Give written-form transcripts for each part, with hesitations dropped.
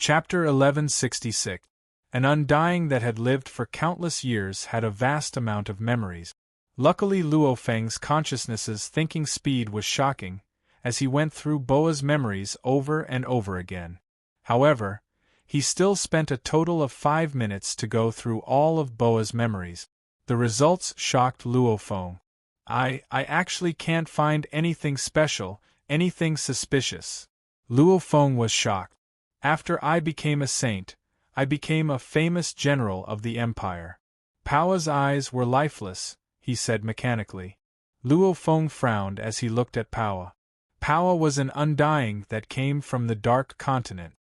Chapter 1166. An undying that had lived for countless years had a vast amount of memories. Luckily Luo Feng's consciousness's thinking speed was shocking, as he went through Boa's memories over and over again. However, he still spent a total of 5 minutes to go through all of Boa's memories. The results shocked Luo Feng. I actually can't find anything special, anything suspicious. Luo Feng was shocked. After I became a saint, I became a famous general of the empire. Pao's eyes were lifeless, he said mechanically. Luo Feng frowned as he looked at Pao. Pao was an undying that came from the Dark Continent.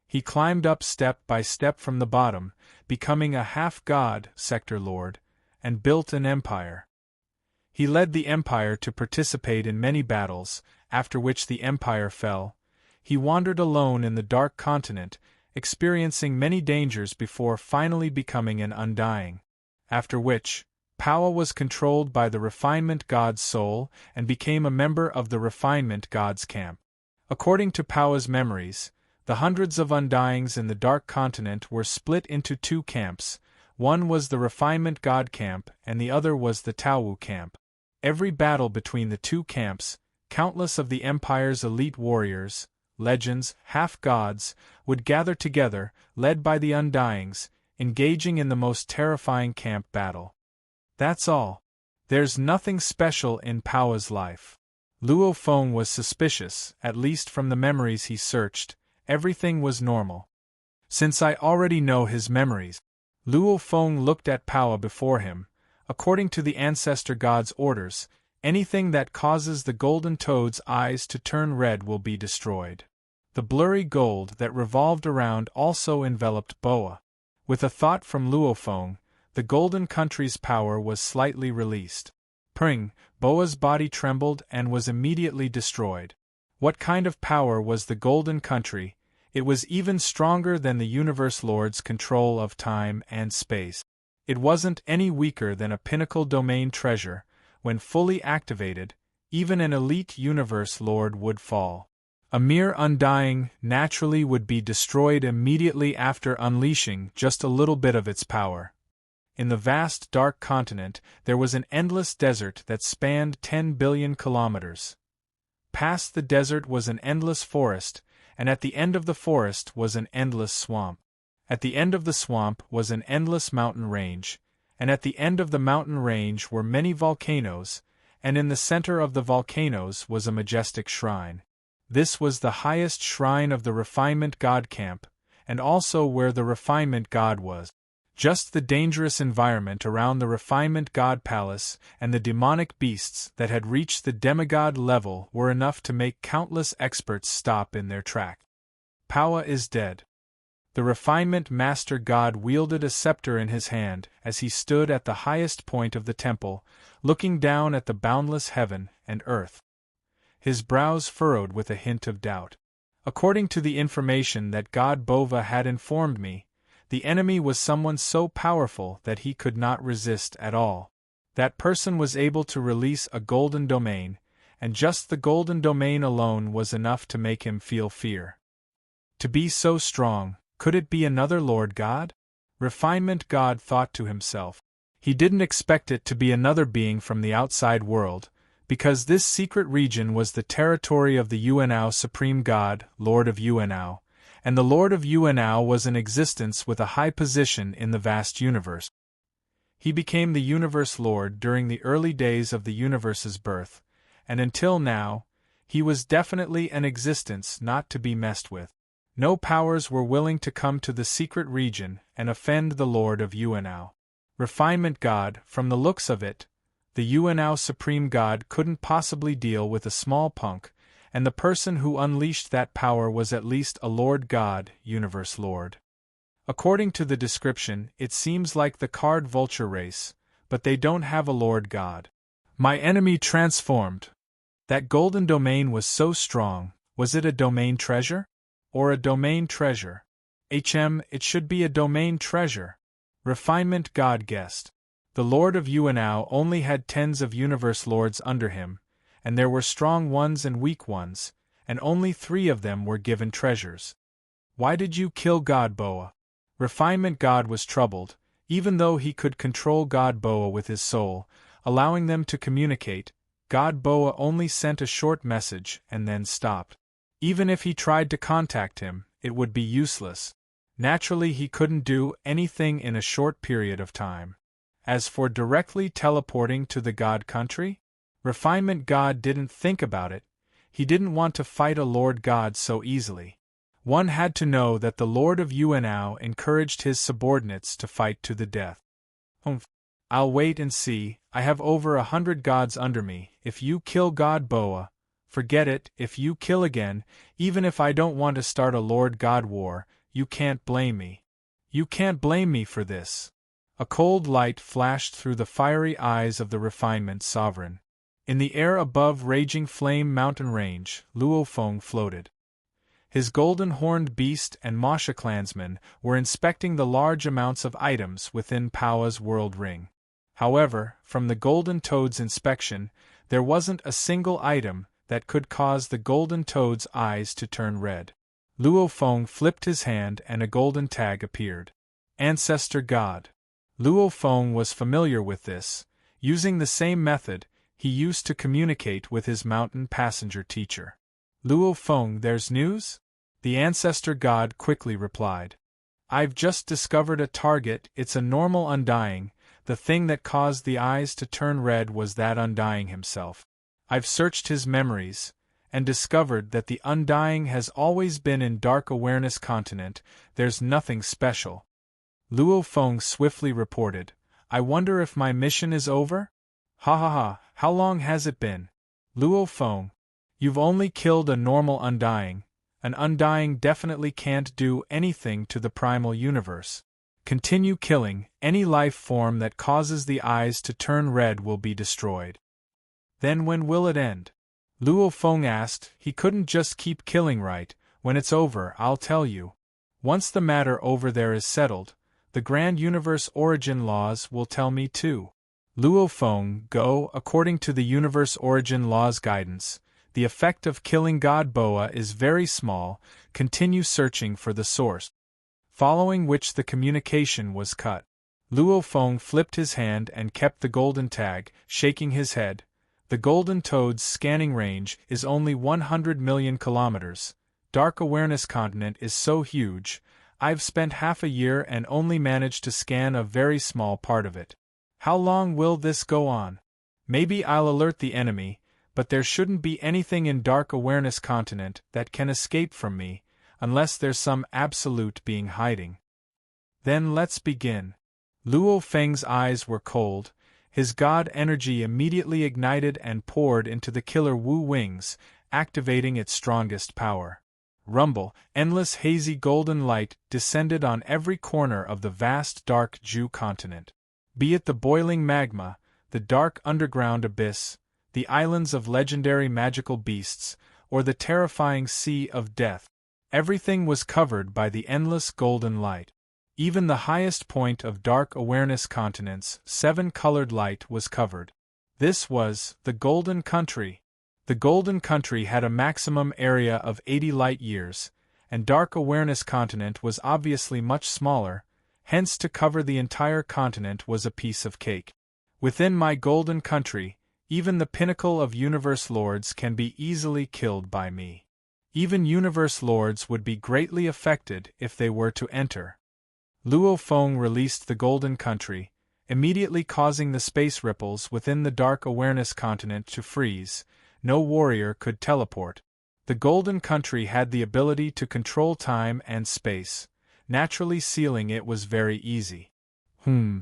He climbed up step by step from the bottom, becoming a half-god sector lord, and built an empire. He led the empire to participate in many battles, after which the empire fell. He wandered alone in the Dark Continent, experiencing many dangers before finally becoming an undying. After which, Pao was controlled by the Refinement God's soul and became a member of the Refinement God's camp. According to Pao's memories, the hundreds of undyings in the Dark Continent were split into 2 camps. One was the Refinement God camp and the other was the Taowu camp. Every battle between the 2 camps, countless of the Empire's elite warriors, legends, half-gods, would gather together, led by the undyings, engaging in the most terrifying camp battle. That's all. There's nothing special in Pao's life. Luo Feng was suspicious, at least from the memories he searched. Everything was normal. Since I already know his memories. Luo Feng looked at Pao before him. According to the ancestor god's orders, anything that causes the golden toad's eyes to turn red will be destroyed. The blurry gold that revolved around also enveloped Boa. With a thought from Luo Feng, the golden country's power was slightly released. Pring, Boa's body trembled and was immediately destroyed. What kind of power was the golden country? It was even stronger than the Universe Lord's control of time and space. It wasn't any weaker than a pinnacle domain treasure. When fully activated, even an elite Universe Lord would fall. A mere undying naturally would be destroyed immediately after unleashing just a little bit of its power. In the vast Dark Continent, there was an endless desert that spanned 10 billion kilometers. Past the desert was an endless forest, and at the end of the forest was an endless swamp. At the end of the swamp was an endless mountain range, and at the end of the mountain range were many volcanoes, and in the center of the volcanoes was a majestic shrine. This was the highest shrine of the Refinement God camp, and also where the Refinement God was. Just the dangerous environment around the Refinement God Palace and the demonic beasts that had reached the demigod level were enough to make countless experts stop in their track. Pao is dead. The Refinement Master God wielded a scepter in his hand as he stood at the highest point of the temple, looking down at the boundless heaven and earth. His brows furrowed with a hint of doubt. According to the information that God Bova had informed me, the enemy was someone so powerful that he could not resist at all. That person was able to release a golden domain, and just the golden domain alone was enough to make him feel fear. To be so strong, could it be another Lord God? Refinement God thought to himself. He didn't expect it to be another being from the outside world, because this secret region was the territory of the Yuanao Supreme God, Lord of Yuanao. And the Lord of Yuanao was in existence with a high position in the vast universe. He became the Universe Lord during the early days of the universe's birth, and until now, he was definitely an existence not to be messed with. No powers were willing to come to the secret region and offend the Lord of Yuanao. Refinement God, from the looks of it, the Yuanao Supreme God couldn't possibly deal with a small punk, and the person who unleashed that power was at least a Lord God, Universe Lord. According to the description, it seems like the card vulture race, but they don't have a Lord God. My enemy transformed. That golden domain was so strong. Was it a domain treasure? Or a domain treasure? It should be a domain treasure. Refinement God guessed. The Lord of Yuanao only had tens of Universe Lords under him, and there were strong ones and weak ones, and only 3 of them were given treasures. Why did you kill God Boa? Refinement God was troubled, even though he could control God Boa with his soul, allowing them to communicate. God Boa only sent a short message and then stopped. Even if he tried to contact him, it would be useless. Naturally, he couldn't do anything in a short period of time. As for directly teleporting to the God country, Refinement God didn't think about it. He didn't want to fight a Lord God so easily. One had to know that the Lord of Yuanao encouraged his subordinates to fight to the death. I'll wait and see. I have over 100 gods under me. If you kill God Boa, forget it. If you kill again, even if I don't want to start a Lord God war, you can't blame me. You can't blame me for this. A cold light flashed through the fiery eyes of the Refinement Sovereign. In the air above Raging Flame Mountain Range, Luo Feng floated. His golden-horned beast and Masha clansmen were inspecting the large amounts of items within Pao's world ring. However, from the Golden Toad's inspection, there wasn't a single item that could cause the Golden Toad's eyes to turn red. Luo Feng flipped his hand and a golden tag appeared. Ancestor God. Luo Feng was familiar with this. Using the same method, he used to communicate with his mountain passenger teacher. Luo Feng, there's news? The Ancestor God quickly replied. I've just discovered a target. It's a normal undying. The thing that caused the eyes to turn red was that undying himself. I've searched his memories, and discovered that the undying has always been in Dark Awareness Continent. There's nothing special. Luo Feng swiftly reported. I wonder if my mission is over? Ha ha ha, how long has it been? Luo Feng, you've only killed a normal undying. An undying definitely can't do anything to the primal universe. Continue killing. Any life form that causes the eyes to turn red will be destroyed. Then when will it end? Luo Feng asked. He couldn't just keep killing, right? When it's over, I'll tell you. Once the matter over there is settled, the Grand Universe Origin Laws will tell me too. Luo Feng, go. According to the Universe Origin Laws guidance, the effect of killing God Boa is very small. Continue searching for the source. Following which the communication was cut. Luo Feng flipped his hand and kept the golden tag, shaking his head. The Golden Toad's scanning range is only 100 million kilometers. Dark Awareness Continent is so huge, I've spent half a year and only managed to scan a very small part of it. How long will this go on? Maybe I'll alert the enemy, but there shouldn't be anything in Dark Awareness Continent that can escape from me, unless there's some absolute being hiding. Then let's begin. Luo Feng's eyes were cold. His god energy immediately ignited and poured into the killer Wu wings, activating its strongest power. Rumble, endless hazy golden light descended on every corner of the vast dark Ju continent. Be it the boiling magma, the dark underground abyss, the islands of legendary magical beasts, or the terrifying sea of death, everything was covered by the endless golden light. Even the highest point of Dark Awareness Continent's 7-colored light was covered. This was the Golden Country. The Golden Country had a maximum area of 80 light-years, and Dark Awareness Continent was obviously much smaller, hence to cover the entire continent was a piece of cake. Within my Golden Country, even the pinnacle of Universe Lords can be easily killed by me. Even Universe Lords would be greatly affected if they were to enter. Luo Feng released the Golden Country, immediately causing the space ripples within the Dark Awareness Continent to freeze. No warrior could teleport. The Golden Country had the ability to control time and space. Naturally, sealing it was very easy.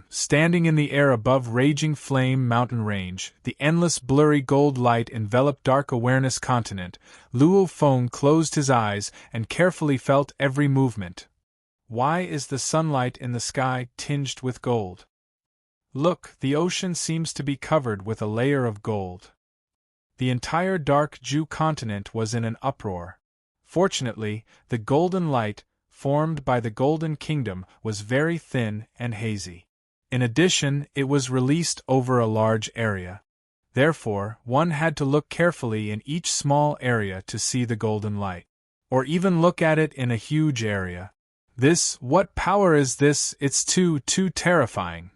Standing in the air above Raging Flame Mountain Range, the endless blurry gold light enveloped Dark Awareness Continent. Luo Feng closed his eyes and carefully felt every movement. Why is the sunlight in the sky tinged with gold? Look, the ocean seems to be covered with a layer of gold. The entire Dark Ju continent was in an uproar. Fortunately, the golden light, formed by the Golden Kingdom, was very thin and hazy. In addition, it was released over a large area. Therefore, one had to look carefully in each small area to see the golden light. or even look at it in a huge area. What power is this? It's too terrifying.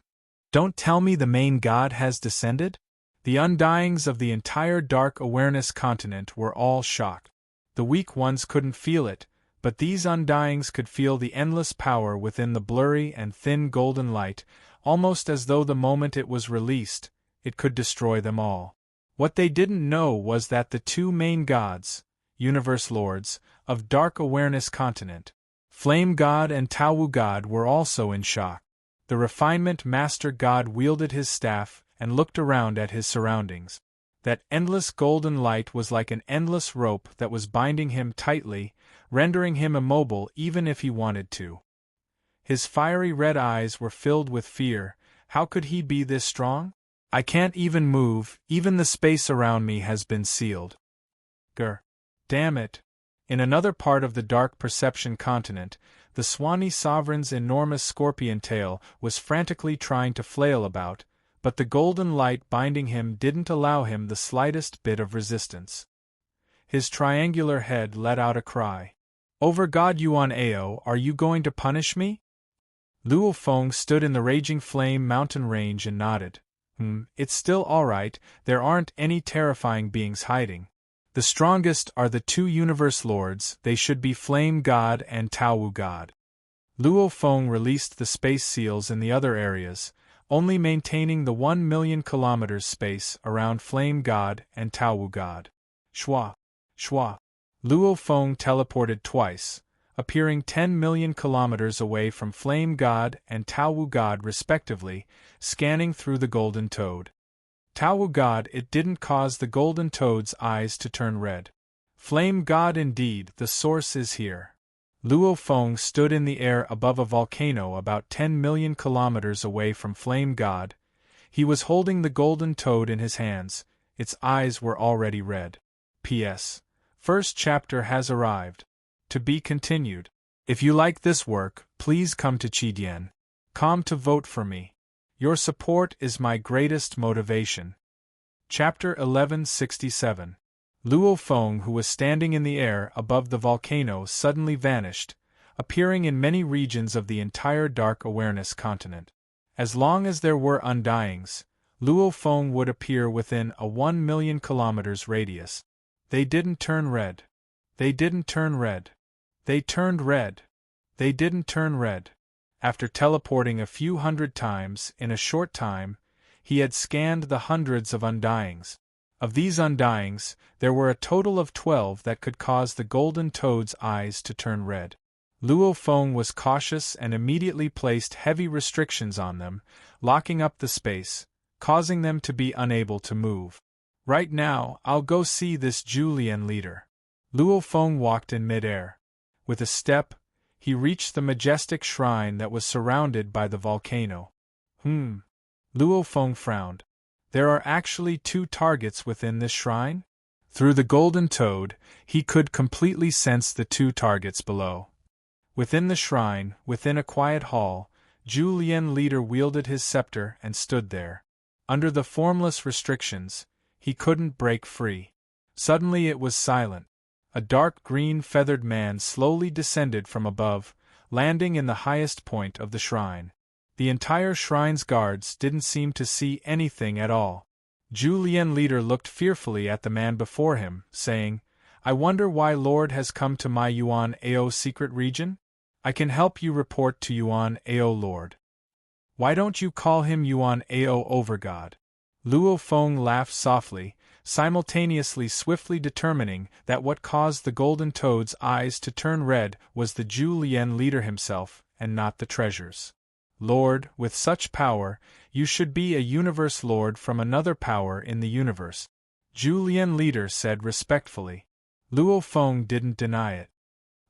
Don't tell me the main god has descended? The undyings of the entire dark awareness continent were all shocked. The weak ones couldn't feel it, but these undyings could feel the endless power within the blurry and thin golden light, almost as though the moment it was released, it could destroy them all. What they didn't know was that the two main gods, universe lords, of dark awareness continent, Flame God and Taowu God, were also in shock. The refinement master god wielded his staff and looked around at his surroundings. That endless golden light was like an endless rope that was binding him tightly, rendering him immobile even if he wanted to. His fiery red eyes were filled with fear. How could he be this strong? I can't even move, even the space around me has been sealed. Grr. Damn it. In another part of the dark perception continent, the Swanee sovereign's enormous scorpion tail was frantically trying to flail about, but the golden light binding him didn't allow him the slightest bit of resistance. His triangular head let out a cry. Over God Yuan Ao, are you going to punish me? Luo Feng stood in the raging flame mountain range and nodded. It's still all right, there aren't any terrifying beings hiding. The strongest are the two universe lords, they should be Flame God and Taowu God. Luo Feng released the space seals in the other areas, only maintaining the 1 million kilometers space around Flame God and Taowu God. Shwa. Shwa. Luo Feng teleported twice, appearing 10 million kilometers away from Flame God and Taowu God respectively, scanning through the golden toad. Taowu God, it didn't cause the golden toad's eyes to turn red. Flame God indeed, the source is here. Luo Feng stood in the air above a volcano about 10 million kilometers away from Flame God. He was holding the golden toad in his hands, its eyes were already red. P.S. First chapter has arrived. To be continued. If you like this work, please come to Chidian.com to vote for me. Your support is my greatest motivation. Chapter 1167. Luo Feng, who was standing in the air above the volcano, suddenly vanished, appearing in many regions of the entire dark awareness continent. As long as there were undyings, Luo Feng would appear within a 1 million kilometers radius. They didn't turn red. They didn't turn red. They turned red. They didn't turn red. After teleporting a few hundred times in a short time, he had scanned the hundreds of undyings. Of these undyings, there were a total of 12 that could cause the golden toad's eyes to turn red. Luo Feng was cautious and immediately placed heavy restrictions on them, locking up the space, causing them to be unable to move. Right now, I'll go see this Julian leader. Luo Feng walked in midair. With a step, he reached the majestic shrine that was surrounded by the volcano. Luo Feng frowned. There are actually 2 targets within this shrine? Through the golden toad, he could completely sense the 2 targets below. Within the shrine, within a quiet hall, Julian leader wielded his scepter and stood there. Under the formless restrictions, he couldn't break free. Suddenly it was silent. A dark green feathered man slowly descended from above, landing in the highest point of the shrine. The entire shrine's guards didn't seem to see anything at all. Julian leader looked fearfully at the man before him, saying, I wonder why Lord has come to my Yuan Ao secret region? I can help you report to Yuan Ao Lord. Why don't you call him Yuan Ao Overgod? Luo Feng laughed softly, simultaneously swiftly determining that what caused the golden toad's eyes to turn red was the Julian leader himself, and not the treasures. Lord, with such power, you should be a universe lord from another power in the universe. Julian leader said respectfully. Luo Feng didn't deny it.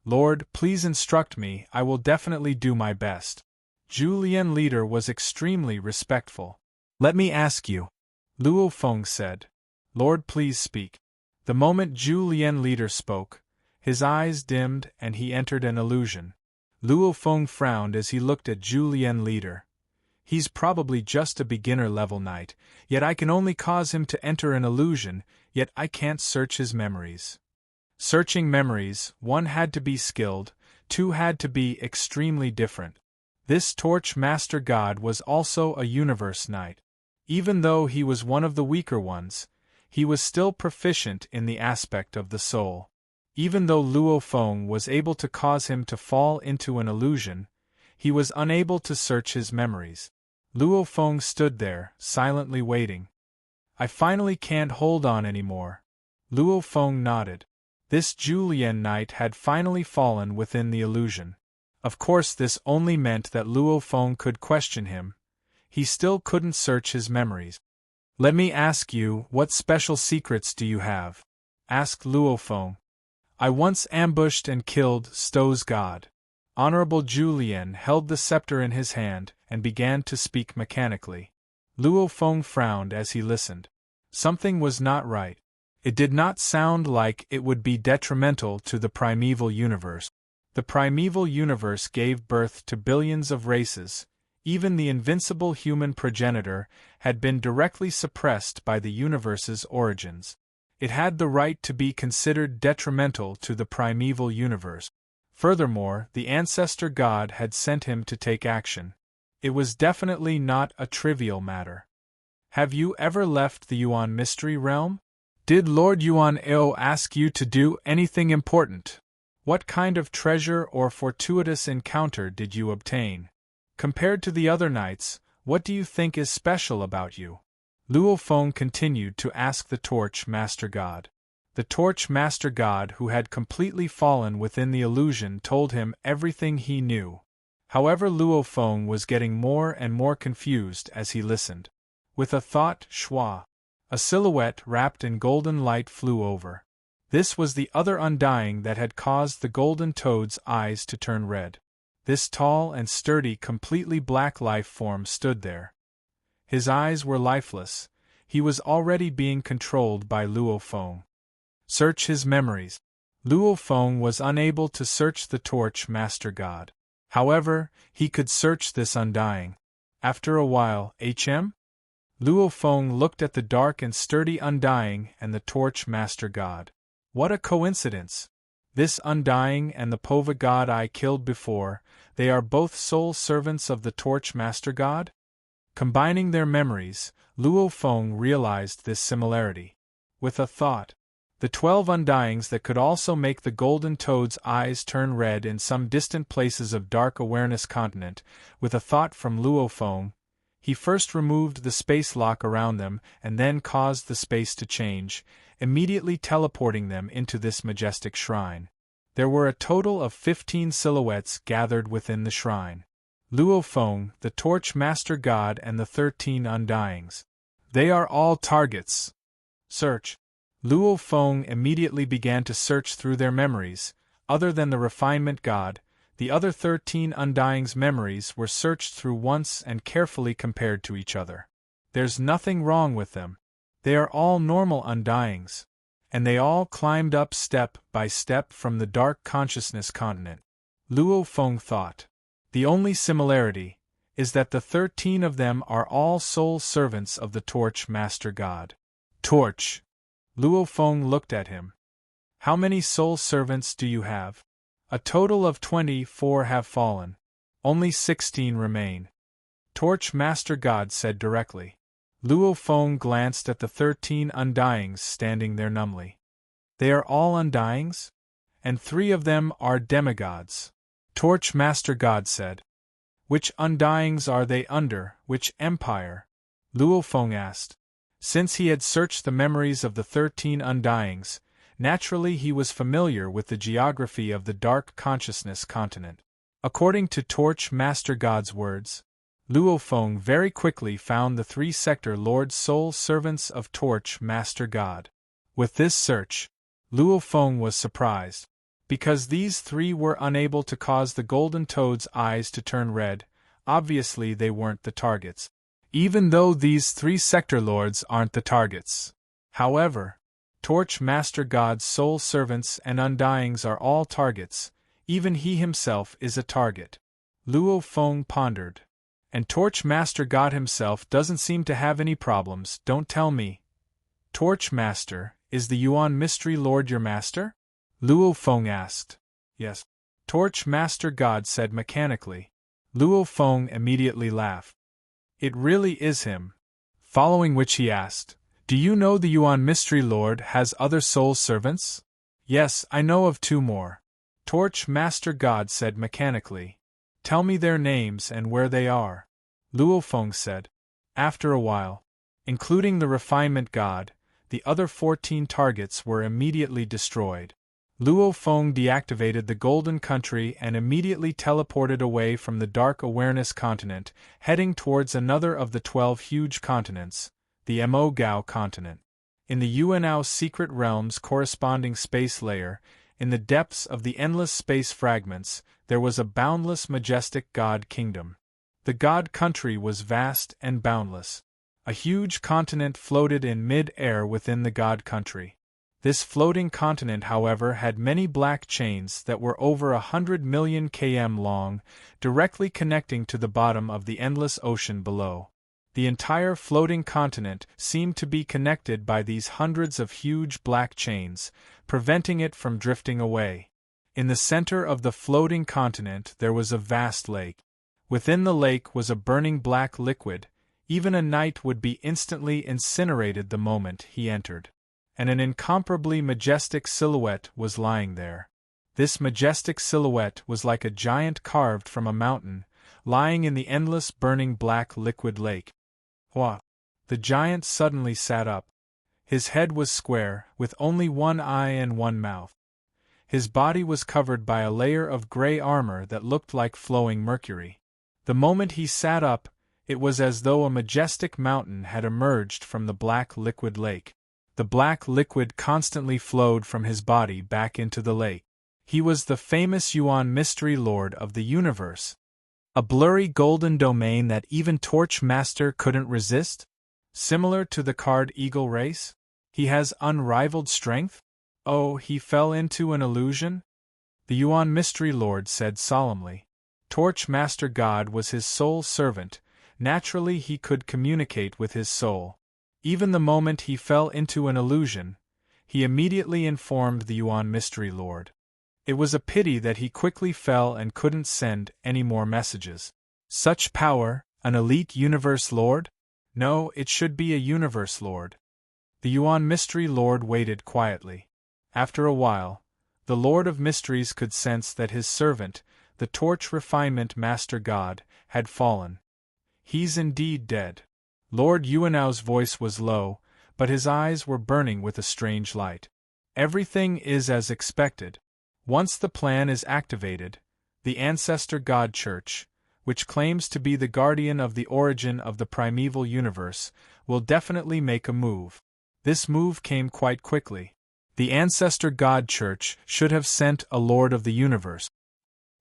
Lord, please instruct me, I will definitely do my best. Julian leader was extremely respectful. Let me ask you. Luo Feng said. Lord, please speak. The moment Julian leader spoke, his eyes dimmed and he entered an illusion. Luo Feng frowned as he looked at Julian leader. He's probably just a beginner-level knight, yet I can only cause him to enter an illusion, yet I can't search his memories. Searching memories, one had to be skilled, two had to be extremely different. This Torch Master God was also a universe knight. Even though he was one of the weaker ones, he was still proficient in the aspect of the soul. Even though Luo Feng was able to cause him to fall into an illusion, he was unable to search his memories. Luo Feng stood there, silently waiting. I finally can't hold on anymore. Luo Feng nodded. This Julian knight had finally fallen within the illusion. Of course, this only meant that Luo Feng could question him. He still couldn't search his memories. Let me ask you, what special secrets do you have? Asked Luo Feng. I once ambushed and killed Sto's god. Honorable Julian held the scepter in his hand and began to speak mechanically. Luo Feng frowned as he listened. Something was not right. It did not sound like it would be detrimental to the primeval universe. The primeval universe gave birth to billions of races. Even the invincible human progenitor had been directly suppressed by the universe's origins. It had the right to be considered detrimental to the primeval universe. Furthermore, the ancestor god had sent him to take action. It was definitely not a trivial matter. Have you ever left the Yuan mystery realm? Did Lord Yuan Eo ask you to do anything important? What kind of treasure or fortuitous encounter did you obtain? Compared to the other knights, what do you think is special about you? Luo Feng continued to ask the Torch Master God. The Torch Master God, who had completely fallen within the illusion, told him everything he knew. However, Luo Feng was getting more and more confused as he listened. With a thought, schwa, a silhouette wrapped in golden light flew over. This was the other undying that had caused the golden toad's eyes to turn red. This tall and sturdy, completely black life form stood there. His eyes were lifeless. He was already being controlled by Luo Feng. Search his memories. Luo Feng was unable to search the Torch Master God. However, he could search this undying. After a while, Luo Feng looked at the dark and sturdy undying and the Torch Master God. What a coincidence! This undying and the Pova god I killed before, they are both soul servants of the Torch Master God? Combining their memories, Luo Feng realized this similarity. With a thought, the 12 undyings that could also make the golden toad's eyes turn red in some distant places of Dark Awareness Continent, with a thought from Luo Feng, he first removed the space lock around them and then caused the space to change, immediately teleporting them into this majestic shrine. There were a total of 15 silhouettes gathered within the shrine. Luo Feng, the Torch Master God, and the 13 undyings. They are all targets. Search. Luo Feng immediately began to search through their memories. Other than the Refinement God, the other 13 undyings' memories were searched through once and carefully compared to each other. There's nothing wrong with them. They are all normal undyings. And they all climbed up step by step from the Dark Consciousness Continent. Luo Feng thought. The only similarity is that the 13 of them are all soul servants of the Torch Master God. Torch. Luo Feng looked at him. How many soul servants do you have? A total of 24 have fallen. Only 16 remain. Torch Master God said directly. Luo Feng glanced at the 13 undyings standing there numbly. They are all undyings? And 3 of them are demigods. Torch Master God said. Which undyings are they under, which empire? Luo Feng asked. Since he had searched the memories of the 13 undyings, naturally he was familiar with the geography of the Dark Consciousness Continent. According to Torch Master God's words, Luo Feng very quickly found the 3 sector lords soul servants of Torch Master God. With this search, Luo Feng was surprised. Because these 3 were unable to cause the golden toad's eyes to turn red, obviously they weren't the targets. Even though these 3 sector lords aren't the targets. However, Torch Master God's soul servants and undyings are all targets, even he himself is a target. Luo Feng pondered. And Torch Master God himself doesn't seem to have any problems, don't tell me. Torch Master, is the Yuan Mystery Lord your master? Luo Feng asked. Yes. Torch Master God said mechanically. Luo Feng immediately laughed. It really is him. Following which he asked, Do you know the Yuan Mystery Lord has other soul servants? Yes, I know of 2 more. Torch Master God said mechanically. Tell me their names and where they are. Luo Feng said. After a while, including the Refinement God, the other 14 targets were immediately destroyed. Luo Feng deactivated the Golden Country and immediately teleported away from the Dark Awareness continent, heading towards another of the 12 huge continents, the Mo Gao continent. In the Yuanao secret realm's corresponding space layer, in the depths of the endless space fragments, there was a boundless majestic God kingdom. The God country was vast and boundless. A huge continent floated in mid-air within the God country. This floating continent, however, had many black chains that were over 100 million km long, directly connecting to the bottom of the endless ocean below. The entire floating continent seemed to be connected by these hundreds of huge black chains, preventing it from drifting away. In the center of the floating continent there was a vast lake. Within the lake was a burning black liquid. Even a knight would be instantly incinerated the moment he entered. And an incomparably majestic silhouette was lying there. This majestic silhouette was like a giant carved from a mountain, lying in the endless burning black liquid lake. Wah! The giant suddenly sat up. His head was square, with only 1 eye and 1 mouth. His body was covered by a layer of gray armor that looked like flowing mercury. The moment he sat up, it was as though a majestic mountain had emerged from the black liquid lake. The black liquid constantly flowed from his body back into the lake. He was the famous Yuan Mystery Lord of the universe. A blurry golden domain that even Torch Master couldn't resist? Similar to the card Eagle Race? He has unrivaled strength? Oh, he fell into an illusion? The Yuan Mystery Lord said solemnly. Torch Master God was his soul servant. Naturally he could communicate with his soul. Even the moment he fell into an illusion, he immediately informed the Yuan Mystery Lord. It was a pity that he quickly fell and couldn't send any more messages. Such power, an elite universe lord? No, it should be a universe lord. The Yuan Mystery Lord waited quietly. After a while, the Lord of Mysteries could sense that his servant, the Torch Refinement Master God, had fallen. He's indeed dead. Lord Yuanao's voice was low, but his eyes were burning with a strange light. Everything is as expected. Once the plan is activated, the Ancestor God Church, which claims to be the guardian of the origin of the primeval universe, will definitely make a move. This move came quite quickly. The Ancestor God Church should have sent a Lord of the universe.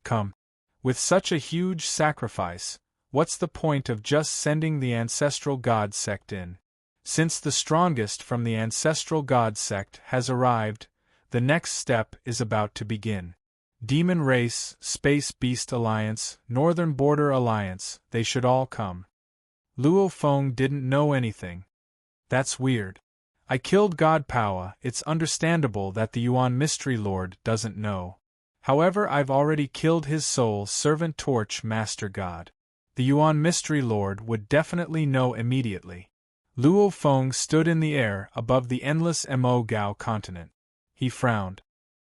Come. With such a huge sacrifice, what's the point of just sending the Ancestral God Sect in? Since the strongest from the Ancestral God Sect has arrived, the next step is about to begin. Demon Race, Space Beast Alliance, Northern Border Alliance, they should all come. Luo Feng didn't know anything. That's weird. I killed God Powa, it's understandable that the Yuan Mystery Lord doesn't know. However, I've already killed his soul servant Torch Master God. The Yuan Mystery Lord would definitely know immediately. Luo Feng stood in the air above the endless Mo Gao continent. He frowned.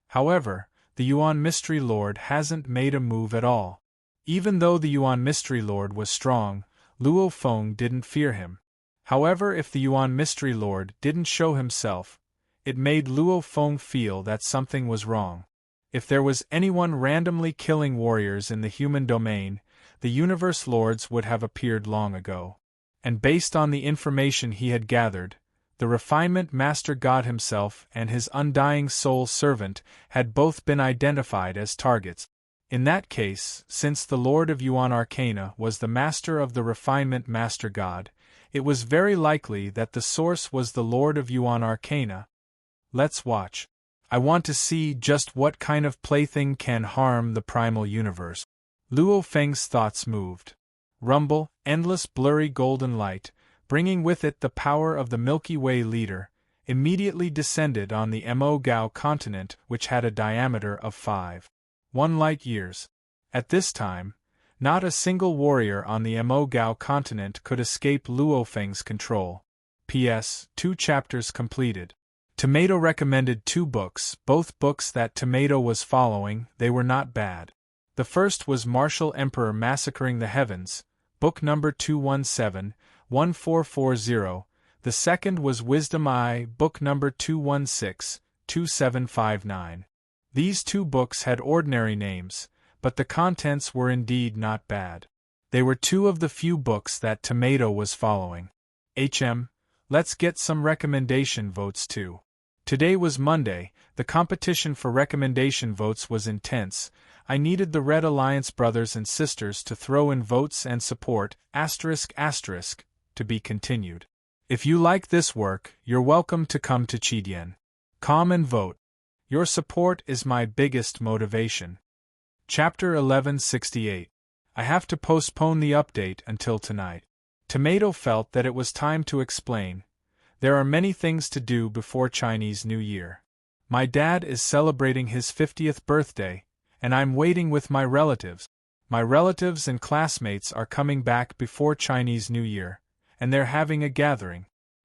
However, the Yuan Mystery Lord hasn't made a move at all. Even though the Yuan Mystery Lord was strong, Luo Feng didn't fear him. However, if the Yuan Mystery Lord didn't show himself, it made Luo Feng feel that something was wrong. If there was anyone randomly killing warriors in the human domain, the Universe Lords would have appeared long ago. And based on the information he had gathered, the Refinement Master God himself and his undying soul servant had both been identified as targets. In that case, since the Lord of Yuan Arcana was the master of the Refinement Master God, it was very likely that the source was the Lord of Yuan Arcana. Let's watch. I want to see just what kind of plaything can harm the primal universe. Luo Feng's thoughts moved. Rumble, endless blurry golden light, bringing with it the power of the Milky Way leader, immediately descended on the Mo Gao continent, which had a diameter of 5.1 light-years. At this time, not a single warrior on the Mo Gao continent could escape Luo Feng's control. P.S. 2 chapters completed. Tomato recommended 2 books, both books that Tomato was following. They were not bad. The first was Martial Emperor Massacring the Heavens, book number 217-1440. The second was Wisdom I, book number 216-2759. These 2 books had ordinary names, but the contents were indeed not bad. They were 2 of the few books that Tomato was following. Let's get some recommendation votes too. Today was Monday. The competition for recommendation votes was intense. I needed the Red Alliance brothers and sisters to throw in votes and support, to be continued. If you like this work, you're welcome to come to Chidian. Come and vote. Your support is my biggest motivation. Chapter 1168. I have to postpone the update until tonight. Tomato felt that it was time to explain. There are many things to do before Chinese New Year. My dad is celebrating his 50th birthday, and I'm waiting with my relatives. My relatives and classmates are coming back before Chinese New Year, and they're having a gathering.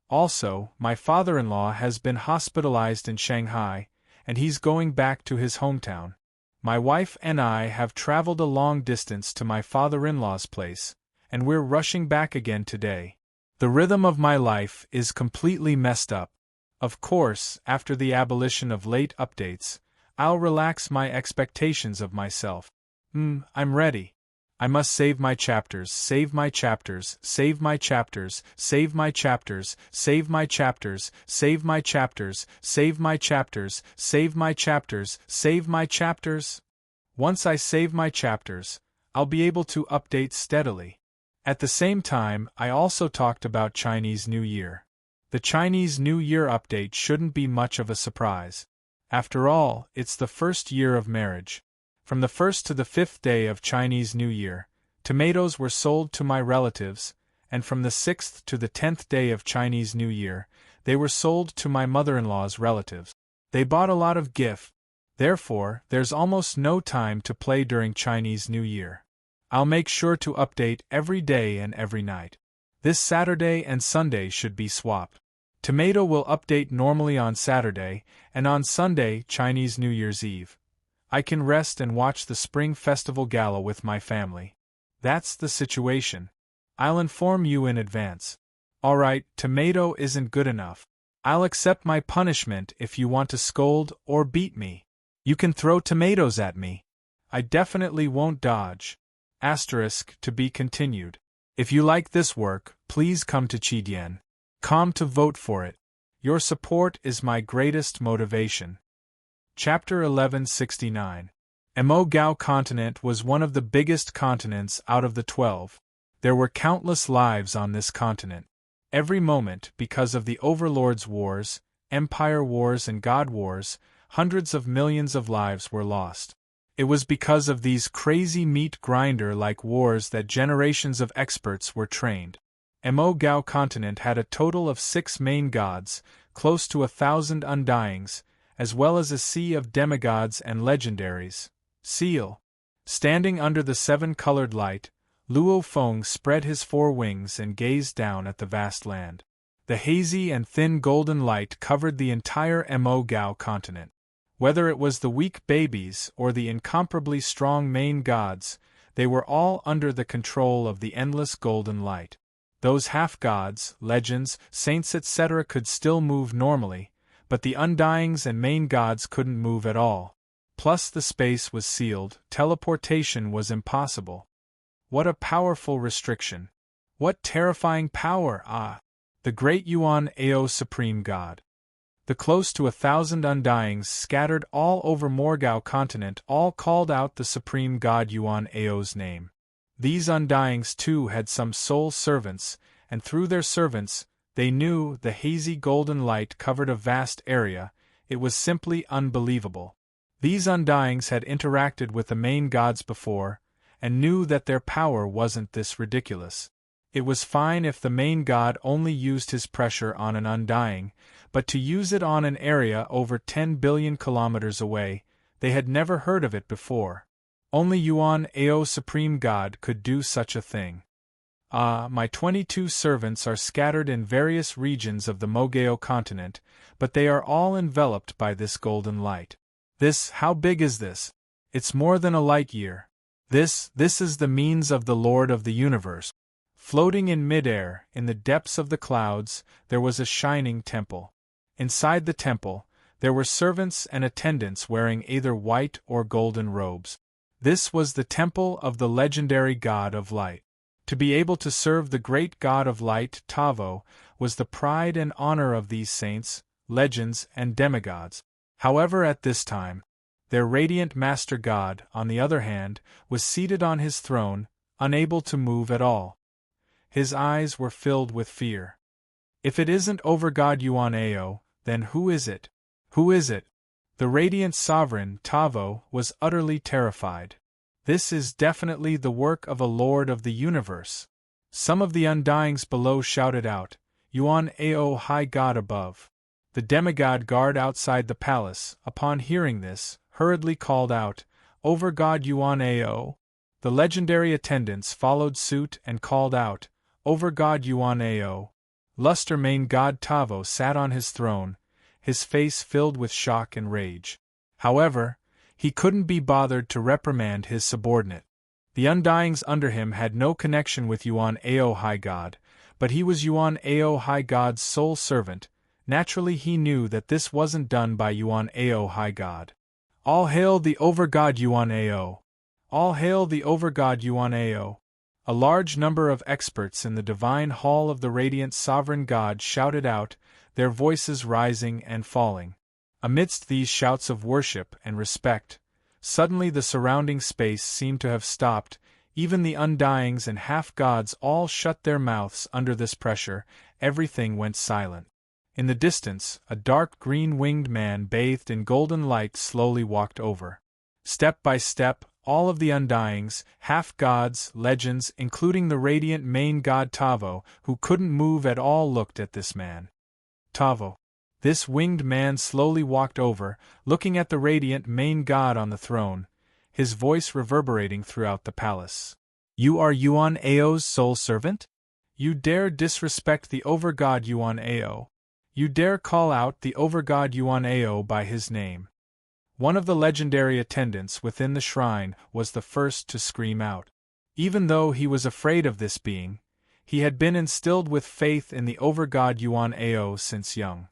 Also, my father-in-law has been hospitalized in Shanghai, and he's going back to his hometown. My wife and I have traveled a long distance to my father-in-law's place, and we're rushing back again today. The rhythm of my life is completely messed up. Of course, after the abolition of late updates, I'll relax my expectations of myself. I'm ready. I must save my chapters, save my chapters, save my chapters, save my chapters, save my chapters, save my chapters, save my chapters, save my chapters, save my chapters. Once I save my chapters, I'll be able to update steadily. At the same time, I also talked about Chinese New Year. The Chinese New Year update shouldn't be much of a surprise. After all, it's the first year of marriage. From the 1st to the 5th day of Chinese New Year, tomatoes were sold to my relatives, and from the 6th to the 10th day of Chinese New Year, they were sold to my mother-in-law's relatives. They bought a lot of gift. Therefore, there's almost no time to play during Chinese New Year. I'll make sure to update every day and every night. This Saturday and Sunday should be swapped. Tomato will update normally on Saturday, and on Sunday, Chinese New Year's Eve, I can rest and watch the Spring Festival Gala with my family. That's the situation. I'll inform you in advance. Alright, Tomato isn't good enough. I'll accept my punishment if you want to scold or beat me. You can throw tomatoes at me. I definitely won't dodge. To be continued. If you like this work, please come to Chidian. Come to vote for it. Your support is my greatest motivation. Chapter 1169. Mo Gao continent was one of the biggest continents out of the 12. There were countless lives on this continent. Every moment, because of the Overlord's wars, Empire wars and God wars, hundreds of millions of lives were lost. It was because of these crazy meat grinder-like wars that generations of experts were trained. Mo Gao continent had a total of 6 main gods, close to 1,000 undyings, as well as a sea of demigods and legendaries. Seal. Standing under the 7-colored light, Luo Feng spread his 4 wings and gazed down at the vast land. The hazy and thin golden light covered the entire Mo Gao continent. Whether it was the weak babies or the incomparably strong main gods, they were all under the control of the endless golden light. Those half-gods, legends, saints etc. could still move normally, but the undyings and main gods couldn't move at all. Plus the space was sealed, teleportation was impossible. What a powerful restriction. What terrifying power, The great Yuan Ao Supreme God. The close to 1,000 undyings scattered all over Morgao continent all called out the Supreme God Yuan Ao's name. These undyings too had some soul servants, and through their servants, they knew the hazy golden light covered a vast area. It was simply unbelievable. These undyings had interacted with the main gods before, and knew that their power wasn't this ridiculous. It was fine if the main god only used his pressure on an undying, but to use it on an area over 10 billion kilometers away, they had never heard of it before. Only Yuan Ao Supreme God could do such a thing. Ah, my 22 servants are scattered in various regions of the Mogao continent, but they are all enveloped by this golden light. How big is this? It's more than a light year. This is the means of the Lord of the universe. Floating in mid-air, in the depths of the clouds, there was a shining temple. Inside the temple, there were servants and attendants wearing either white or golden robes. This was the temple of the legendary god of light. To be able to serve the great god of light, Tavo, was the pride and honor of these saints, legends, and demigods. However, at this time, their radiant master god, on the other hand, was seated on his throne, unable to move at all. His eyes were filled with fear. If it isn't Overgod Yuan Ao, then who is it? Who is it? The radiant sovereign, Tavo, was utterly terrified. This is definitely the work of a lord of the universe. Some of the undyings below shouted out, Yuan Ao, high god above. The demigod guard outside the palace, upon hearing this, hurriedly called out, Overgod Yuan Ao. The legendary attendants followed suit and called out, Overgod Yuan Ao. Luster main god Tavo sat on his throne, his face filled with shock and rage. However, he couldn't be bothered to reprimand his subordinate. The undyings under him had no connection with Yuan Ao High God, but he was Yuan Ao High God's sole servant. Naturally he knew that this wasn't done by Yuan Ao High God. All hail the Overgod Yuan Ao! All hail the Overgod Yuan Ao! A large number of experts in the divine hall of the radiant sovereign god shouted out, their voices rising and falling. Amidst these shouts of worship and respect, suddenly the surrounding space seemed to have stopped. Even the undyings and half-gods all shut their mouths under this pressure. Everything went silent. In the distance, a dark green-winged man bathed in golden light slowly walked over. Step by step, all of the undyings, half-gods, legends, including the radiant main god Tavo, who couldn't move at all, looked at this man. Tavo. This winged man slowly walked over, looking at the radiant main god on the throne, his voice reverberating throughout the palace. You are Yuan Ao's sole servant? You dare disrespect the Overgod Yuan Ao. You dare call out the Overgod Yuan Ao by his name. One of the legendary attendants within the shrine was the first to scream out. Even though he was afraid of this being, he had been instilled with faith in the Overgod Yuan Ao since young.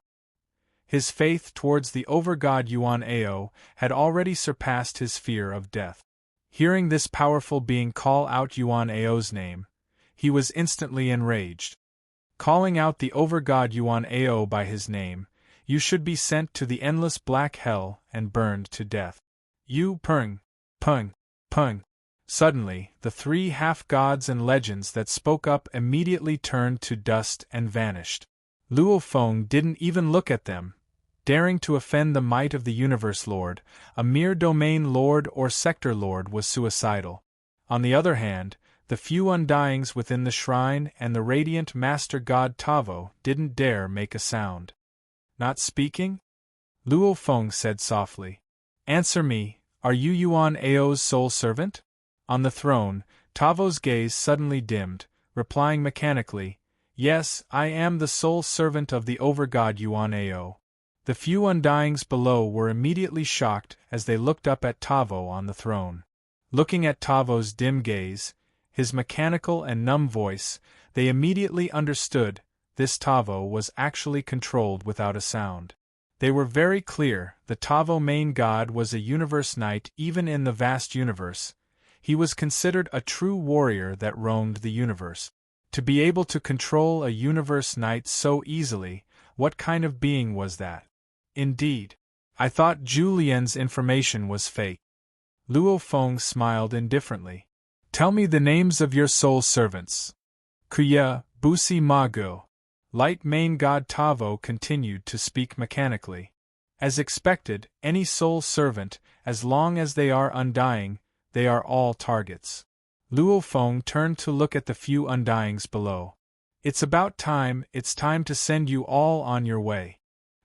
His faith towards the Overgod Yuan Ao had already surpassed his fear of death. Hearing this powerful being call out Yuan Ao's name, he was instantly enraged. Calling out the Overgod Yuan Ao by his name, you should be sent to the endless black hell and burned to death. You pung, pung, pung. Suddenly, the three half-gods and legends that spoke up immediately turned to dust and vanished. Luo Feng didn't even look at them. Daring to offend the might of the Universe Lord, a mere domain lord or sector lord was suicidal. On the other hand, the few undyings within the shrine and the radiant master god Tavo didn't dare make a sound. Not speaking? Luo Feng said softly. Answer me, are you Yuan Ao's sole servant? On the throne, Tavo's gaze suddenly dimmed, replying mechanically, Yes, I am the sole servant of the Overgod Yuan Ao. The few undyings below were immediately shocked as they looked up at Tavo on the throne. Looking at Tavo's dim gaze, his mechanical and numb voice, they immediately understood this Tavo was actually controlled without a sound. They were very clear, the Tavo main god was a universe knight even in the vast universe. He was considered a true warrior that roamed the universe. To be able to control a universe knight so easily, what kind of being was that? Indeed. I thought Julien's information was fake. Luo Feng smiled indifferently. Tell me the names of your soul servants. Kuya, Busi Mago. Light main god Tavo continued to speak mechanically. As expected, any soul servant, as long as they are undying, they are all targets. Luo Feng turned to look at the few undyings below. It's about time, it's time to send you all on your way.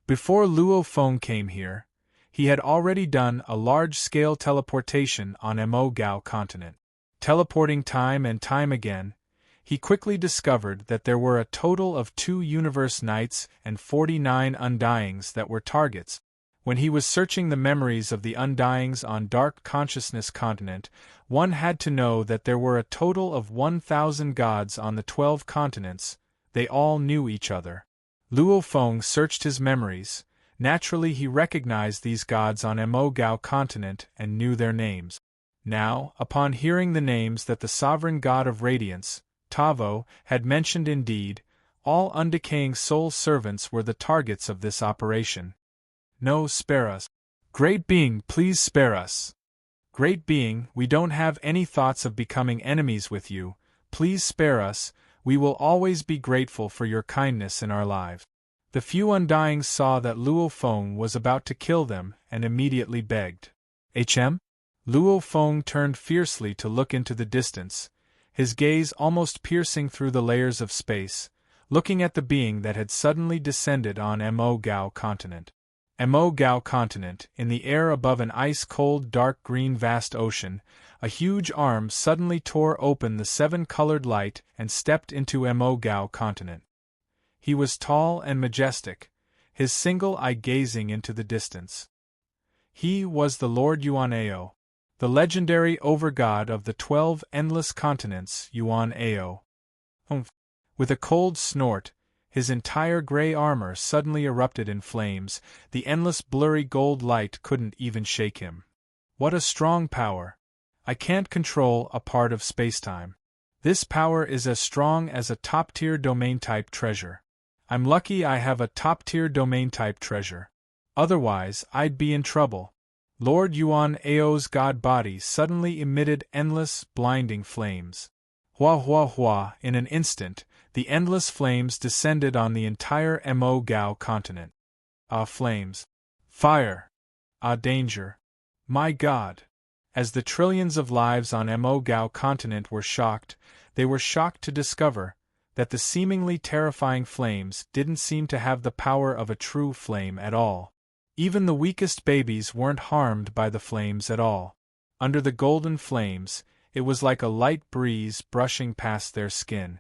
Before Luo Feng came here, he had already done a large-scale teleportation on Mo Gao continent. Teleporting time and time again, he quickly discovered that there were a total of 2 Universe Knights and 49 Undyings that were targets. When he was searching the memories of the Undyings on Dark Consciousness continent, one had to know that there were a total of 1,000 gods on the 12 continents. They all knew each other. Luo Feng searched his memories. Naturally he recognized these gods on Mo Gao continent and knew their names. Now, upon hearing the names that the sovereign god of radiance, Tavo, had mentioned, indeed, all undecaying soul servants were the targets of this operation. No, spare us. Great being, please spare us. Great being, we don't have any thoughts of becoming enemies with you. Please spare us, we will always be grateful for your kindness in our lives. The few Undyings saw that Luo Feng was about to kill them and immediately begged. "Hm?" Luo Feng turned fiercely to look into the distance, his gaze almost piercing through the layers of space, looking at the being that had suddenly descended on Mo Gao continent. Mo Gao continent, in the air above an ice-cold dark green vast ocean, a huge arm suddenly tore open the 7-colored light and stepped into Mo Gao continent. He was tall and majestic, his single eye gazing into the distance. He was the Lord Yuan Ao, the legendary overgod of the 12 endless continents. Yuan Ao. Humph! With a cold snort, his entire gray armor suddenly erupted in flames. The endless blurry gold light couldn't even shake him. What a strong power! I can't control a part of spacetime. This power is as strong as a top-tier domain-type treasure. I'm lucky I have a top-tier domain-type treasure. Otherwise, I'd be in trouble. Lord Yuan Ao's god body suddenly emitted endless, blinding flames. Hua hua hua, in an instant, the endless flames descended on the entire Mo Gao continent. Ah, flames! Fire! Ah, danger! My God! As the trillions of lives on Mo Gao continent were shocked, they were shocked to discover that the seemingly terrifying flames didn't seem to have the power of a true flame at all. Even the weakest babies weren't harmed by the flames at all. Under the golden flames, it was like a light breeze brushing past their skin.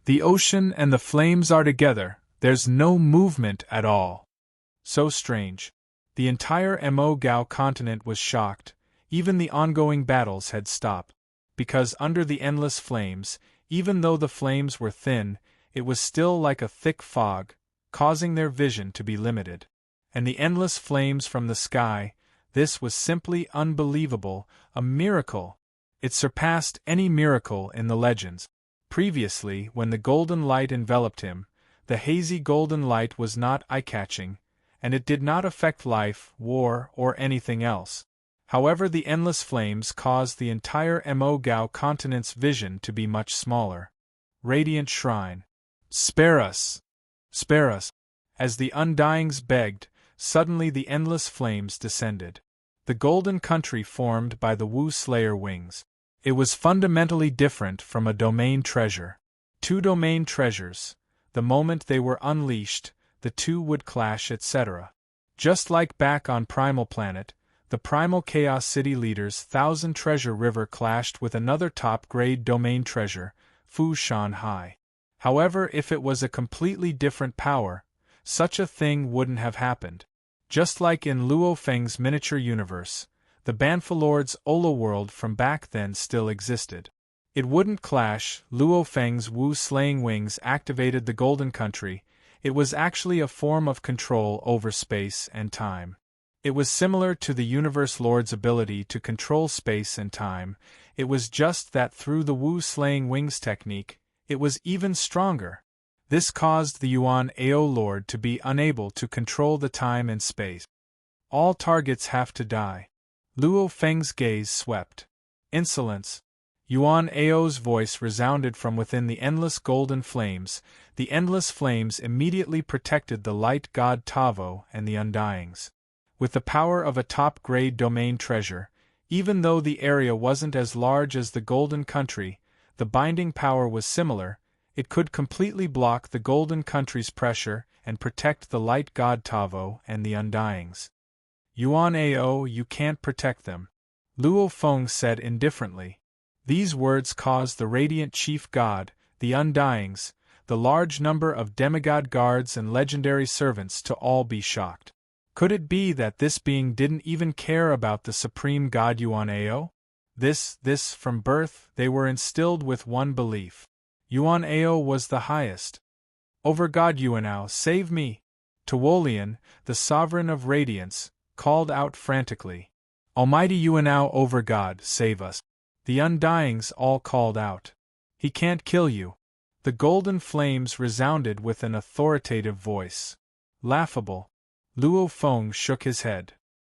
The ocean and the flames are together, there's no movement at all. So strange. The entire Mo Gao continent was shocked, even the ongoing battles had stopped. Because under the endless flames, even though the flames were thin, it was still like a thick fog, causing their vision to be limited. And the endless flames from the sky, this was simply unbelievable, a miracle. It surpassed any miracle in the legends. Previously, when the golden light enveloped him, the hazy golden light was not eye-catching, and it did not affect life, war, or anything else. However, the endless flames caused the entire Mo Gao continent's vision to be much smaller. Radiant Shrine. Spare us! Spare us! As the Undyings begged, suddenly the endless flames descended. The golden country formed by the Wu Slayer wings. It was fundamentally different from a domain treasure. 2 domain treasures. The moment they were unleashed, the 2 would clash, etc. Just like back on Primal Planet, the Primal Chaos City Leader's 1,000 Treasure River clashed with another top-grade domain treasure, Fu Shan Hai. However, if it was a completely different power, such a thing wouldn't have happened. Just like in Luo Feng's miniature universe, the Banfalord's Ola world from back then still existed. It wouldn't clash. Luo Feng's Wu-slaying wings activated the Golden Country. It was actually a form of control over space and time. It was similar to the Universe Lord's ability to control space and time. It was just that through the Wu-slaying wings technique, it was even stronger. This caused the Yuan Ao Lord to be unable to control the time and space. All targets have to die. Luo Feng's gaze swept. Insolence. Yuan Ao's voice resounded from within the endless golden flames. The endless flames immediately protected the light god Tavo and the Undyings. With the power of a top-grade domain treasure, Even though the area wasn't as large as the Golden Country, the binding power was similar. It could completely block the Golden Country's pressure and protect the light god Tavo and the Undyings. Yuan Ao, you can't protect them, Luo Feng said indifferently. These words caused the radiant chief god, the Undyings, the large number of demigod guards and legendary servants to all be shocked. Could it be that this being didn't even care about the supreme god Yuan Ao? This, from birth, they were instilled with one belief. Yuan Ao was the highest. Over God Yuanao, save me! Tuolian, the sovereign of radiance, called out frantically. Almighty Yuanao over God, save us! The Undyings all called out. He can't kill you. The golden flames resounded with an authoritative voice. Laughable. Luo Feng shook his head.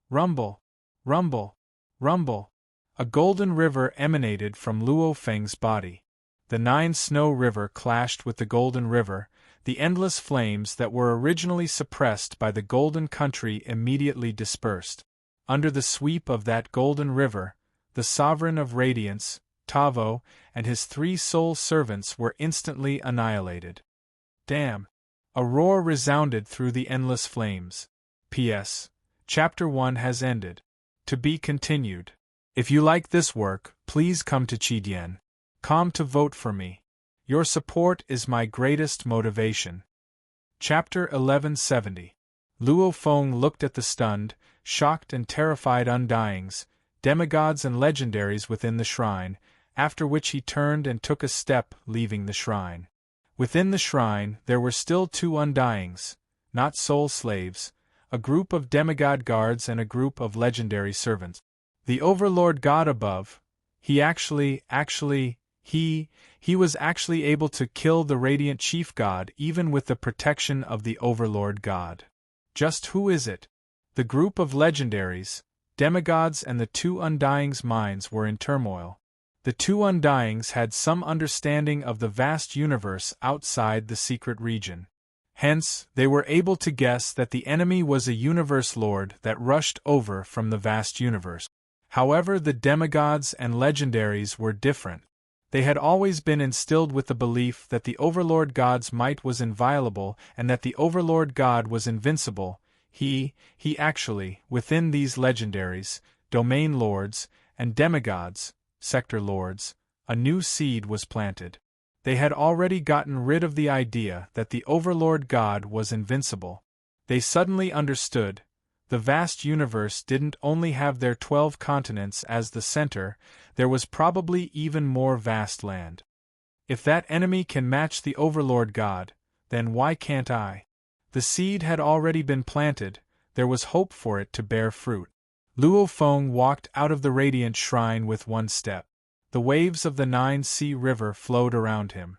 Rumble, rumble, rumble. A golden river emanated from Luo Feng's body. The 9 Snow River clashed with the Golden River. The endless flames that were originally suppressed by the Golden Country immediately dispersed. Under the sweep of that Golden River, the Sovereign of Radiance, Tavo, and his 3 soul servants were instantly annihilated. Damn! A roar resounded through the endless flames. P.S. Chapter 1 has ended. To be continued. If you like this work, please come to Qidien.com to vote for me. Your support is my greatest motivation. Chapter 1170. Luo Feng looked at the stunned, shocked and terrified Undyings, demigods and legendaries within the shrine, after which he turned and took a step, leaving the shrine. Within the shrine there were still 2 Undyings, not soul slaves, a group of demigod guards and a group of legendary servants. The Overlord God above, he was actually able to kill the Radiant Chief God even with the protection of the Overlord God. Just who is it? The group of legendaries, demigods and the 2 Undyings' minds were in turmoil. The 2 Undyings had some understanding of the vast universe outside the secret region. Hence, they were able to guess that the enemy was a universe lord that rushed over from the vast universe. However, the demigods and legendaries were different. They had always been instilled with the belief that the Overlord God's might was inviolable and that the Overlord God was invincible. Within these legendaries, domain lords, and demigods, sector lords, a new seed was planted. They had already gotten rid of the idea that the Overlord God was invincible. They suddenly understood. The vast universe didn't only have their 12 continents as the center, there was probably even more vast land. If that enemy can match the Overlord God, then why can't I? The seed had already been planted, there was hope for it to bear fruit. Luo Feng walked out of the Radiant Shrine with one step. The waves of the 9-Sea River flowed around him.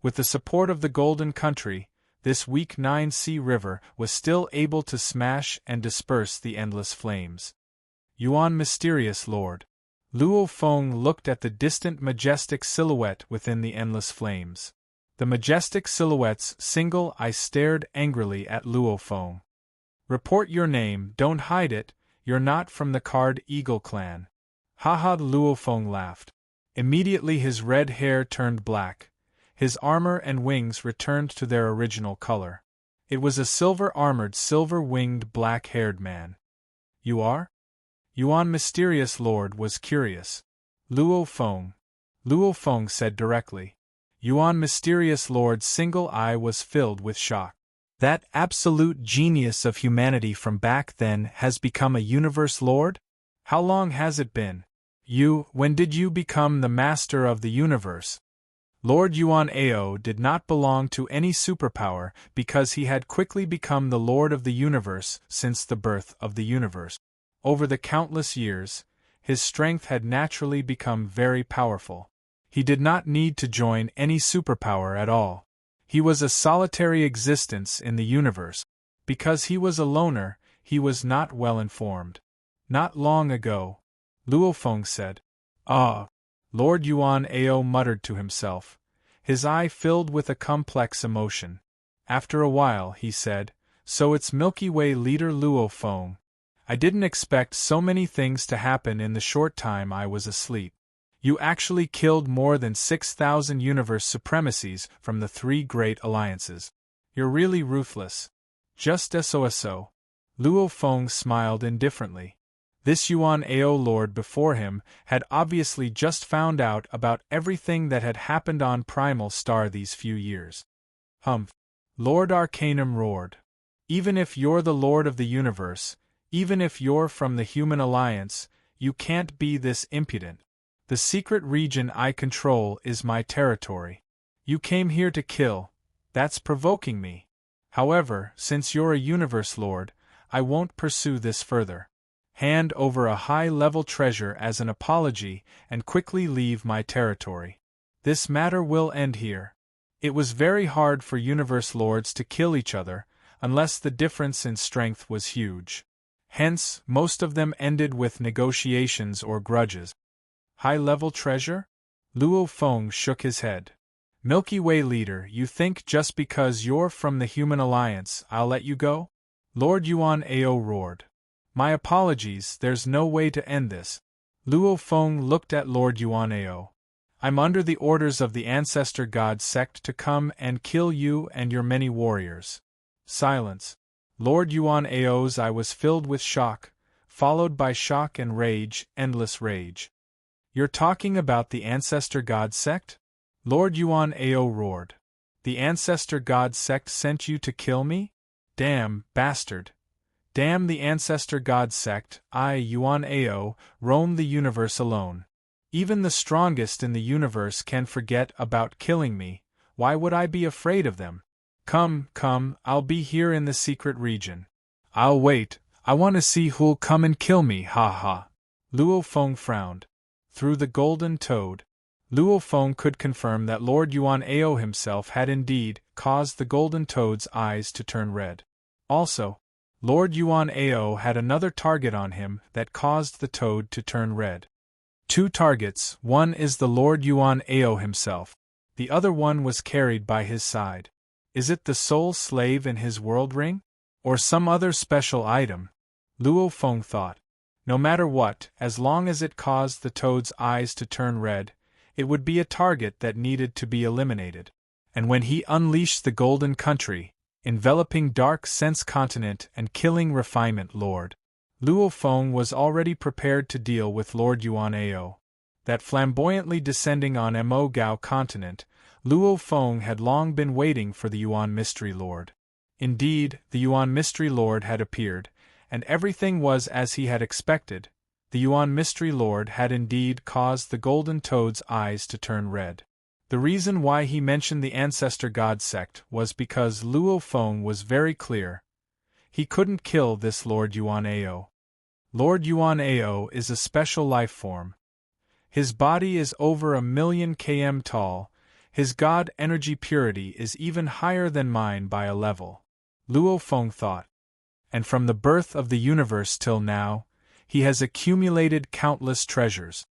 With the support of the Golden Country, this weak 9-Sea River was still able to smash and disperse the endless flames. Yuan Mysterious Lord. Luo Feng looked at the distant majestic silhouette within the endless flames. The majestic silhouette's single eye stared angrily at Luo Feng. Report your name, don't hide it, you're not from the Card Eagle clan. Haha, Luo Feng laughed. Immediately his red hair turned black. His armor and wings returned to their original color. It was a silver-armored, silver-winged, black-haired man. You are? Yuan Mysterious Lord was curious. Luo Feng said directly. Yuan Mysterious Lord's single eye was filled with shock. That absolute genius of humanity from back then has become a universe lord? How long has it been? When did you become the master of the universe? Lord Yuan Ao did not belong to any superpower because he had quickly become the lord of the universe since the birth of the universe. Over the countless years, his strength had naturally become very powerful. He did not need to join any superpower at all. He was a solitary existence in the universe. Because he was a loner, he was not well informed. Not long ago, Luo Feng said. Ah! Lord Yuan Ao muttered to himself. His eye filled with a complex emotion. After a while, he said, So it's Milky Way leader Luo Feng. I didn't expect so many things to happen in the short time I was asleep. You actually killed more than 6,000 universe supremacies from the 3 great alliances. You're really ruthless. Just so. Luo Feng smiled indifferently. This Yuan Ao lord before him had obviously just found out about everything that had happened on Primal Star these few years. Humph! Lord Arcanum roared. Even if you're the lord of the universe, even if you're from the human alliance, you can't be this impudent. The secret region I control is my territory. You came here to kill. That's provoking me. However, since you're a universe lord, I won't pursue this further. Hand over a high-level treasure as an apology and quickly leave my territory. This matter will end here. It was very hard for universe lords to kill each other, unless the difference in strength was huge. Hence, most of them ended with negotiations or grudges. High-level treasure? Luo Feng shook his head. Milky Way leader, you think just because you're from the Human Alliance, I'll let you go? Lord Yuan Ao roared. My apologies, there's no way to end this. Luo Feng looked at Lord Yuan Ao. I'm under the orders of the Ancestor God sect to come and kill you and your many warriors. Silence. Lord Yuan Ao's eye was filled with shock, followed by shock and rage, endless rage. You're talking about the Ancestor God sect? Lord Yuan Ao roared. The Ancestor God sect sent you to kill me? Damn, bastard. Damn the Ancestor God sect, I, Yuan Ao, roam the universe alone. Even the strongest in the universe can forget about killing me, why would I be afraid of them? Come, I'll be here in the secret region. I'll wait, I want to see who'll come and kill me, ha ha. Luo Feng frowned. Through the golden toad. Luo Feng could confirm that Lord Yuan Ao himself had indeed caused the golden toad's eyes to turn red. Also, Lord Yuan Ao had another target on him that caused the toad to turn red. 2 targets, one is the Lord Yuan Ao himself. The other one was carried by his side. Is it the soul slave in his world ring? Or some other special item? Luo Feng thought. No matter what, as long as it caused the toad's eyes to turn red, it would be a target that needed to be eliminated. And when he unleashed the Golden Country, enveloping Dark Sense Continent and killing Refinement Lord, Luo Feng was already prepared to deal with Lord Yuan Ao. That flamboyantly descending on Mo Gao Continent, Luo Feng had long been waiting for the Yuan Mystery Lord. Indeed, the Yuan Mystery Lord had appeared, and everything was as he had expected. The Yuan Mystery Lord had indeed caused the Golden Toad's eyes to turn red. The reason why he mentioned the Ancestor God sect was because Luo Feng was very clear. He couldn't kill this Lord Yuan Ao. Lord Yuan Ao is a special life form. His body is over 1,000,000 km tall, his God energy purity is even higher than mine by a level. Luo Feng thought. And from the birth of the universe till now, he has accumulated countless treasures.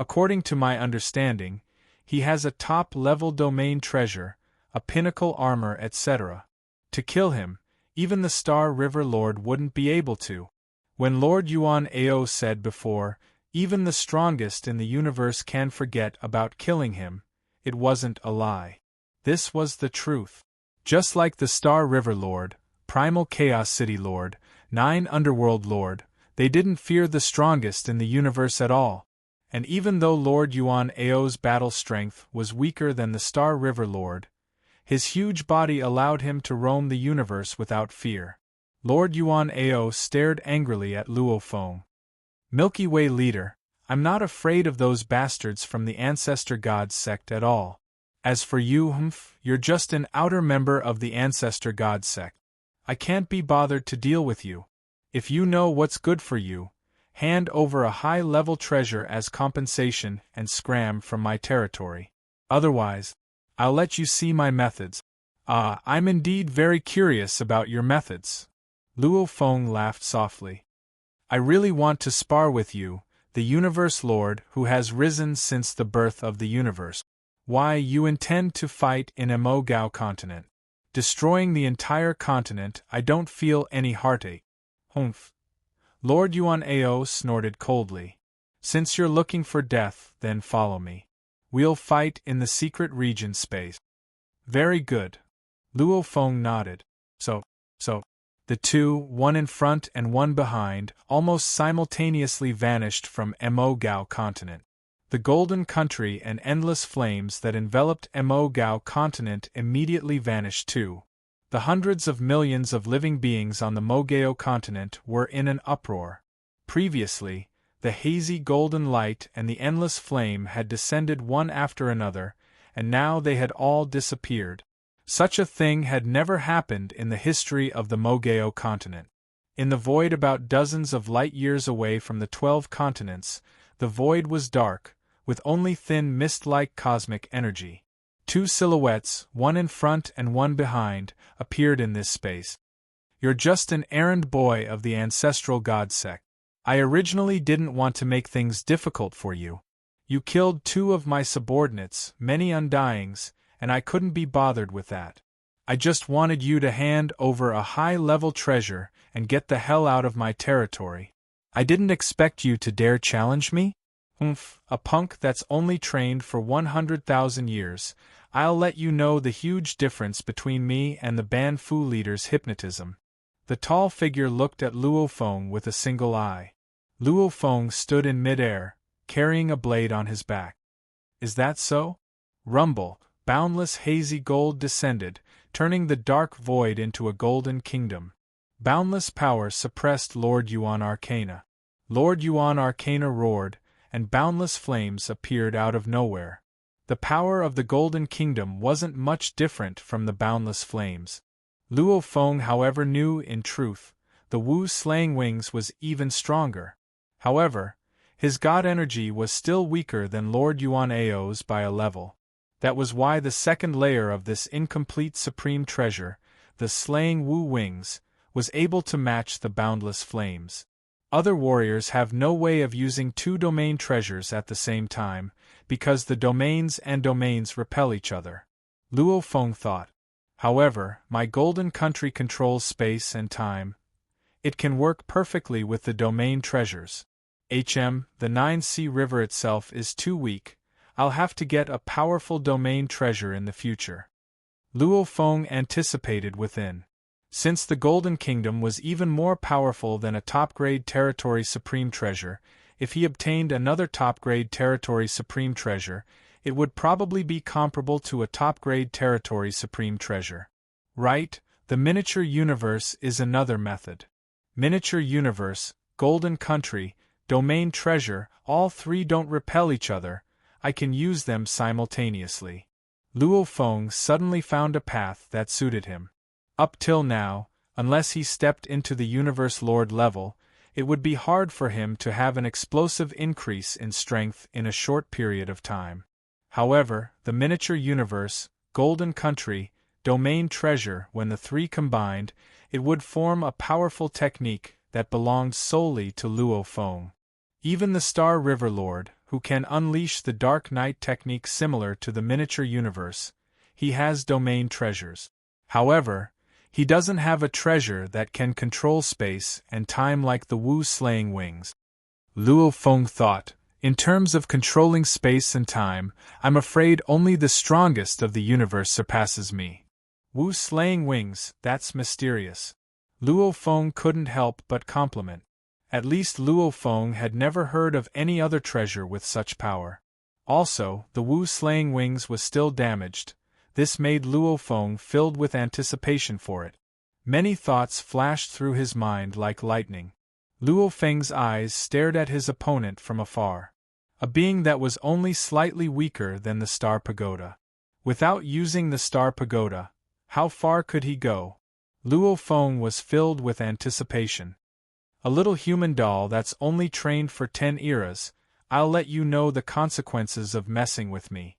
According to my understanding, he has a top-level domain treasure, a pinnacle armor, etc. To kill him, even the Star River Lord wouldn't be able to. When Lord Yuan Ao said before, even the strongest in the universe can forget about killing him, it wasn't a lie. This was the truth. Just like the Star River Lord, Primal Chaos City Lord, 9 Underworld Lord, they didn't fear the strongest in the universe at all. And even though Lord Yuan Ao's battle strength was weaker than the Star River Lord, his huge body allowed him to roam the universe without fear. Lord Yuan Ao stared angrily at Luo Feng. Milky Way leader, I'm not afraid of those bastards from the Ancestor God sect at all. As for you, you're just an outer member of the Ancestor God sect. I can't be bothered to deal with you. If you know what's good for you, hand over a high-level treasure as compensation and scram from my territory. Otherwise, I'll let you see my methods. I'm indeed very curious about your methods. Luo Feng laughed softly. I really want to spar with you, the Universe Lord who has risen since the birth of the universe. Why, you intend to fight in Mo Gao continent. Destroying the entire continent, I don't feel any heartache. Humph. Lord Yuan Ao snorted coldly. Since you're looking for death, then follow me. We'll fight in the secret region space. Very good. Luo Feng nodded. So. The two, one in front and one behind, almost simultaneously vanished from Mo Gao continent. The Golden Country and endless flames that enveloped Mo Gao continent immediately vanished too. The hundreds of millions of living beings on the Mogao continent were in an uproar. Previously, the hazy golden light and the endless flame had descended one after another, and now they had all disappeared. Such a thing had never happened in the history of the Mogao continent. In the void about dozens of light-years away from the 12 continents, the void was dark, with only thin mist-like cosmic energy. Two silhouettes, one in front and one behind, appeared in this space. You're just an errand boy of the ancestral god sect. I originally didn't want to make things difficult for you. You killed two of my subordinates, many undyings, and I couldn't be bothered with that. I just wanted you to hand over a high-level treasure and get the hell out of my territory. I didn't expect you to dare challenge me? A punk that's only trained for 100,000 years. I'll let you know the huge difference between me and the Ban Fu leader's hypnotism. The tall figure looked at Luo Feng with a single eye. Luo Feng stood in mid-air, carrying a blade on his back. Is that so? Rumble, boundless hazy gold descended, turning the dark void into a golden kingdom. Boundless power suppressed Lord Yuan Arcana. Lord Yuan Arcana roared, and boundless flames appeared out of nowhere. The power of the Golden Kingdom wasn't much different from the boundless flames. Luo Feng, however, knew, in truth, the Wu slaying wings was even stronger. However, his god energy was still weaker than Lord Yuan Ao's by a level. That was why the second layer of this incomplete supreme treasure, the slaying Wu wings, was able to match the boundless flames. Other warriors have no way of using two domain treasures at the same time, because the domains and domains repel each other. Luo Feng thought. However, my golden country controls space and time. It can work perfectly with the domain treasures. The 9 Sea River itself is too weak. I'll have to get a powerful domain treasure in the future. Luo Feng anticipated within. Since the Golden Kingdom was even more powerful than a top-grade territory supreme treasure, if he obtained another top-grade territory supreme treasure, it would probably be comparable to a top-grade territory supreme treasure. Right, the miniature universe is another method. Miniature universe, golden country, domain treasure, all three don't repel each other. I can use them simultaneously. Luo Feng suddenly found a path that suited him. Up till now, unless he stepped into the Universe Lord level, it would be hard for him to have an explosive increase in strength in a short period of time. However, the miniature universe, golden country, domain treasure, when the three combined, it would form a powerful technique that belonged solely to Luo Feng. Even the Star River Lord, who can unleash the Dark Knight technique similar to the miniature universe, he has domain treasures. However, he doesn't have a treasure that can control space and time like the Wu slaying wings. Luo Feng thought, in terms of controlling space and time, I'm afraid only the strongest of the universe surpasses me. Wu slaying wings, that's mysterious. Luo Feng couldn't help but compliment. At least Luo Feng had never heard of any other treasure with such power. Also, the Wu slaying wings was still damaged. This made Luo Feng filled with anticipation for it. Many thoughts flashed through his mind like lightning. Luo Feng's eyes stared at his opponent from afar. A being that was only slightly weaker than the Star Pagoda. Without using the Star Pagoda, how far could he go? Luo Feng was filled with anticipation. A little human doll that's only trained for 10 eras, I'll let you know the consequences of messing with me.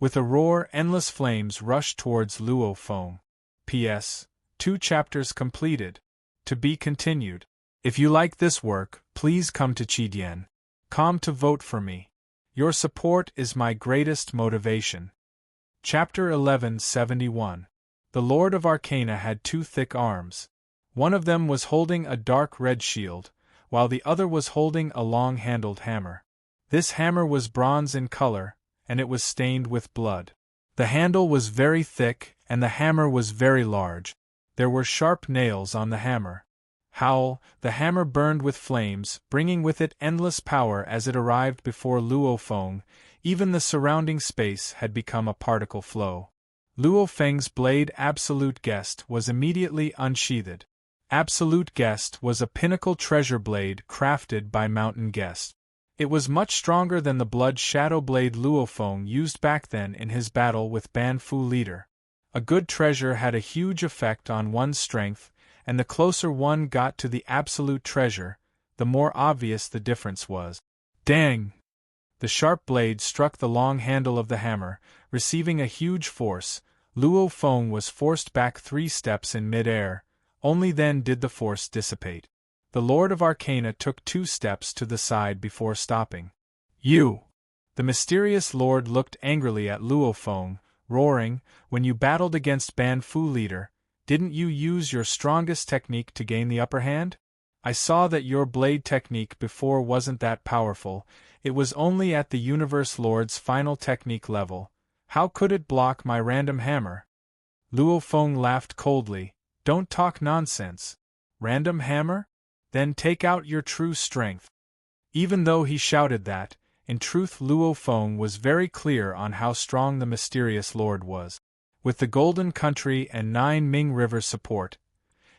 With a roar, endless flames rushed towards Luo Feng. P.S. 2 chapters completed. To be continued. If you like this work, please come to Chidian.com to vote for me. Your support is my greatest motivation. Chapter 1171. The Lord of Arcana had 2 thick arms. One of them was holding a dark red shield, while the other was holding a long-handled hammer. This hammer was bronze in color, and it was stained with blood. The handle was very thick, and the hammer was very large. There were sharp nails on the hammer. Howl, the hammer burned with flames, bringing with it endless power as it arrived before Luo Feng. Even the surrounding space had become a particle flow. Luo Feng's blade Absolute Guest was immediately unsheathed. Absolute Guest was a pinnacle treasure blade crafted by Mountain Guest. It was much stronger than the blood shadow blade Luo Feng used back then in his battle with Ban Fu Leader. A good treasure had a huge effect on one's strength, and the closer one got to the absolute treasure, the more obvious the difference was. Dang! The sharp blade struck the long handle of the hammer, receiving a huge force. Luo Feng was forced back 3 steps in mid-air. Only then did the force dissipate. The Lord of Arcana took 2 steps to the side before stopping. You! The mysterious lord looked angrily at Luo Feng, roaring, when you battled against Ban Fu Leader, didn't you use your strongest technique to gain the upper hand? I saw that your blade technique before wasn't that powerful, it was only at the Universe Lord's final technique level. How could it block my random hammer? Luo Feng laughed coldly. Don't talk nonsense. Random hammer? Then take out your true strength. Even though he shouted that, in truth Luo Feng was very clear on how strong the mysterious lord was. With the Golden Country and 9 Ming Rivers support,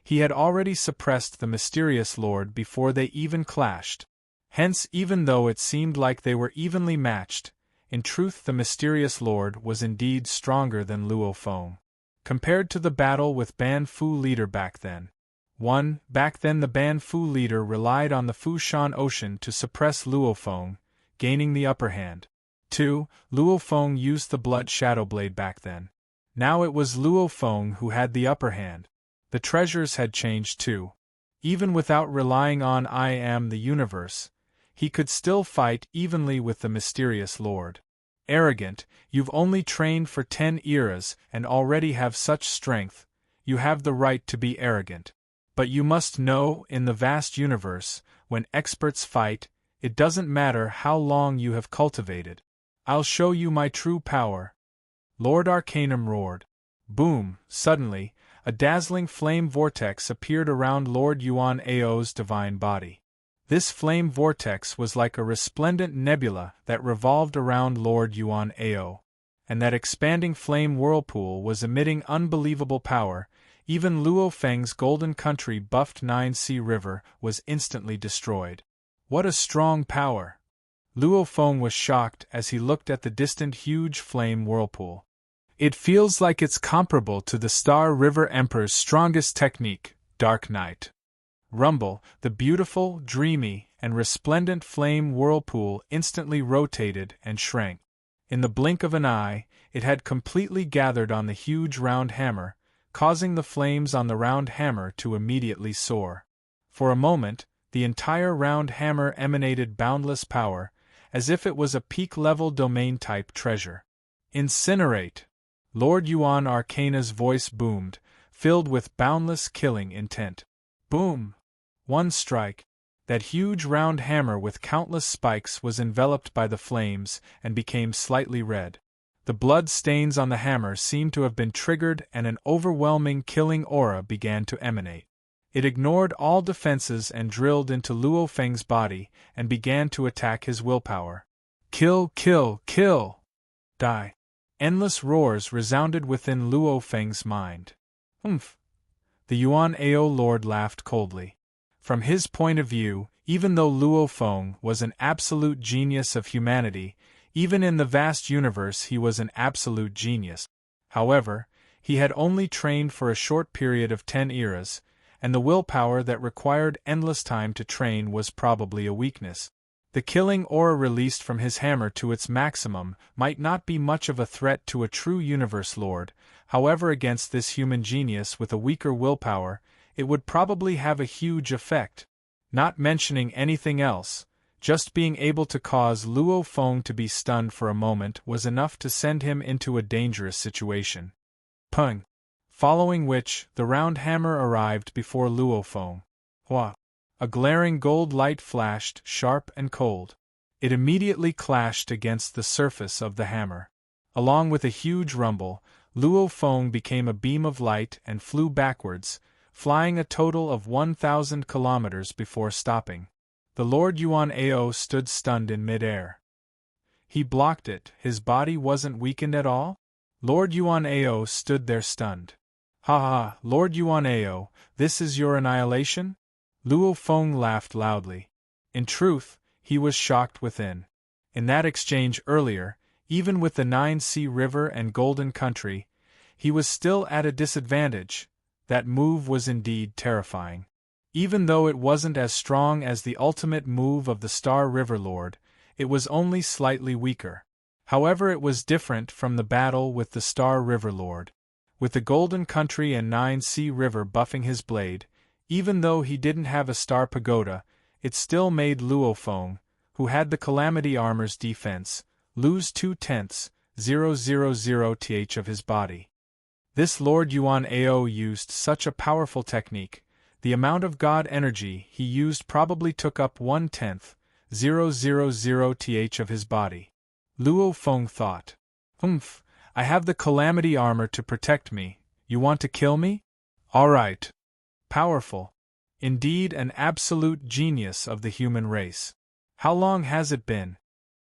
he had already suppressed the mysterious lord before they even clashed. Hence, even though it seemed like they were evenly matched, in truth the mysterious lord was indeed stronger than Luo Feng. Compared to the battle with Ban Fu Leader back then. 1. Back then the Ban Fu Leader relied on the Fushan Ocean to suppress Luo Feng, gaining the upper hand. 2. Luo Feng used the Blood Shadow Blade back then. Now it was Luo Feng who had the upper hand. The treasures had changed too. Even without relying on I Am the Universe, he could still fight evenly with the mysterious lord. Arrogant, you've only trained for 10 eras and already have such strength, you have the right to be arrogant. But you must know, in the vast universe, when experts fight, it doesn't matter how long you have cultivated. I'll show you my true power. Lord Arcanum roared. Boom! Suddenly, a dazzling flame vortex appeared around Lord Yuan Ao's divine body. This flame vortex was like a resplendent nebula that revolved around Lord Yuan Ao. And that expanding flame whirlpool was emitting unbelievable power. Even Luo Feng's Golden Country buffed 9 River was instantly destroyed. What a strong power! Luo Feng was shocked as he looked at the distant huge flame whirlpool. It feels like it's comparable to the Star River Emperor's strongest technique, Dark Night. Rumble, the beautiful, dreamy, and resplendent flame whirlpool instantly rotated and shrank. In the blink of an eye, it had completely gathered on the huge round hammer, causing the flames on the round hammer to immediately soar. For a moment, the entire round hammer emanated boundless power, as if it was a peak-level domain-type treasure. Incinerate! Lord Yuan Arcana's voice boomed, filled with boundless killing intent. Boom! One strike. That huge round hammer with countless spikes was enveloped by the flames and became slightly red. The blood stains on the hammer seemed to have been triggered and an overwhelming killing aura began to emanate. It ignored all defenses and drilled into Luo Feng's body and began to attack his willpower. Kill, kill, kill! Die! Endless roars resounded within Luo Feng's mind. Humph! The Yuan Ao Lord laughed coldly. From his point of view, even though Luo Feng was an absolute genius of humanity, even in the vast universe he was an absolute genius. However, he had only trained for a short period of 10 eras, and the willpower that required endless time to train was probably a weakness. The killing aura released from his hammer to its maximum might not be much of a threat to a true universe lord, however against this human genius with a weaker willpower, it would probably have a huge effect. Not mentioning anything else, just being able to cause Luo Feng to be stunned for a moment was enough to send him into a dangerous situation. Pung! Following which, the round hammer arrived before Luo Feng. Hua! A glaring gold light flashed, sharp and cold. It immediately clashed against the surface of the hammer. Along with a huge rumble, Luo Feng became a beam of light and flew backwards, flying a total of 1,000 kilometers before stopping. The Lord Yuan Ao stood stunned in midair. He blocked it, his body wasn't weakened at all? Lord Yuan Ao stood there stunned. Ha ha, Lord Yuan Ao, this is your annihilation? Luo Feng laughed loudly. In truth, he was shocked within. In that exchange earlier, even with the 9-Sea River and Golden Country, he was still at a disadvantage. That move was indeed terrifying. Even though it wasn't as strong as the ultimate move of the Star River Lord, it was only slightly weaker. However, it was different from the battle with the Star River Lord. With the Golden Country and 9-Sea River buffing his blade, even though he didn't have a Star Pagoda, it still made Luo Feng, who had the Calamity Armor's defense, lose 0.000th of his body. This Lord Yuan Ao used such a powerful technique. The amount of God energy he used probably took up 1/10,000th of his body. Luo Feng thought. I have the Calamity Armor to protect me. You want to kill me? Alright. Powerful. Indeed, an absolute genius of the human race. How long has it been?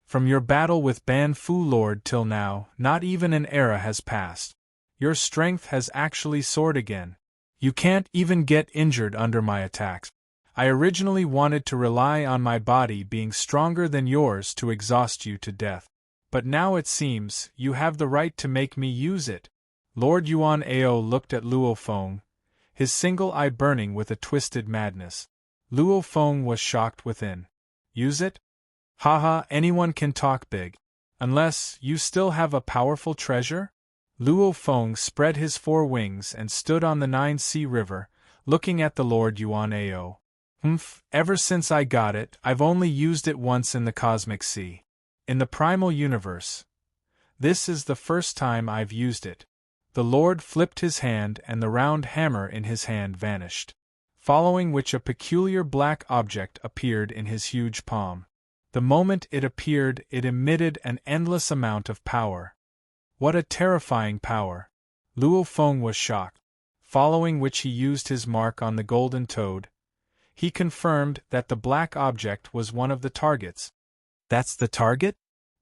From your battle with Ban Fu Lord till now, not even an era has passed. Your strength has actually soared again. You can't even get injured under my attacks. I originally wanted to rely on my body being stronger than yours to exhaust you to death. But now it seems you have the right to make me use it. Lord Yuan Ao looked at Luo Feng, his single eye burning with a twisted madness. Luo Feng was shocked within. Use it? Haha, anyone can talk big. Unless you still have a powerful treasure? Luo Feng spread his 4 wings and stood on the 9-Sea River, looking at the Lord Yuan Ao. Ever since I got it, I've only used it once in the Cosmic Sea. In the Primal Universe. This is the first time I've used it. The Lord flipped his hand and the round hammer in his hand vanished, following which a peculiar black object appeared in his huge palm. The moment it appeared, it emitted an endless amount of power. What a terrifying power! Luo Feng was shocked, following which he used his mark on the golden toad. He confirmed that the black object was one of the targets. That's the target?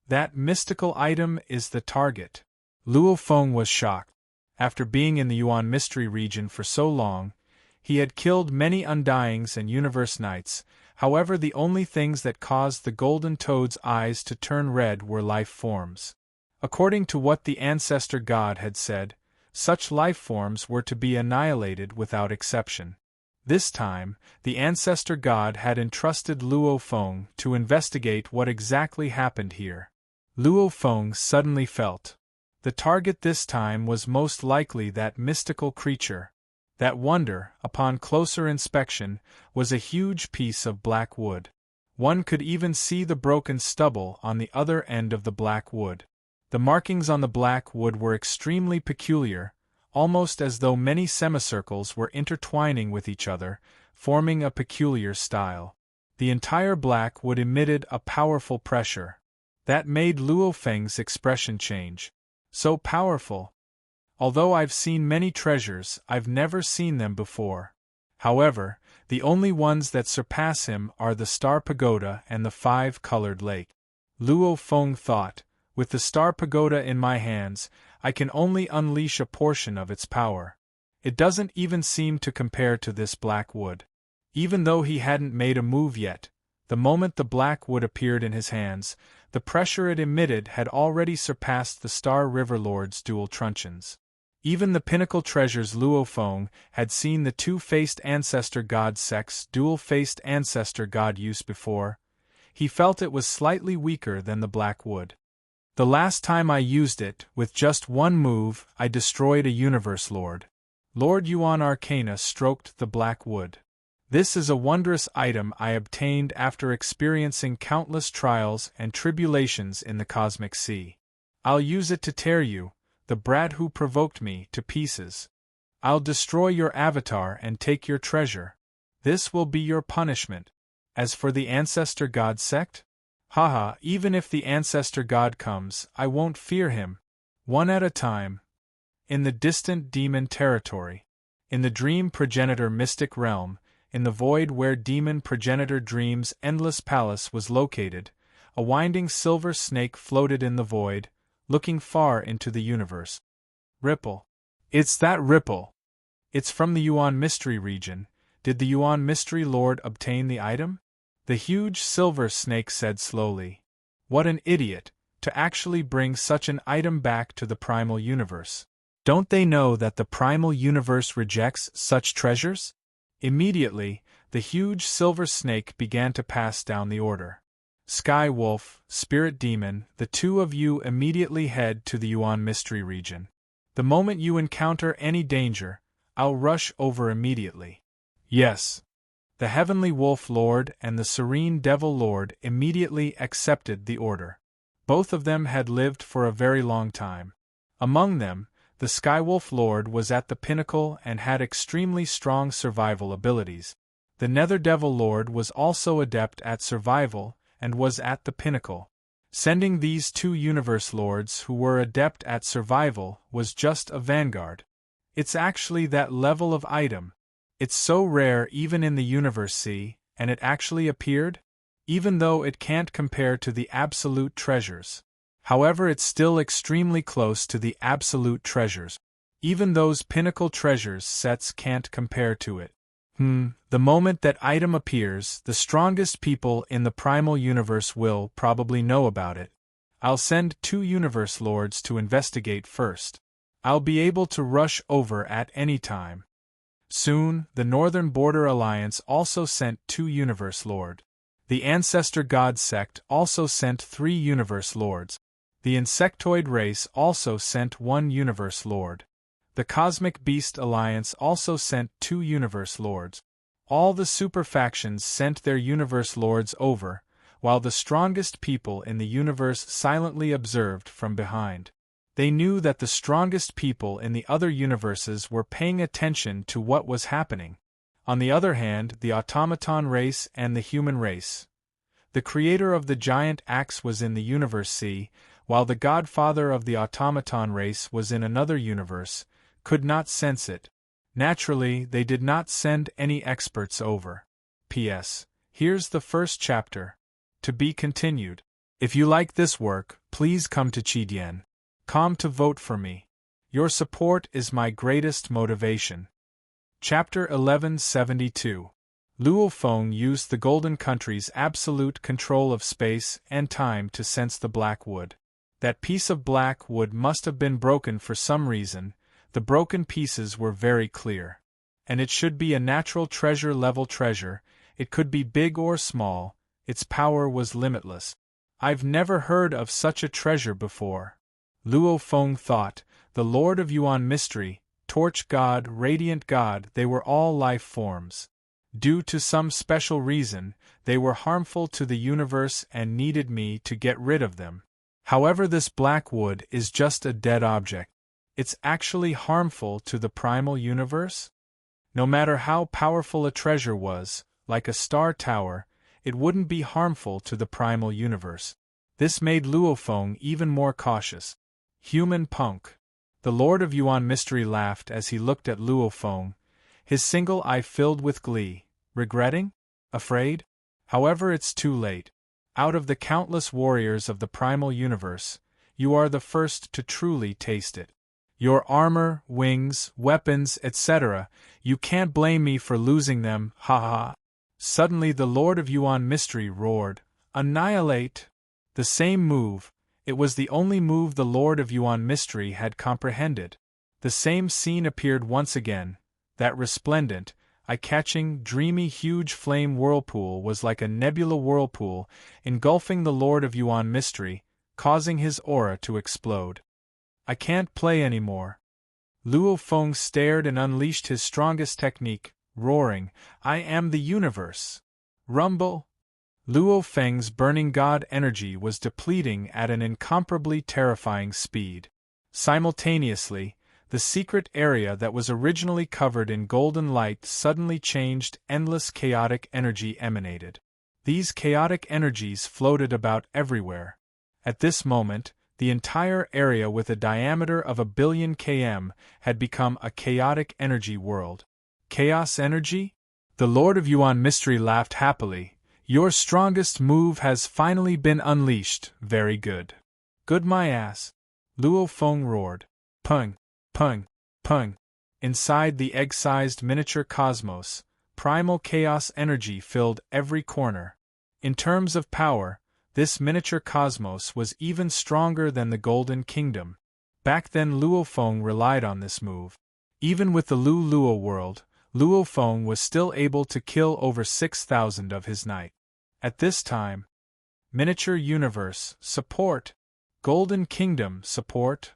That mystical item is the target. Luo Feng was shocked. After being in the Yuan Mystery region for so long, he had killed many Undyings and Universe Knights. However, the only things that caused the golden toad's eyes to turn red were life forms. According to what the ancestor god had said, such life forms were to be annihilated without exception. This time, the ancestor god had entrusted Luo Feng to investigate what exactly happened here. Luo Feng suddenly felt. The target this time was most likely that mystical creature. That wonder, upon closer inspection, was a huge piece of black wood. One could even see the broken stubble on the other end of the black wood. The markings on the black wood were extremely peculiar, almost as though many semicircles were intertwining with each other, forming a peculiar style. The entire black wood emitted a powerful pressure. That made Luo Feng's expression change. So powerful! Although I've seen many treasures, I've never seen them before. However, the only ones that surpass him are the Star Pagoda and the 5-colored lake. Luo Feng thought, with the Star Pagoda in my hands, I can only unleash a portion of its power. It doesn't even seem to compare to this black wood. Even though he hadn't made a move yet, the moment the black wood appeared in his hands, the pressure it emitted had already surpassed the Star River Lord's dual truncheons. Even the pinnacle treasures Luo Feng had seen the 2-faced ancestor god Sek's dual-faced ancestor god use before. He felt it was slightly weaker than the black wood. The last time I used it, with just one move, I destroyed a Universe Lord. Lord Yuan Arcana stroked the black wood. This is a wondrous item I obtained after experiencing countless trials and tribulations in the Cosmic Sea. I'll use it to tear you, the brat who provoked me, to pieces. I'll destroy your avatar and take your treasure. This will be your punishment. As for the ancestor god sect? Haha, even if the ancestor god comes, I won't fear him. One at a time. In the distant demon territory. In the dream progenitor mystic realm, in the void where demon progenitor dream's endless palace was located, a winding silver snake floated in the void, looking far into the universe. Ripple. It's that Ripple. It's from the Yuan Mystery region. Did the Yuan Mystery Lord obtain the item? The huge silver snake said slowly. What an idiot, to actually bring such an item back to the primal universe. Don't they know that the primal universe rejects such treasures? Immediately, the huge silver snake began to pass down the order. Sky Wolf, Spirit Demon, the two of you immediately head to the Yuan Mystery region. The moment you encounter any danger, I'll rush over immediately. Yes. The Heavenly Wolf Lord and the Serene Devil Lord immediately accepted the order. Both of them had lived for a very long time. Among them, the Skywolf Lord was at the pinnacle and had extremely strong survival abilities. The Nether Devil Lord was also adept at survival and was at the pinnacle. Sending these two Universe Lords who were adept at survival was just a vanguard. It's actually that level of item. It's so rare even in the Universe Sea, and it actually appeared? Even though it can't compare to the absolute treasures. However, it's still extremely close to the absolute treasures. Even those pinnacle treasures sets can't compare to it. The moment that item appears, the strongest people in the primal universe will probably know about it. I'll send two Universe Lords to investigate first. I'll be able to rush over at any time. Soon, the Northern Border Alliance also sent two Universe Lords. The Ancestor God Sect also sent 3 Universe Lords. The Insectoid race also sent 1 Universe Lord. The Cosmic Beast Alliance also sent 2 Universe Lords. All the super factions sent their Universe Lords over, while the strongest people in the universe silently observed from behind. They knew that the strongest people in the other universes were paying attention to what was happening. On the other hand, the automaton race and the human race. The creator of the giant axe was in the Universe Sea, while the godfather of the automaton race was in another universe, could not sense it. Naturally, they did not send any experts over. P.S. Here's the first chapter. To be continued. If you like this work, please come to Chidien.com to vote for me. Your support is my greatest motivation. Chapter 1172. Luo Feng used the Golden Country's absolute control of space and time to sense the black wood. That piece of black wood must have been broken for some reason. The broken pieces were very clear. And it should be a natural treasure-level treasure. It could be big or small. Its power was limitless. I've never heard of such a treasure before. Luo Feng thought, the Lord of Yuan Mystery, Torch God, Radiant God, they were all life forms. Due to some special reason, they were harmful to the universe and needed me to get rid of them. However, this black wood is just a dead object. It's actually harmful to the primal universe? No matter how powerful a treasure was, like a star tower, it wouldn't be harmful to the primal universe. This made Luo Feng even more cautious. Human punk. The Lord of Yuan Mystery laughed as he looked at Luo Feng, his single eye filled with glee. Regretting? Afraid? However, it's too late. Out of the countless warriors of the primal universe, you are the first to truly taste it. Your armor, wings, weapons, etc., you can't blame me for losing them, ha ha. Suddenly the Lord of Yuan Mystery roared, Annihilate! The same move, it was the only move the Lord of Yuan Mystery had comprehended. The same scene appeared once again. That resplendent, eye-catching, dreamy huge flame whirlpool was like a nebula whirlpool, engulfing the Lord of Yuan Mystery, causing his aura to explode. I can't play anymore. Luo Feng stared and unleashed his strongest technique, roaring, I am the universe. Rumble! Luo Feng's burning god energy was depleting at an incomparably terrifying speed. Simultaneously, the The secret area that was originally covered in golden light suddenly changed, endless chaotic energy emanated. These chaotic energies floated about everywhere. At this moment, the entire area with a diameter of 1,000,000,000 km had become a chaotic energy world. Chaos energy? The Lord of Yuan Mystery laughed happily. Your strongest move has finally been unleashed. Very good. Good my ass. Luo Feng roared. Pung, pung, pung. Inside the egg-sized miniature cosmos, primal chaos energy filled every corner. In terms of power, this miniature cosmos was even stronger than the Golden Kingdom. Back then Luo Feng relied on this move. Even with the Lu Luo world, Luo Feng was still able to kill over 6,000 of his knights. At this time, Miniature Universe, support! Golden Kingdom, support!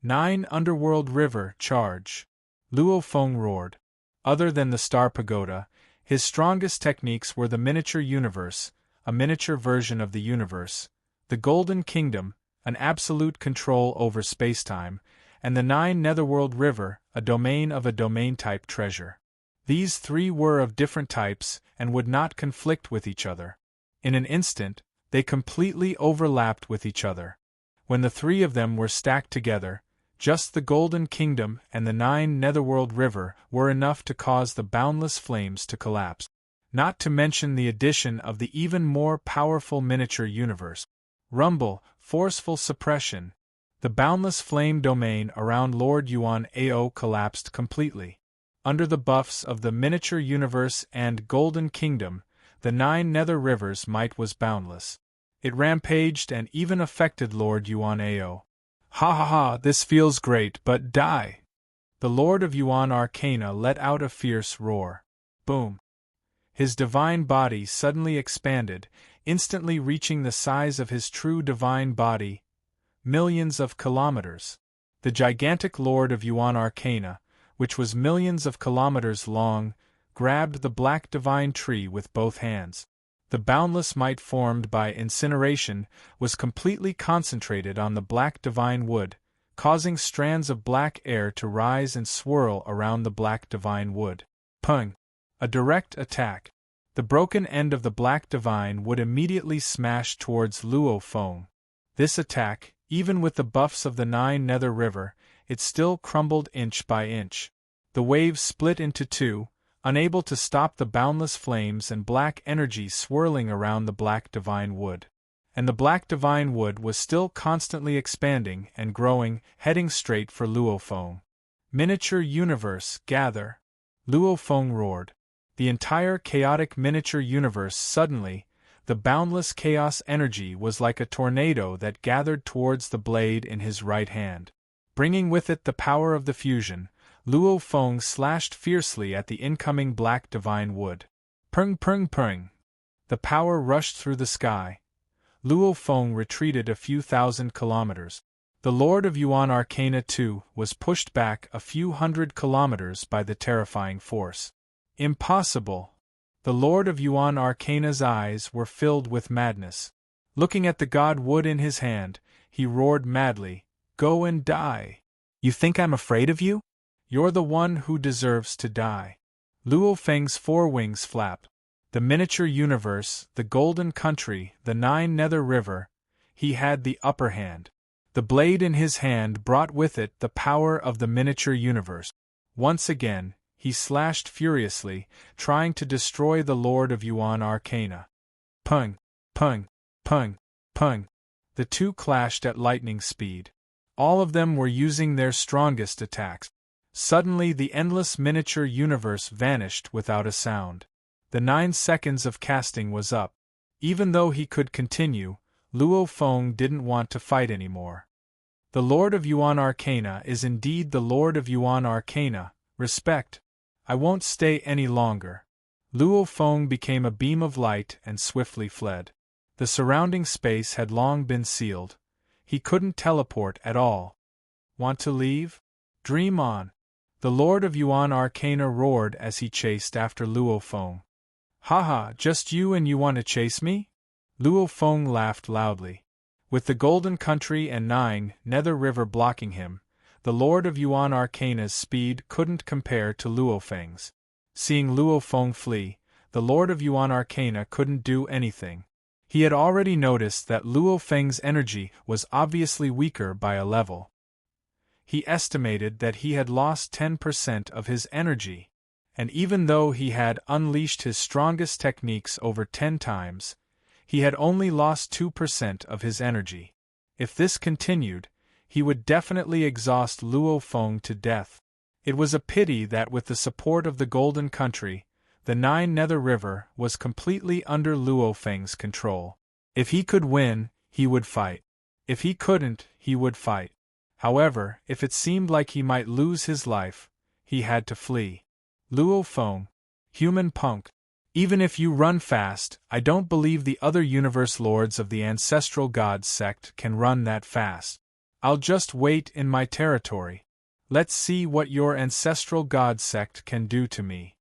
9 Underworld River, charge! Luo Feng roared. Other than the Star Pagoda, his strongest techniques were the Miniature Universe, a miniature version of the universe, the Golden Kingdom, an absolute control over spacetime, and the 9 Netherworld River, a domain of a domain-type treasure. These 3 were of different types and would not conflict with each other. In an instant, they completely overlapped with each other. When the 3 of them were stacked together, just the Golden Kingdom and the 9 Netherworld River were enough to cause the boundless flames to collapse. Not to mention the addition of the even more powerful Miniature Universe. Rumble, forceful suppression. The boundless flame domain around Lord Yuan Ao collapsed completely. Under the buffs of the Miniature Universe and Golden Kingdom, the 9 Nether Rivers' might was boundless. It rampaged and even affected Lord Yuan Ao. Ha ha ha, this feels great, but die! The Lord of Yuan Arcana let out a fierce roar. Boom! His divine body suddenly expanded, instantly reaching the size of his true divine body, millions of kilometers. The gigantic Lord of Yuan Arcana, which was millions of kilometers long, grabbed the black divine tree with both hands. The boundless might formed by incineration was completely concentrated on the black divine wood, causing strands of black air to rise and swirl around the black divine wood. Pung! A direct attack. The broken end of the black divine wood immediately smashed towards Luo Feng. This attack, even with the buffs of the 9 Nether River, it still crumbled inch by inch. The waves split into 2, unable to stop the boundless flames and black energy swirling around the black divine wood. And the black divine wood was still constantly expanding and growing, heading straight for Luo Feng. Miniature Universe, gather! Luo Feng roared. The entire chaotic miniature universe suddenly, the boundless chaos energy was like a tornado that gathered towards the blade in his right hand. Bringing with it the power of the fusion, Luo Feng slashed fiercely at the incoming black divine wood. Pung pung pung! The power rushed through the sky. Luo Feng retreated a few thousand kilometers. The Lord of Yuan Arcana too was pushed back a few hundred kilometers by the terrifying force. Impossible! The Lord of Yuan Arcana's eyes were filled with madness. Looking at the god wood in his hand, he roared madly, "Go and die! You think I'm afraid of you? You're the one who deserves to die." Luo Feng's 4 wings flapped. The miniature universe, the golden country, the 9 Nether River, he had the upper hand. The blade in his hand brought with it the power of the miniature universe. Once again, he slashed furiously, trying to destroy the Lord of Yuan Arcana. Pung, pung, pung, pung. The 2 clashed at lightning speed. All of them were using their strongest attacks. Suddenly the endless miniature universe vanished without a sound. The 9 seconds of casting was up. Even though he could continue, Luo Feng didn't want to fight anymore. The Lord of Yuan Arcana is indeed the Lord of Yuan Arcana. Respect. I won't stay any longer. Luo Feng became a beam of light and swiftly fled. The surrounding space had long been sealed. He couldn't teleport at all. Want to leave? Dream on. The Lord of Yuan Arcana roared as he chased after Luo Feng. Haha, just you and you want to chase me? Luo Feng laughed loudly. With the Golden Country and 9 Nether River blocking him, The Lord of Yuan Arcana's speed couldn't compare to Luo Feng's. Seeing Luo Feng flee, the Lord of Yuan Arcana couldn't do anything. He had already noticed that Luo Feng's energy was obviously weaker by a level. He estimated that he had lost 10% of his energy, and even though he had unleashed his strongest techniques over 10 times, he had only lost 2% of his energy. If this continued, he would definitely exhaust Luo Feng to death. It was a pity that with the support of the Golden Country, the Nine Nether River was completely under Luo Feng's control. If he could win, he would fight. If he couldn't, he would fight. However, if it seemed like he might lose his life, he had to flee. Luo Feng, human punk. Even if you run fast, I don't believe the other universe lords of the Ancestral Gods sect can run that fast. I'll just wait in my territory. Let's see what your Ancestral God sect can do to me.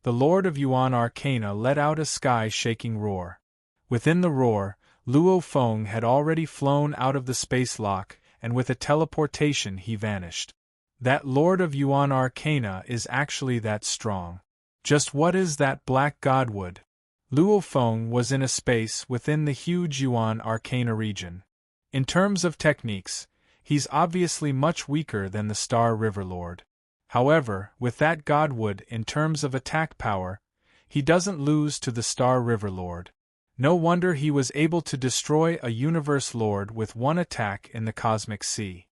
The Lord of Yuan Arcana let out a sky-shaking roar. Within the roar, Luo Feng had already flown out of the space lock, and with a teleportation he vanished. That Lord of Yuan Arcana is actually that strong. Just what is that black godwood? Luo Feng was in a space within the huge Yuan Arcana region. In terms of techniques, he's obviously much weaker than the Star River Lord. However, with that godwood in terms of attack power, he doesn't lose to the Star River Lord. No wonder he was able to destroy a universe lord with one attack in the cosmic sea.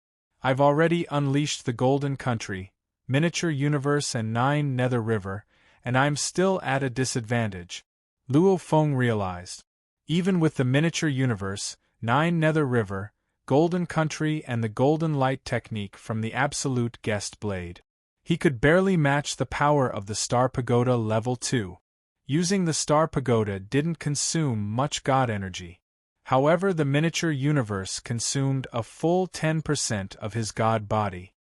I've already unleashed the Golden Country, Miniature Universe and Nine Nether River, and I'm still at a disadvantage. Luo Feng realized. Even with the Miniature Universe, Nine Nether River, Golden Country and the Golden Light technique from the Absolute Guest Blade, he could barely match the power of the Star Pagoda Level 2. Using the Star Pagoda didn't consume much god energy. However, the Miniature Universe consumed a full 10% of his god body.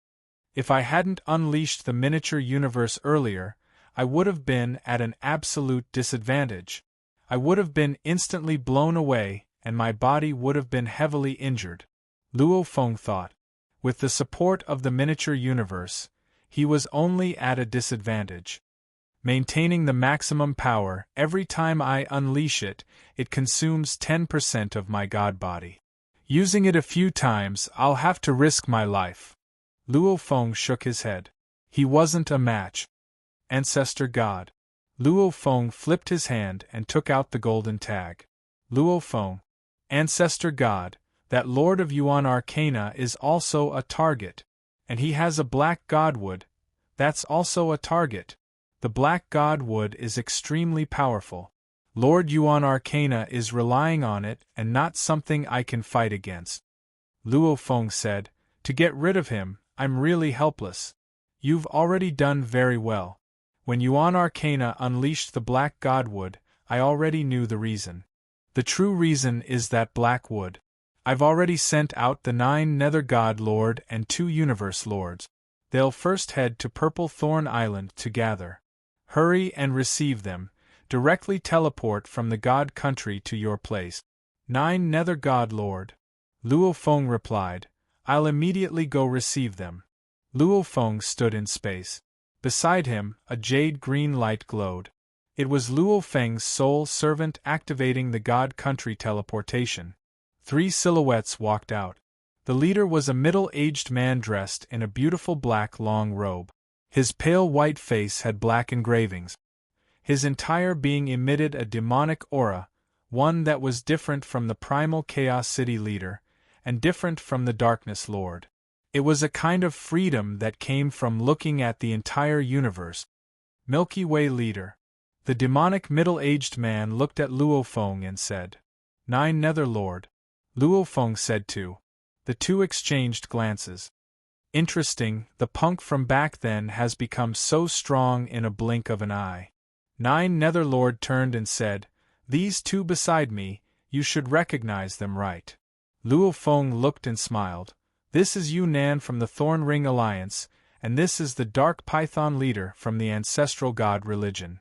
If I hadn't unleashed the Miniature Universe earlier, I would have been at an absolute disadvantage. I would have been instantly blown away, and my body would have been heavily injured. Luo Feng thought. With the support of the Miniature Universe, he was only at a disadvantage. Maintaining the maximum power, every time I unleash it, it consumes 10% of my god body. Using it a few times, I'll have to risk my life. Luo Feng shook his head. He wasn't a match. Ancestor God. Luo Feng flipped his hand and took out the golden tag. Luo Feng. Ancestor God, that Lord of Yuan Arcana is also a target. And he has a black godwood. That's also a target. The black godwood is extremely powerful. Lord Yuan Arcana is relying on it and not something I can fight against. Luo Feng said, to get rid of him, I'm really helpless. You've already done very well. When Yuan Arcana unleashed the black godwood, I already knew the reason. The true reason is that black wood. I've already sent out the 9 Nether God Lord and 2 Universe Lords. They'll first head to Purple Thorn Island to gather. Hurry and receive them. Directly teleport from the God Country to your place. 9 Nether God Lord. Luo Feng replied, I'll immediately go receive them. Luo Feng stood in space. Beside him, a jade green light glowed. It was Luo Feng's soul servant activating the God Country teleportation. 3 silhouettes walked out. The leader was a middle-aged man dressed in a beautiful black long robe. His pale white face had black engravings. His entire being emitted a demonic aura, one that was different from the primal Chaos City leader, and different from the Darkness Lord. It was a kind of freedom that came from looking at the entire universe. Milky Way leader. The demonic middle-aged man looked at Luo Feng and said, 9 Nether Lord. Luo Feng said too. The two exchanged glances. Interesting, the punk from back then has become so strong in a blink of an eye. 9 Nether Lord turned and said, these two beside me, you should recognize them, right? Luo Feng looked and smiled. This is Yunnan from the Thorn Ring Alliance, and this is the Dark Python leader from the Ancestral God religion.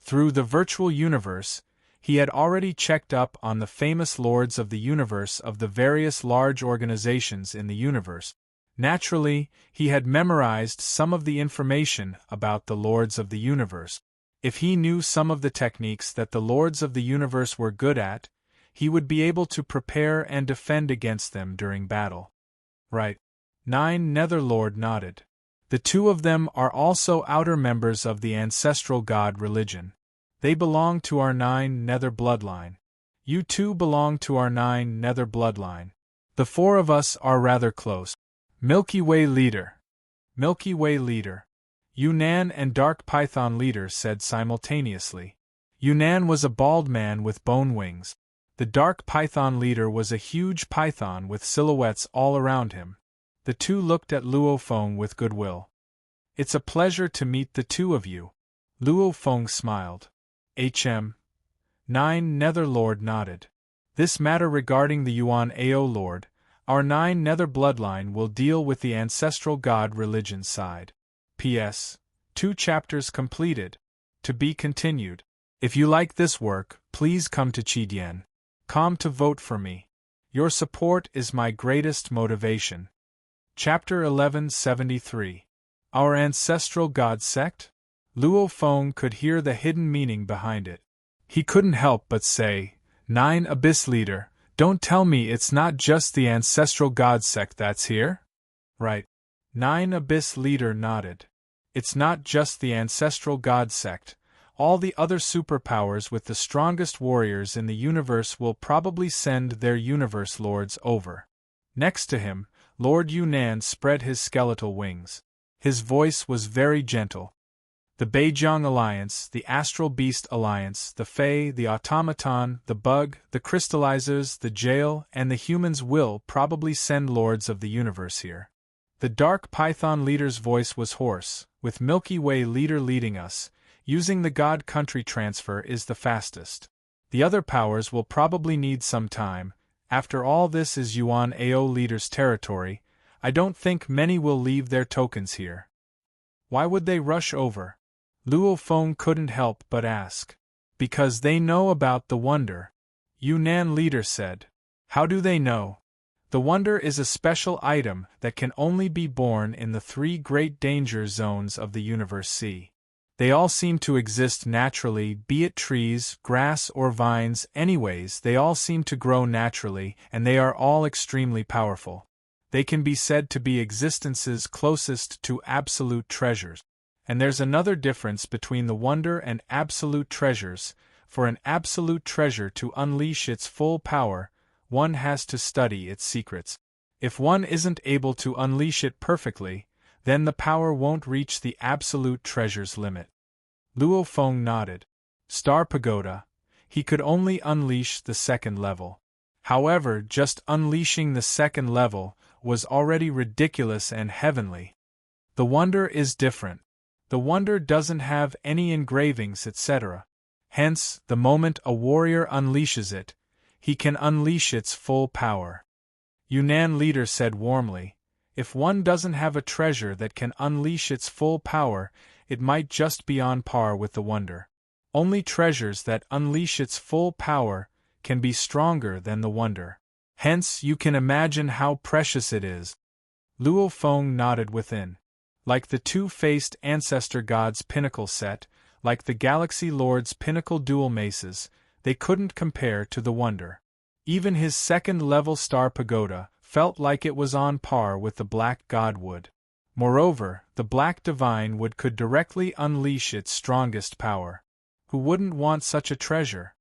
Through the virtual universe, he had already checked up on the famous lords of the universe of the various large organizations in the universe, Naturally, he had memorized some of the information about the Lords of the Universe. If he knew some of the techniques that the Lords of the Universe were good at, he would be able to prepare and defend against them during battle. Right. 9 Netherlord nodded. The two of them are also outer members of the ancestral god religion. They belong to our 9 Nether bloodline. You two belong to our 9 Nether bloodline. The four of us are rather close. Milky Way leader. Milky Way leader. Yunnan and Dark Python leader said simultaneously. Yunnan was a bald man with bone wings. The Dark Python leader was a huge python with silhouettes all around him. The two looked at Luo Feng with goodwill. It's a pleasure to meet the two of you. Luo Feng smiled. 9 Netherlord nodded. This matter regarding the Yuan Ao Lord, our 9 Nether bloodline will deal with the ancestral god religion side. P.S. 2 chapters completed. To be continued. If you like this work, please come to Chidien.com to vote for me. Your support is my greatest motivation. Chapter 1173. Our Ancestral God Sect? Luo Feng could hear the hidden meaning behind it. He couldn't help but say, 9 Abyss Leader, don't tell me it's not just the Ancestral God Sect that's here? Right. 9 Abyss Leader nodded. It's not just the Ancestral God Sect. All the other superpowers with the strongest warriors in the universe will probably send their universe lords over. Next to him, Lord Yunnan spread his skeletal wings. His voice was very gentle. The Beijiang Alliance, the Astral Beast Alliance, the Fae, the Automaton, the Bug, the Crystallizers, the Jail, and the humans will probably send lords of the universe here. The Dark Python leader's voice was hoarse, with Milky Way leader leading us. Using the God Country transfer is the fastest. The other powers will probably need some time. After all, this is Yuan Ao leader's territory. I don't think many will leave their tokens here. Why would they rush over? Luo Feng couldn't help but ask. Because they know about the wonder. Yunnan leader said. How do they know? The wonder is a special item that can only be born in the 3 great danger zones of the universe sea. They all seem to exist naturally, be it trees, grass or vines. Anyways, they all seem to grow naturally, and they are all extremely powerful. They can be said to be existences closest to absolute treasures. And there's another difference between the wonder and absolute treasures. For an absolute treasure to unleash its full power, one has to study its secrets. If one isn't able to unleash it perfectly, then the power won't reach the absolute treasure's limit. Luo Feng nodded. Star Pagoda. He could only unleash the 2nd level. However, just unleashing the 2nd level was already ridiculous and heavenly. The wonder is different. The wonder doesn't have any engravings, etc. Hence, the moment a warrior unleashes it, he can unleash its full power. Yunnan leader said warmly, if one doesn't have a treasure that can unleash its full power, it might just be on par with the wonder. Only treasures that unleash its full power can be stronger than the wonder. Hence, you can imagine how precious it is. Luo Feng nodded within. Like the 2-faced Ancestor God's pinnacle set, like the Galaxy Lord's pinnacle dual maces, they couldn't compare to the wonder. Even his 2nd-level Star Pagoda felt like it was on par with the Black God would. Moreover, the Black Divine would could directly unleash its strongest power. Who wouldn't want such a treasure?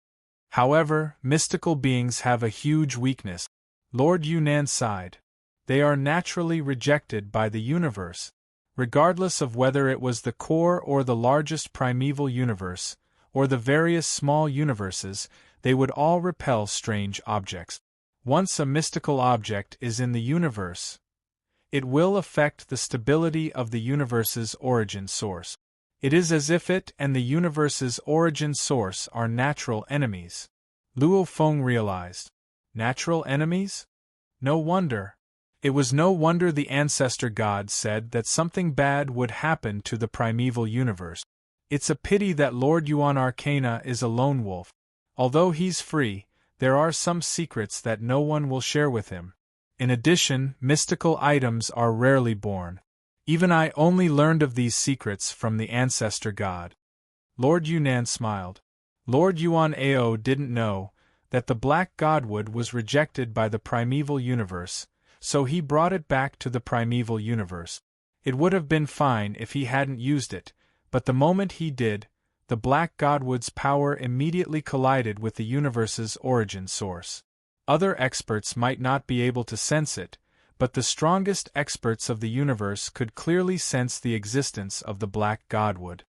However, mystical beings have a huge weakness. Lord Yunnan sighed. They are naturally rejected by the universe. Regardless of whether it was the core or the largest primeval universe, or the various small universes, they would all repel strange objects. Once a mystical object is in the universe, it will affect the stability of the universe's origin source. It is as if it and the universe's origin source are natural enemies. Luo Feng realized. Natural enemies? No wonder. It was no wonder the ancestor god said that something bad would happen to the primeval universe. It's a pity that Lord Yuan Arcana is a lone wolf. Although he's free, there are some secrets that no one will share with him. In addition, mystical items are rarely born. Even I only learned of these secrets from the ancestor god. Lord Yunnan smiled. Lord Yuan Ao didn't know that the black godwood was rejected by the primeval universe, so he brought it back to the primeval universe. It would have been fine if he hadn't used it, but the moment he did, the black godwood's power immediately collided with the universe's origin source. Other experts might not be able to sense it, but the strongest experts of the universe could clearly sense the existence of the black godwood.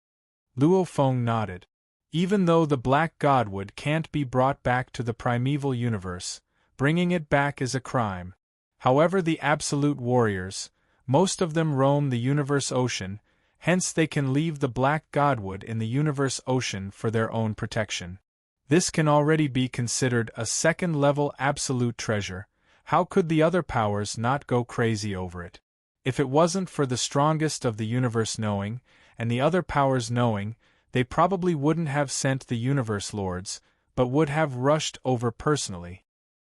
Luo Feng nodded. Even though the black godwood can't be brought back to the primeval universe, bringing it back is a crime. However, the absolute warriors, most of them roam the universe ocean, hence they can leave the black godwood in the universe ocean for their own protection. This can already be considered a second-level absolute treasure. How could the other powers not go crazy over it? If it wasn't for the strongest of the universe knowing, and the other powers knowing, they probably wouldn't have sent the universe lords, but would have rushed over personally.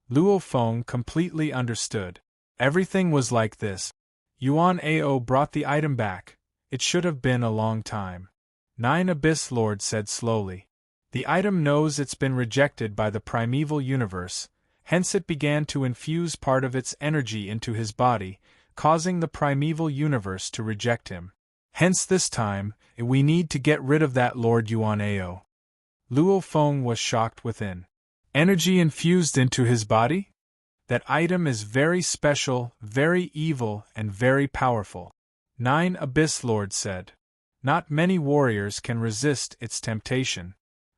Luo Feng completely understood. Everything was like this. Yuan Ao brought the item back. It should have been a long time. 9 Abyss Lord said slowly. The item knows it's been rejected by the primeval universe, hence it began to infuse part of its energy into his body, causing the primeval universe to reject him. Hence this time, we need to get rid of that Lord Yuan Ao. Luo Feng was shocked within. Energy infused into his body? That item is very special, very evil, and very powerful. 9 Abyss Lord said. Not many warriors can resist its temptation.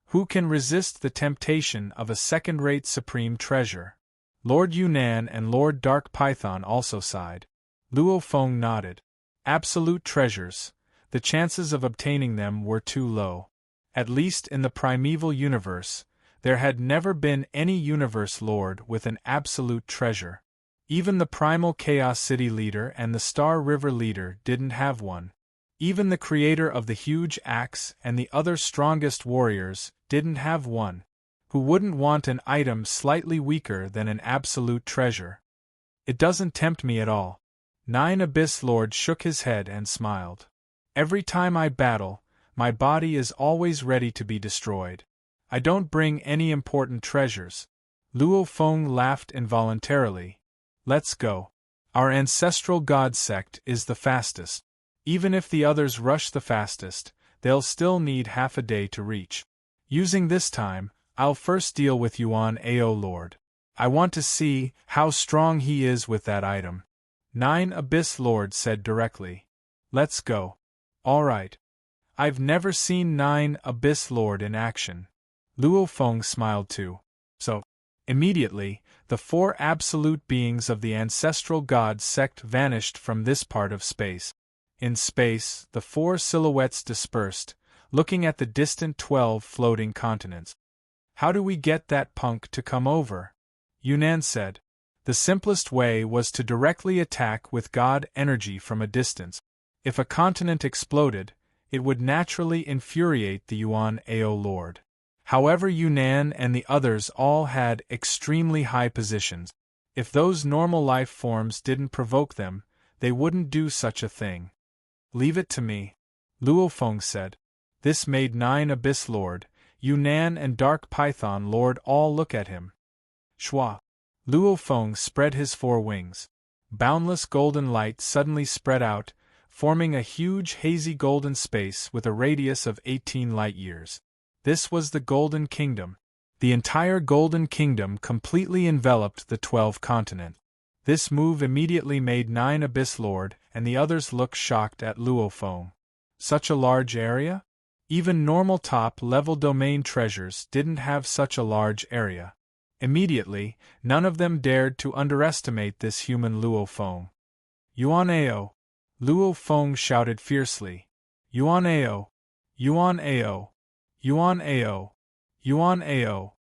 Who can resist the temptation of a second-rate supreme treasure? Lord Yunnan and Lord Dark Python also sighed. Luo Feng nodded. Absolute treasures, the chances of obtaining them were too low. At least in the primeval universe, there had never been any universe lord with an absolute treasure. Even the primal Chaos City leader and the Star River leader didn't have one. Even the creator of the huge axe and the other strongest warriors didn't have one. Who wouldn't want an item slightly weaker than an absolute treasure? It doesn't tempt me at all. 9 Abyss Lord shook his head and smiled. Every time I battle, my body is always ready to be destroyed. I don't bring any important treasures. Luo Feng laughed involuntarily. Let's go. Our ancestral god sect is the fastest. Even if the others rush the fastest, they'll still need half a day to reach. Using this time, I'll first deal with Yuan Ao Lord. I want to see how strong he is with that item. 9 Abyss Lord said directly. Let's go. All right. I've never seen 9 Abyss Lord in action. Luo Feng smiled too. So, immediately, the 4 absolute beings of the ancestral god sect vanished from this part of space. In space, the 4 silhouettes dispersed, looking at the distant 12 floating continents. How do we get that punk to come over? Yunnan said. The simplest way was to directly attack with god energy from a distance. If a continent exploded, it would naturally infuriate the Yuan Ao Lord. However, Yunnan and the others all had extremely high positions. If those normal life forms didn't provoke them, they wouldn't do such a thing. Leave it to me, Luo Feng said. This made 9 Abyss Lord, Yunnan and Dark Python Lord all look at him. Shwa. Luo Feng spread his 4 wings. Boundless golden light suddenly spread out, forming a huge hazy golden space with a radius of 18 light-years. This was the Golden Kingdom. The entire Golden Kingdom completely enveloped the 12 continents. This move immediately made 9 Abyss Lord and the others look shocked at Luo Feng. Such a large area? Even normal top-level domain treasures didn't have such a large area. Immediately, none of them dared to underestimate this human Luo Feng. Yuan Ao! Luo Feng shouted fiercely. Yuan Ao! Yuan Ao! Yuan Ao! Yuan Ao!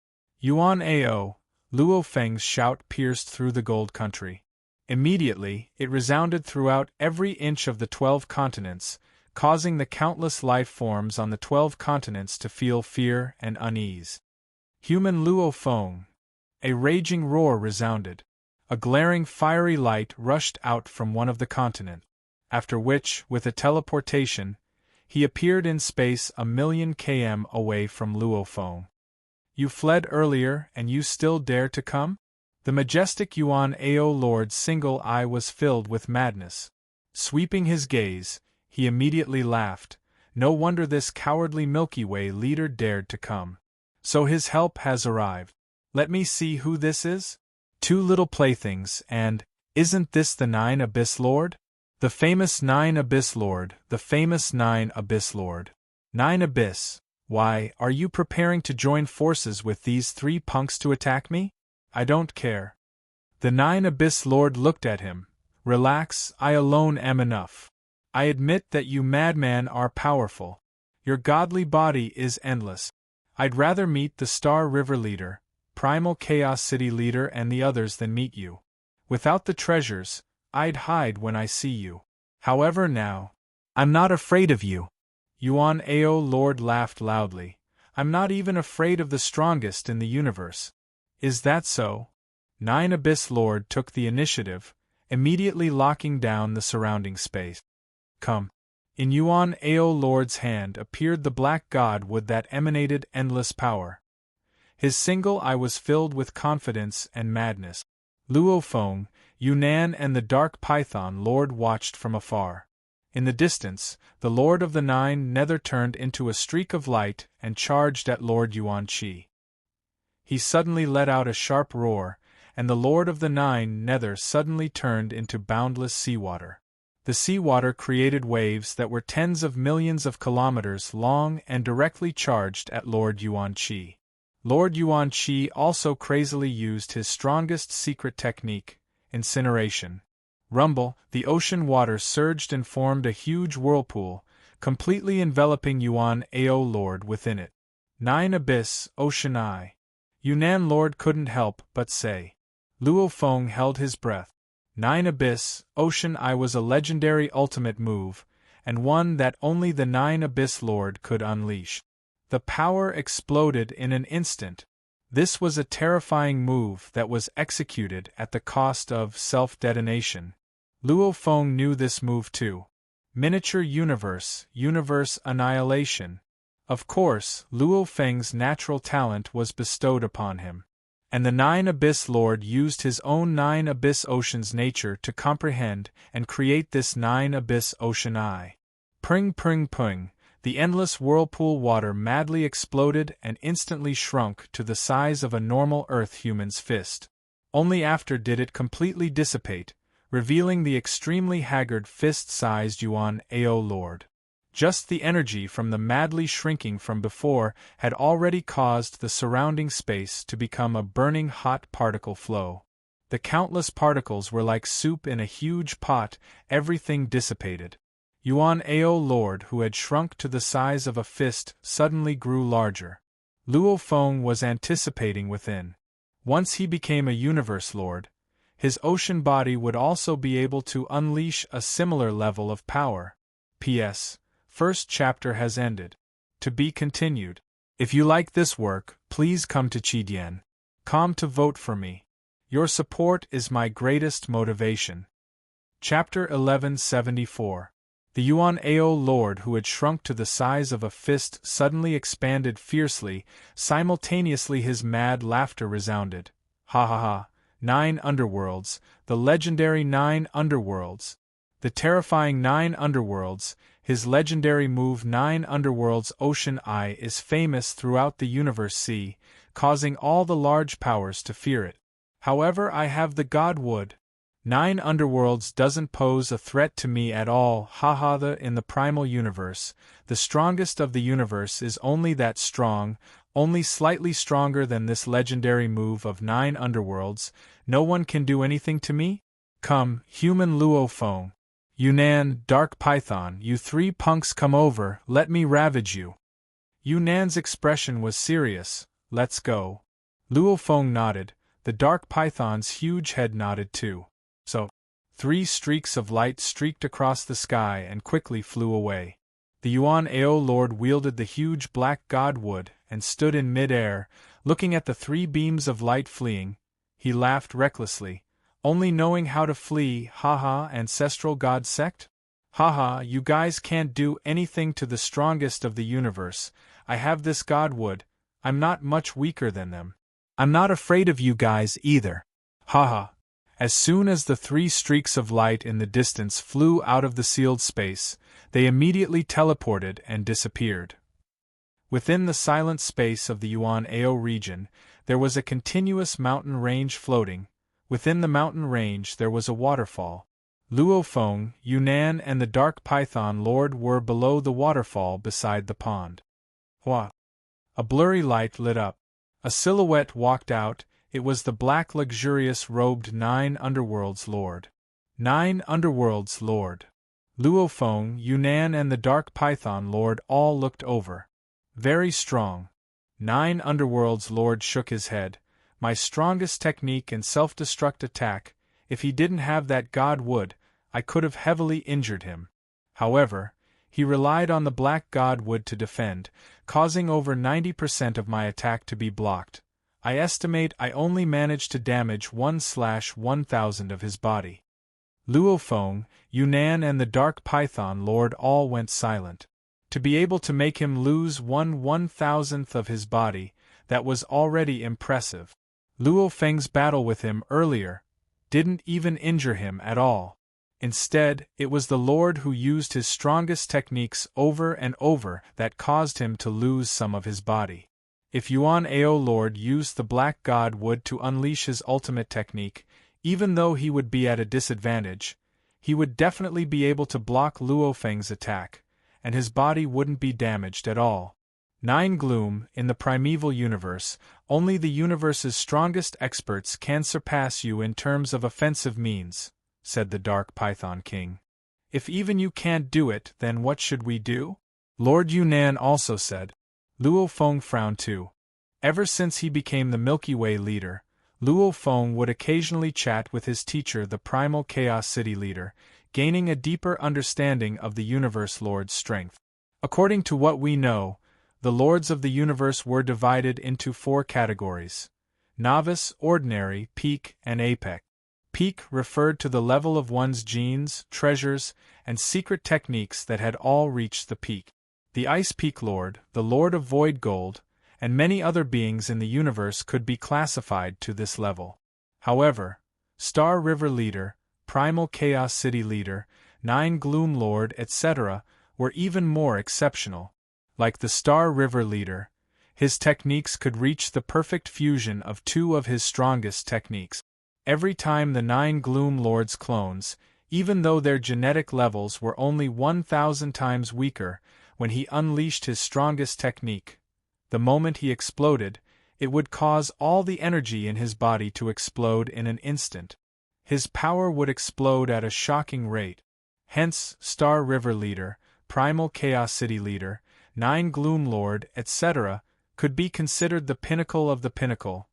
Yuan Ao! Luo Feng's shout pierced through the gold country. Immediately, it resounded throughout every inch of the 12 continents, causing the countless life forms on the 12 continents to feel fear and unease. Human Luo Feng! A raging roar resounded. A glaring fiery light rushed out from one of the continents, after which, with a teleportation, he appeared in space 1,000,000 km away from Luo Feng. You fled earlier and you still dare to come? The majestic Yuan Ao Lord's single eye was filled with madness. Sweeping his gaze, he immediately laughed. No wonder this cowardly Milky Way leader dared to come. So his help has arrived. Let me see who this is? 2 little playthings, and, isn't this the Nine Abyss Lord? The famous Nine Abyss Lord, the famous Nine Abyss Lord. Nine Abyss, why, are you preparing to join forces with these 3 punks to attack me? I don't care. The Nine Abyss Lord looked at him. Relax, I alone am enough. I admit that you madman are powerful. Your godly body is endless. I'd rather meet the Star River leader, Primal Chaos City leader and the others than meet you. Without the treasures, I'd hide when I see you. However now, I'm not afraid of you. Yuan Ao Lord laughed loudly. I'm not even afraid of the strongest in the universe. Is that so? Nine Abyss Lord took the initiative, immediately locking down the surrounding space. Come. In Yuan Ao Lord's hand appeared the black god wood that emanated endless power. His single eye was filled with confidence and madness. Luo Feng, Yunnan and the Dark Python Lord watched from afar. In the distance, the Lord of the Nine Nether turned into a streak of light and charged at Lord Yuan Qi. He suddenly let out a sharp roar, and the Lord of the Nine Nether suddenly turned into boundless seawater. The seawater created waves that were tens of millions of kilometers long and directly charged at Lord Yuan Qi. Lord Yuan Qi also crazily used his strongest secret technique, incineration. Rumble, the ocean water surged and formed a huge whirlpool, completely enveloping Yuan Ao Lord within it. Nine Abyss, Ocean Eye. Yunnan Lord couldn't help but say. Luo Feng held his breath. Nine Abyss, Ocean Eye was a legendary ultimate move, and one that only the Nine Abyss Lord could unleash. The power exploded in an instant. This was a terrifying move that was executed at the cost of self-detonation. Luo Feng knew this move too. Miniature universe, universe annihilation. Of course, Luo Feng's natural talent was bestowed upon him. And the Nine Abyss Lord used his own Nine Abyss Ocean's nature to comprehend and create this Nine Abyss Ocean Eye. Pring pring pring, the endless whirlpool water madly exploded and instantly shrunk to the size of a normal Earth human's fist. Only after did it completely dissipate, revealing the extremely haggard fist-sized Yuan Ao Lord. Just the energy from the madly shrinking from before had already caused the surrounding space to become a burning hot particle flow. The countless particles were like soup in a huge pot, everything dissipated. Yuan Ao Lord, who had shrunk to the size of a fist, suddenly grew larger. Luo Feng was anticipating within. Once he became a Universe Lord, his ocean body would also be able to unleash a similar level of power. P.S. First chapter has ended. To be continued. If you like this work, please come to Chidian.com to vote for me. Your support is my greatest motivation. Chapter 1174. The Yuan Ao Lord who had shrunk to the size of a fist suddenly expanded fiercely, simultaneously his mad laughter resounded. Ha ha ha, 9 underworlds, the legendary 9 underworlds. The terrifying 9 underworlds, his legendary move 9 underworlds Ocean Eye is famous throughout the universe sea, causing all the large powers to fear it. However, I have the God Wood. 9 underworlds doesn't pose a threat to me at all. Haha, in the primal universe, the strongest of the universe is only that strong, only slightly stronger than this legendary move of 9 underworlds. No one can do anything to me? Come, human Luo Feng. Yunnan, Dark Python, you 3 punks come over, let me ravage you. Yunnan's expression was serious. Let's go. Luo Feng nodded, the Dark Python's huge head nodded too. So, 3 streaks of light streaked across the sky and quickly flew away. The Yuan Ao Lord wielded the huge black god wood and stood in mid-air, looking at the 3 beams of light fleeing. He laughed recklessly. Only knowing how to flee, haha, ancestral god sect? Haha, you guys can't do anything to the strongest of the universe. I have this god wood. I'm not much weaker than them. I'm not afraid of you guys either. Haha. As soon as the 3 streaks of light in the distance flew out of the sealed space, they immediately teleported and disappeared. Within the silent space of the Yuan-Ao region, there was a continuous mountain range floating. Within the mountain range there was a waterfall. Luo Feng, Yunnan and the Dark Python Lord were below the waterfall beside the pond. Hua! A blurry light lit up. A silhouette walked out. It was the black luxurious robed 9 Underworlds Lord. 9 Underworlds Lord. Luo Feng, Yunnan and the Dark Python Lord all looked over. Very strong. 9 Underworlds Lord shook his head. My strongest technique and self-destruct attack. If he didn't have that god wood, I could have heavily injured him. However, he relied on the black god wood to defend, causing over 90% of my attack to be blocked. I estimate I only managed to damage 1/1000 of his body. Luo Feng, Yunnan and the Dark Python Lord all went silent. To be able to make him lose 1/1000th of his body, that was already impressive. Luo Feng's battle with him earlier didn't even injure him at all. Instead, it was the Lord who used his strongest techniques over and over that caused him to lose some of his body. If Yuan-Ao Lord used the black god wood to unleash his ultimate technique, even though he would be at a disadvantage, he would definitely be able to block Luo Feng's attack, and his body wouldn't be damaged at all. 9 Gloom, in the primeval universe, only the universe's strongest experts can surpass you in terms of offensive means, said the Dark Python King. If even you can't do it, then what should we do? Lord Yunnan also said. Luo Feng frowned too. Ever since he became the Milky Way leader, Luo Feng would occasionally chat with his teacher, the Primal Chaos City leader, gaining a deeper understanding of the Universe Lord's strength. According to what we know, the Lords of the Universe were divided into 4 categories: Novice, Ordinary, Peak, and Apex. Peak referred to the level of one's genes, treasures, and secret techniques that had all reached the peak. The Ice Peak Lord, the Lord of Void Gold, and many other beings in the universe could be classified to this level. However, Star River Leader, Primal Chaos City Leader, 9 Gloom Lord, etc., were even more exceptional. Like the Star River Leader, his techniques could reach the perfect fusion of 2 of his strongest techniques. Every time the 9 Gloom Lord's clones, even though their genetic levels were only 1,000 times weaker, when he unleashed his strongest technique, the moment he exploded, it would cause all the energy in his body to explode in an instant. His power would explode at a shocking rate. Hence, Star River Leader, Primal Chaos City Leader, 9 Gloom Lord, etc., could be considered the pinnacle of the pinnacle.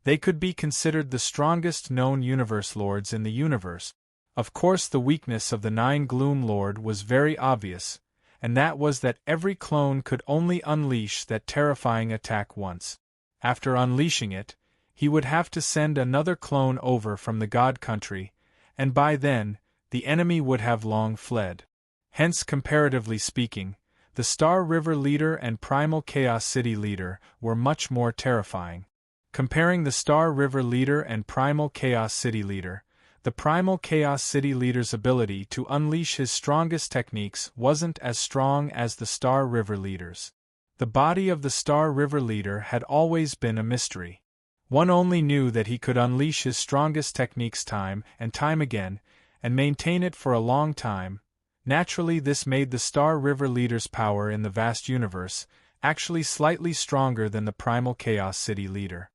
They could be considered the strongest known universe lords in the universe. Of course, the weakness of the 9 Gloom Lord was very obvious, and that was that every clone could only unleash that terrifying attack once. After unleashing it, he would have to send another clone over from the God Country, and by then, the enemy would have long fled. Hence, comparatively speaking, the Star River Leader and Primal Chaos City Leader were much more terrifying. Comparing the Star River Leader and Primal Chaos City Leader, the Primal Chaos City Leader's ability to unleash his strongest techniques wasn't as strong as the Star River Leader's. The body of the Star River Leader had always been a mystery. One only knew that he could unleash his strongest techniques time and time again, and maintain it for a long time. Naturally, this made the Star River Leader's power in the vast universe actually slightly stronger than the Primal Chaos City Leader.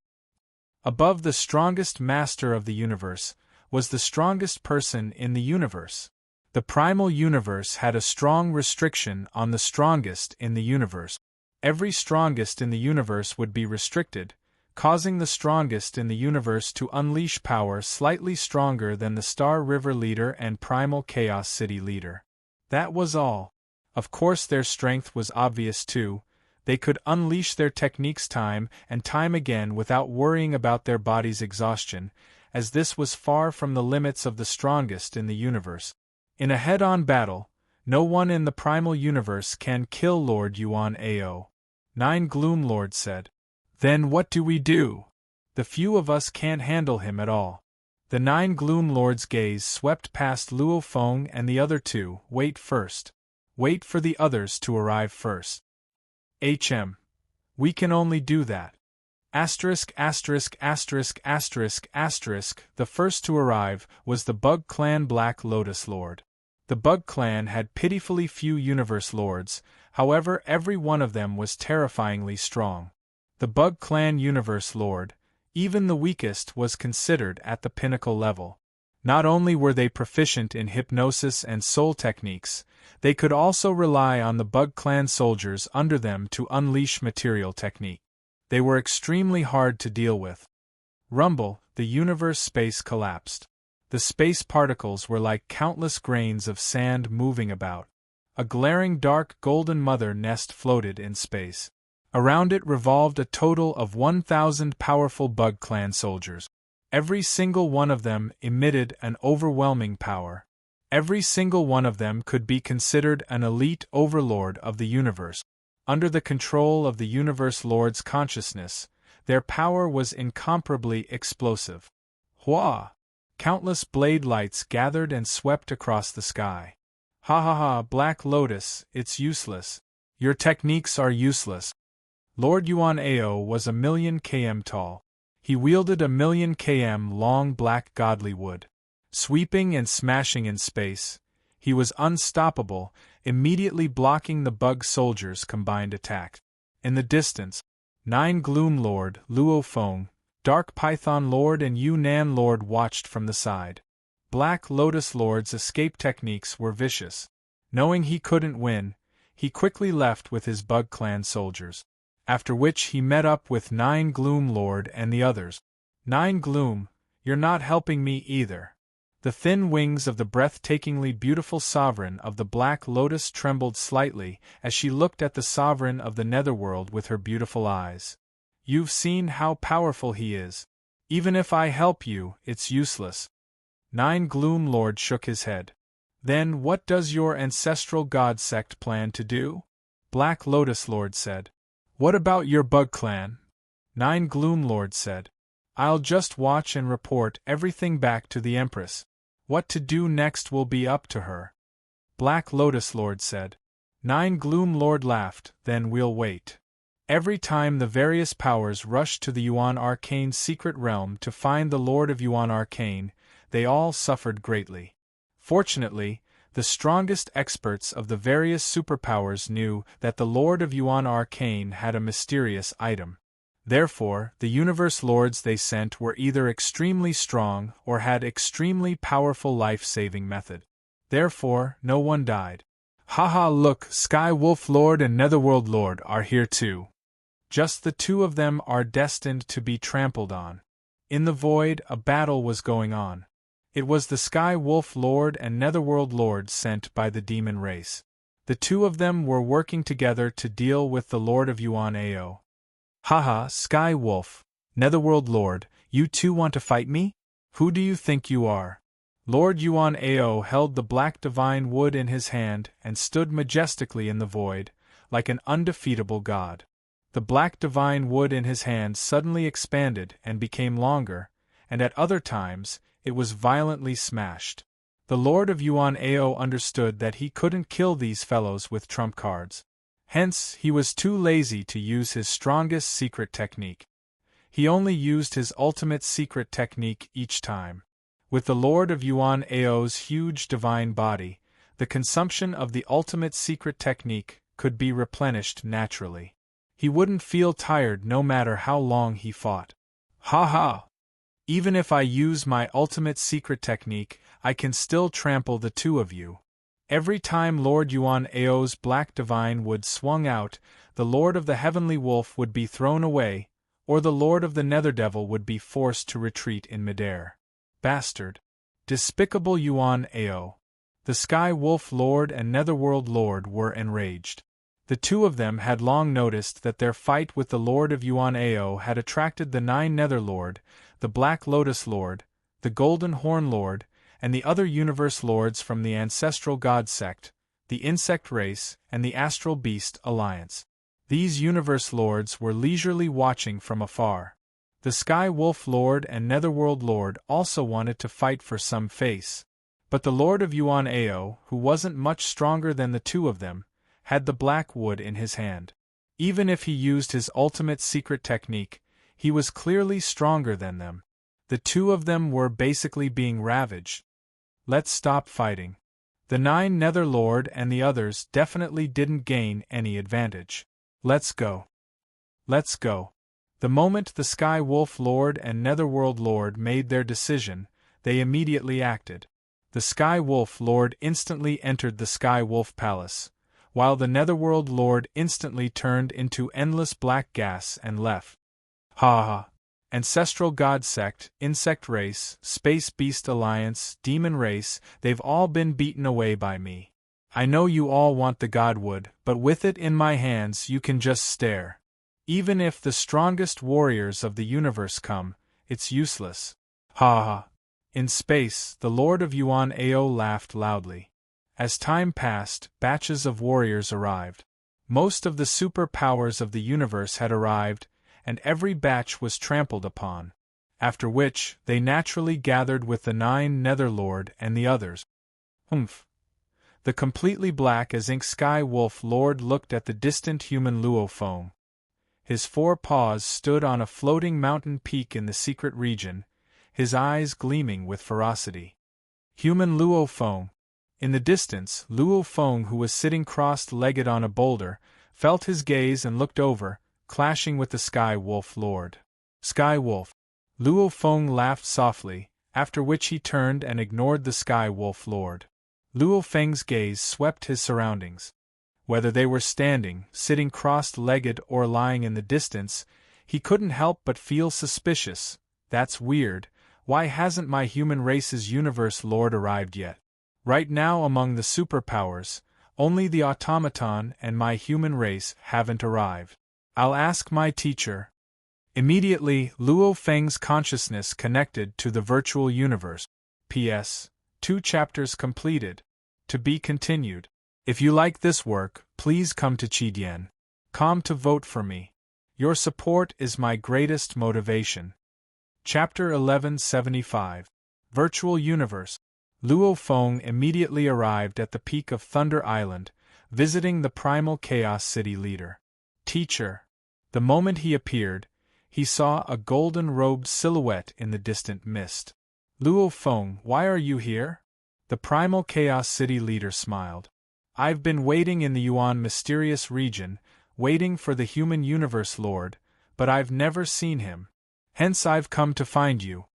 Above the strongest master of the universe was the strongest person in the universe. The primal universe had a strong restriction on the strongest in the universe. Every strongest in the universe would be restricted, causing the strongest in the universe to unleash power slightly stronger than the Star River Leader and Primal Chaos City Leader. That was all. Of course, their strength was obvious too. They could unleash their techniques time and time again without worrying about their body's exhaustion, as this was far from the limits of the strongest in the universe. In a head-on battle, no one in the primal universe can kill Lord Yuan Ao. 9 Gloom Lord said. Then what do we do? The few of us can't handle him at all. The 9 Gloom Lords' gaze swept past Luo Feng and the other two. Wait first. Wait for the others to arrive first. We can only do that. Asterisk, asterisk, asterisk, asterisk, asterisk. The first to arrive was the Bug Clan Black Lotus Lord. The Bug Clan had pitifully few Universe Lords, however every one of them was terrifyingly strong. The Bug Clan Universe Lord, even the weakest, was considered at the pinnacle level. Not only were they proficient in hypnosis and soul techniques, they could also rely on the Bug Clan soldiers under them to unleash material technique. They were extremely hard to deal with. Rumble, the universe space collapsed. The space particles were like countless grains of sand moving about. A glaring dark golden mother nest floated in space. Around it revolved a total of 1,000 powerful Bug Clan soldiers. Every single one of them emitted an overwhelming power. Every single one of them could be considered an elite overlord of the universe. Under the control of the Universe Lord's consciousness, their power was incomparably explosive. Hua! Countless blade lights gathered and swept across the sky. Ha ha ha, Black Lotus, it's useless. Your techniques are useless. Lord Yuan Ao was 1,000,000 km tall. He wielded 1,000,000 km long black godly wood. Sweeping and smashing in space, he was unstoppable, immediately blocking the Bug soldiers' combined attack. In the distance, 9 Gloom Lord, Luo Feng, Dark Python Lord and Yunnan Lord watched from the side. Black Lotus Lord's escape techniques were vicious. Knowing he couldn't win, he quickly left with his Bug Clan soldiers. After which he met up with 9 Gloom Lord and the others. 9 Gloom, you're not helping me either. The thin wings of the breathtakingly beautiful sovereign of the Black Lotus trembled slightly as she looked at the sovereign of the Netherworld with her beautiful eyes. You've seen how powerful he is. Even if I help you, it's useless. 9 Gloom Lord shook his head. Then what does your ancestral god sect plan to do? Black Lotus Lord said. What about your Bug Clan? 9 Gloom Lord said. I'll just watch and report everything back to the Empress. What to do next will be up to her. Black Lotus Lord said. 9 Gloom Lord laughed, then we'll wait. Every time the various powers rushed to the Yuan Arcane secret realm to find the Lord of Yuan Arcane, they all suffered greatly. Fortunately, the strongest experts of the various superpowers knew that the Lord of Yuan Arcane had a mysterious item. Therefore, the Universe Lords they sent were either extremely strong or had extremely powerful life-saving method. Therefore, no one died. Haha, look, Sky Wolf Lord and Netherworld Lord are here too. Just the two of them are destined to be trampled on. In the void, a battle was going on. It was the Sky Wolf Lord and Netherworld Lord sent by the demon race. The two of them were working together to deal with the Lord of Yuan Ao. Haha, Sky Wolf, Netherworld Lord, you two want to fight me? Who do you think you are? Lord Yuan Ao held the black divine wood in his hand and stood majestically in the void, like an undefeatable god. The black divine wood in his hand suddenly expanded and became longer, and at other times, it was violently smashed. The Lord of Yuan Ao understood that he couldn't kill these fellows with trump cards. Hence, he was too lazy to use his strongest secret technique. He only used his ultimate secret technique each time. With the Lord of Yuan Ao's huge divine body, the consumption of the ultimate secret technique could be replenished naturally. He wouldn't feel tired no matter how long he fought. Ha ha! Even if I use my ultimate secret technique, I can still trample the two of you. Every time Lord Yuan Ao's black divine wood swung out, the Lord of the Heavenly Wolf would be thrown away, or the Lord of the Netherdevil would be forced to retreat in midair. Bastard! Despicable Yuan Ao! The Sky Wolf Lord and Netherworld Lord were enraged. The two of them had long noticed that their fight with the Lord of Yuan Ao had attracted the 9 Netherlord, the Black Lotus Lord, the Golden Horn Lord, and the other universe lords from the ancestral god sect, the insect race, and the astral beast alliance. These universe lords were leisurely watching from afar. The Sky Wolf Lord and Netherworld Lord also wanted to fight for some face. But the Lord of Yuan Ao, who wasn't much stronger than the two of them, had the black wood in his hand. Even if he used his ultimate secret technique, he was clearly stronger than them. The two of them were basically being ravaged. Let's stop fighting. The 9 Nether Lord and the others definitely didn't gain any advantage. Let's go. Let's go. The moment the Sky Wolf Lord and Netherworld Lord made their decision, they immediately acted. The Sky Wolf Lord instantly entered the Sky Wolf Palace, while the Netherworld Lord instantly turned into endless black gas and left. Ha ha! Ancestral God Sect, Insect Race, Space Beast Alliance, Demon Race, they've all been beaten away by me. I know you all want the Godwood, but with it in my hands you can just stare. Even if the strongest warriors of the universe come, it's useless. Ha ha! In space, the Lord of Yuan Ao laughed loudly. As time passed, batches of warriors arrived. Most of the superpowers of the universe had arrived, and every batch was trampled upon. After which, they naturally gathered with the 9 Netherlord and the others. Humph! The completely black as ink Sky Wolf Lord looked at the distant human Luo Feng. His 4 paws stood on a floating mountain peak in the secret region, his eyes gleaming with ferocity. Human Luo Feng. In the distance, Luo Feng, who was sitting crossed-legged on a boulder, felt his gaze and looked over, clashing with the Sky Wolf Lord. Sky Wolf. Luo Feng laughed softly, after which he turned and ignored the Sky Wolf Lord. Luo Feng's gaze swept his surroundings. Whether they were standing, sitting crossed-legged, or lying in the distance, he couldn't help but feel suspicious. That's weird. Why hasn't my human race's universe lord arrived yet? Right now among the superpowers, only the automaton and my human race haven't arrived. I'll ask my teacher. Immediately, Luo Feng's consciousness connected to the virtual universe. P.S. 2 chapters completed. To be continued. If you like this work, please come to Qidian.com to vote for me. Your support is my greatest motivation. Chapter 1175. Virtual Universe. Luo Feng immediately arrived at the peak of Thunder Island, visiting the Primal Chaos City leader. Teacher. The moment he appeared, he saw a golden-robed silhouette in the distant mist. Luo Feng, why are you here? The Primal Chaos City leader smiled. I've been waiting in the Yuan mysterious region, waiting for the human universe lord, but I've never seen him. Hence I've come to find you.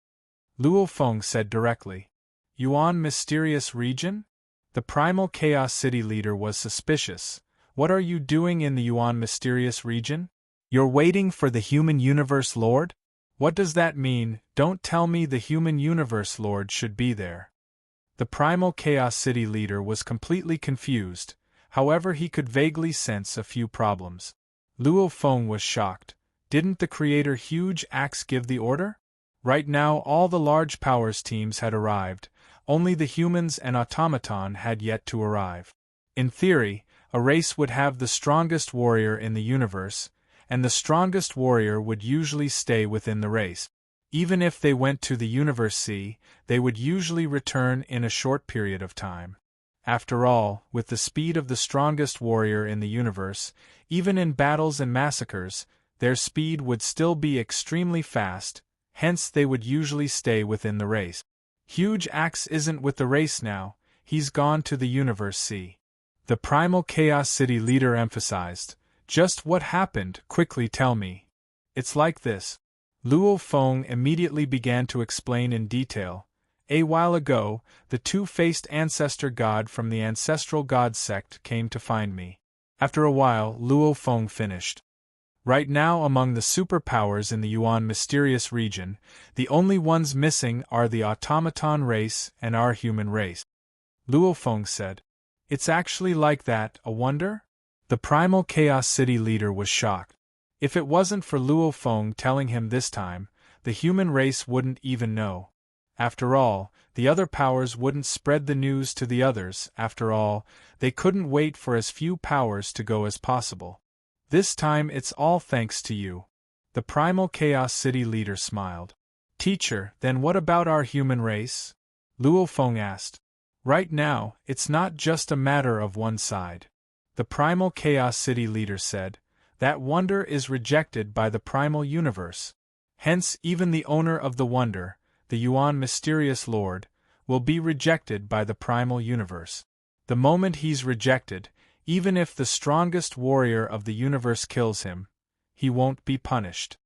Luo Feng said directly. Yuan mysterious region? The Primal Chaos City leader was suspicious. What are you doing in the Yuan mysterious region? You're waiting for the human universe lord? What does that mean? Don't tell me the human universe lord should be there. The Primal Chaos City leader was completely confused, however he could vaguely sense a few problems. Luo Feng was shocked. Didn't the Creator Huge Axe give the order? Right now all the large powers teams had arrived, only the humans and automaton had yet to arrive. In theory, a race would have the strongest warrior in the universe, and the strongest warrior would usually stay within the race. Even if they went to the Universe Sea, they would usually return in a short period of time. After all, with the speed of the strongest warrior in the universe, even in battles and massacres, their speed would still be extremely fast, hence they would usually stay within the race. Huge Axe isn't with the race now, he's gone to the Universe Sea. The Primal Chaos City leader emphasized. Just what happened? Quickly tell me. It's like this. Luo Feng immediately began to explain in detail. A while ago, the two-faced ancestor god from the ancestral god sect came to find me. After a while, Luo Feng finished. Right now among the superpowers in the Yuan mysterious region, the only ones missing are the automaton race and our human race. Luo Feng said. It's actually like that, a wonder? The Primal Chaos City leader was shocked. If it wasn't for Luo Feng telling him this time, the human race wouldn't even know. After all, the other powers wouldn't spread the news to the others. After all, they couldn't wait for as few powers to go as possible. This time it's all thanks to you. The Primal Chaos City leader smiled. Teacher, then what about our human race? Luo Feng asked. Right now, it's not just a matter of one side. The Primal Chaos City leader said. That wonder is rejected by the primal universe. Hence, even the owner of the wonder, the Yuan mysterious lord, will be rejected by the primal universe. The moment he's rejected, even if the strongest warrior of the universe kills him, he won't be punished.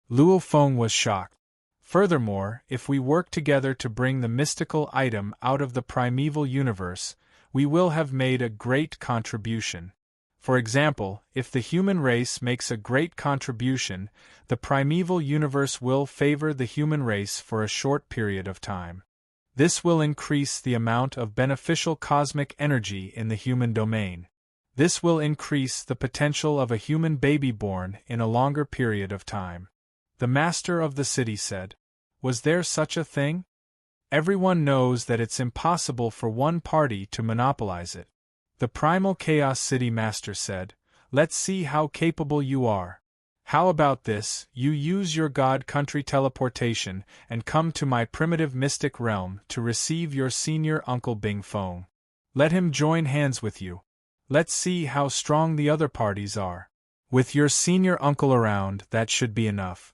Luo Feng was shocked. Furthermore, if we work together to bring the mystical item out of the primeval universe, we will have made a great contribution. For example, if the human race makes a great contribution, the primeval universe will favor the human race for a short period of time. This will increase the amount of beneficial cosmic energy in the human domain. This will increase the potential of a human baby born in a longer period of time. The master of the city said. Was there such a thing? Everyone knows that it's impossible for one party to monopolize it. The Primal Chaos City Master said, Let's see how capable you are. How about this, you use your God country teleportation and come to my primitive mystic realm to receive your senior uncle Bing Feng. Let him join hands with you. Let's see how strong the other parties are. With your senior uncle around, that should be enough.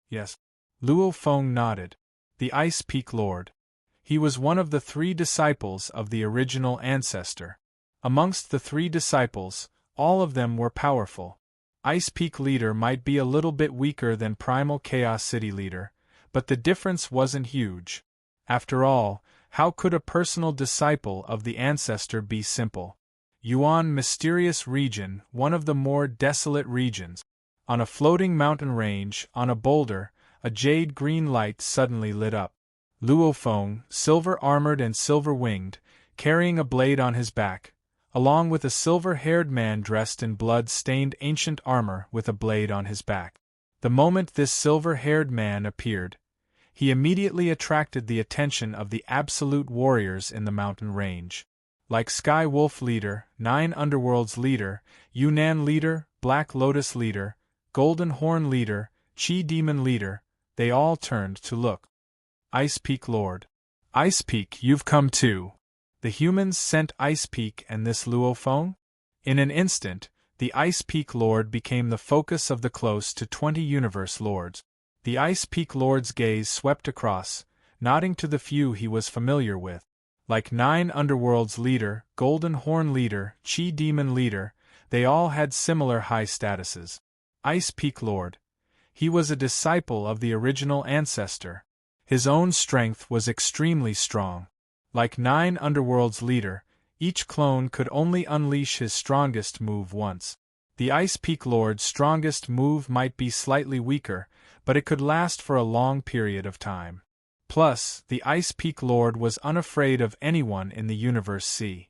Yes. Luo Feng nodded. The Ice Peak Lord. He was one of the 3 disciples of the original ancestor. Amongst the 3 disciples, all of them were powerful. Ice Peak Leader might be a little bit weaker than Primal Chaos City Leader, but the difference wasn't huge. After all, how could a personal disciple of the ancestor be simple? Yuan Mysterious Region, one of the more desolate regions. On a floating mountain range, on a boulder, a jade-green light suddenly lit up. Luo Feng, silver-armored and silver-winged, carrying a blade on his back, along with a silver-haired man dressed in blood-stained ancient armor with a blade on his back. The moment this silver-haired man appeared, he immediately attracted the attention of the absolute warriors in the mountain range. Like Sky Wolf Leader, 9 Underworlds Leader, Yunnan Leader, Black Lotus Leader, Golden Horn Leader, Chi Demon Leader, they all turned to look. Ice Peak Lord. Ice Peak, you've come too. The humans sent Ice Peak and this Luo Feng? In an instant, the Ice Peak Lord became the focus of the close to 20 Universe Lords. The Ice Peak Lord's gaze swept across, nodding to the few he was familiar with. Like 9 Underworlds Leader, Golden Horn Leader, Chi Demon Leader, they all had similar high statuses. Ice Peak Lord. He was a disciple of the original ancestor. His own strength was extremely strong. Like 9 Underworlds Leader, each clone could only unleash his strongest move once. The Ice Peak Lord's strongest move might be slightly weaker, but it could last for a long period of time. Plus, the Ice Peak Lord was unafraid of anyone in the Universe C.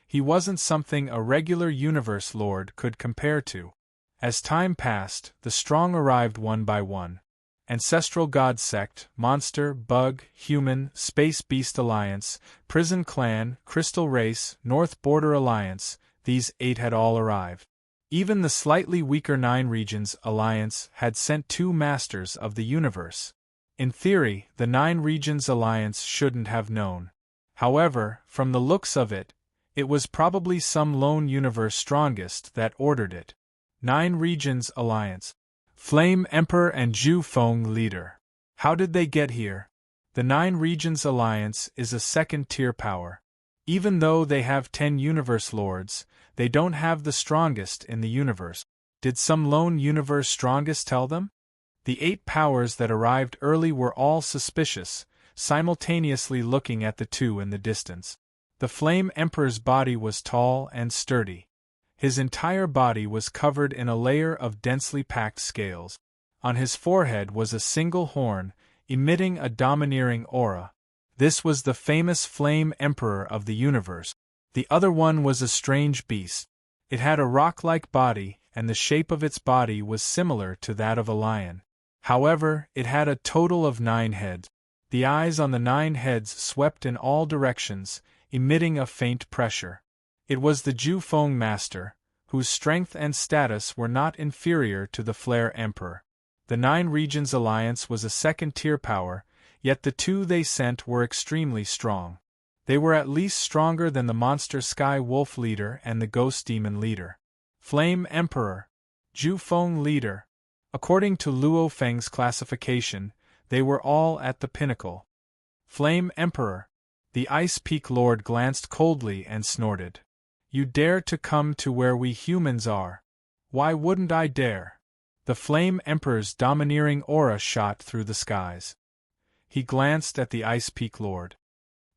He wasn't something a regular Universe Lord could compare to. As time passed, the strong arrived one by one. Ancestral God Sect, Monster, Bug, Human, Space Beast Alliance, Prison Clan, Crystal Race, North Border Alliance, these 8 had all arrived. Even the slightly weaker 9 Regions Alliance had sent 2 Masters of the Universe. In theory, the 9 Regions Alliance shouldn't have known. However, from the looks of it, it was probably some lone universe strongest that ordered it. 9 Regions Alliance. Flame Emperor and Zhu Feng Leader. How did they get here? The 9 Regions Alliance is a second-tier power. Even though they have 10 Universe Lords, they don't have the strongest in the universe. Did some lone universe strongest tell them? The 8 powers that arrived early were all suspicious, simultaneously looking at the 2 in the distance. The Flame Emperor's body was tall and sturdy. His entire body was covered in a layer of densely packed scales. On his forehead was a single horn, emitting a domineering aura. This was the famous Flame Emperor of the universe. The other one was a strange beast. It had a rock-like body, and the shape of its body was similar to that of a lion. However, it had a total of 9 heads. The eyes on the 9 heads swept in all directions, emitting a faint pressure. It was the Ju Feng master, whose strength and status were not inferior to the Flare Emperor. The 9 Regions Alliance was a second-tier power, yet the 2 they sent were extremely strong. They were at least stronger than the Monster Sky Wolf leader and the Ghost Demon leader. Flame Emperor, Ju Feng leader. According to Luo Feng's classification, they were all at the pinnacle. Flame Emperor. The Ice Peak Lord glanced coldly and snorted. You dare to come to where we humans are? Why wouldn't I dare? The Flame Emperor's domineering aura shot through the skies. He glanced at the Ice Peak Lord.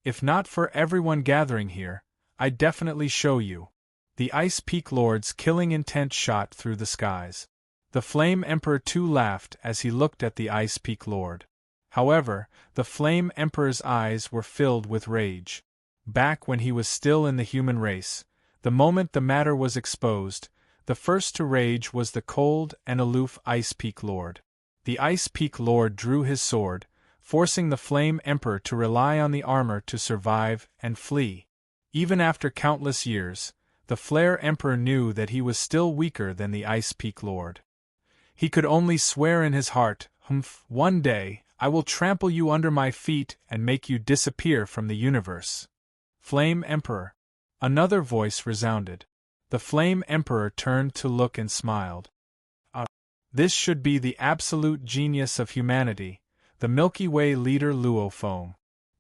If not for everyone gathering here, I'd definitely show you. The Ice Peak Lord's killing intent shot through the skies. The Flame Emperor too laughed as he looked at the Ice Peak Lord. However, the Flame Emperor's eyes were filled with rage. Back when he was still in the human race, the moment the matter was exposed, the first to rage was the cold and aloof Ice Peak Lord. The Ice Peak Lord drew his sword, forcing the Flame Emperor to rely on the armor to survive and flee. Even after countless years, the Flare Emperor knew that he was still weaker than the Ice Peak Lord. He could only swear in his heart, one day, I will trample you under my feet and make you disappear from the universe. Flame Emperor. Another voice resounded. The Flame Emperor turned to look and smiled. This should be the absolute genius of humanity, the Milky Way leader Luo Feng.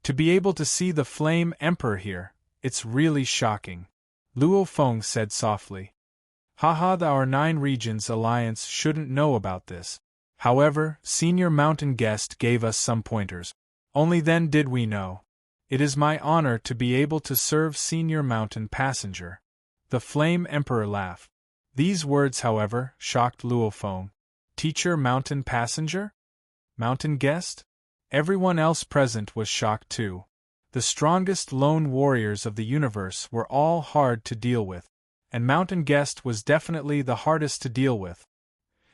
To be able to see the Flame Emperor here, it's really shocking. Luo Feng said softly. Haha, our 9 Regions Alliance shouldn't know about this. However, Senior Mountain Guest gave us some pointers. Only then did we know. It is my honor to be able to serve Senior Mountain Passenger. The Flame Emperor laughed. These words, however, shocked Luo Feng. Teacher Mountain Passenger? Mountain Guest? Everyone else present was shocked too. The strongest lone warriors of the universe were all hard to deal with, and Mountain Guest was definitely the hardest to deal with.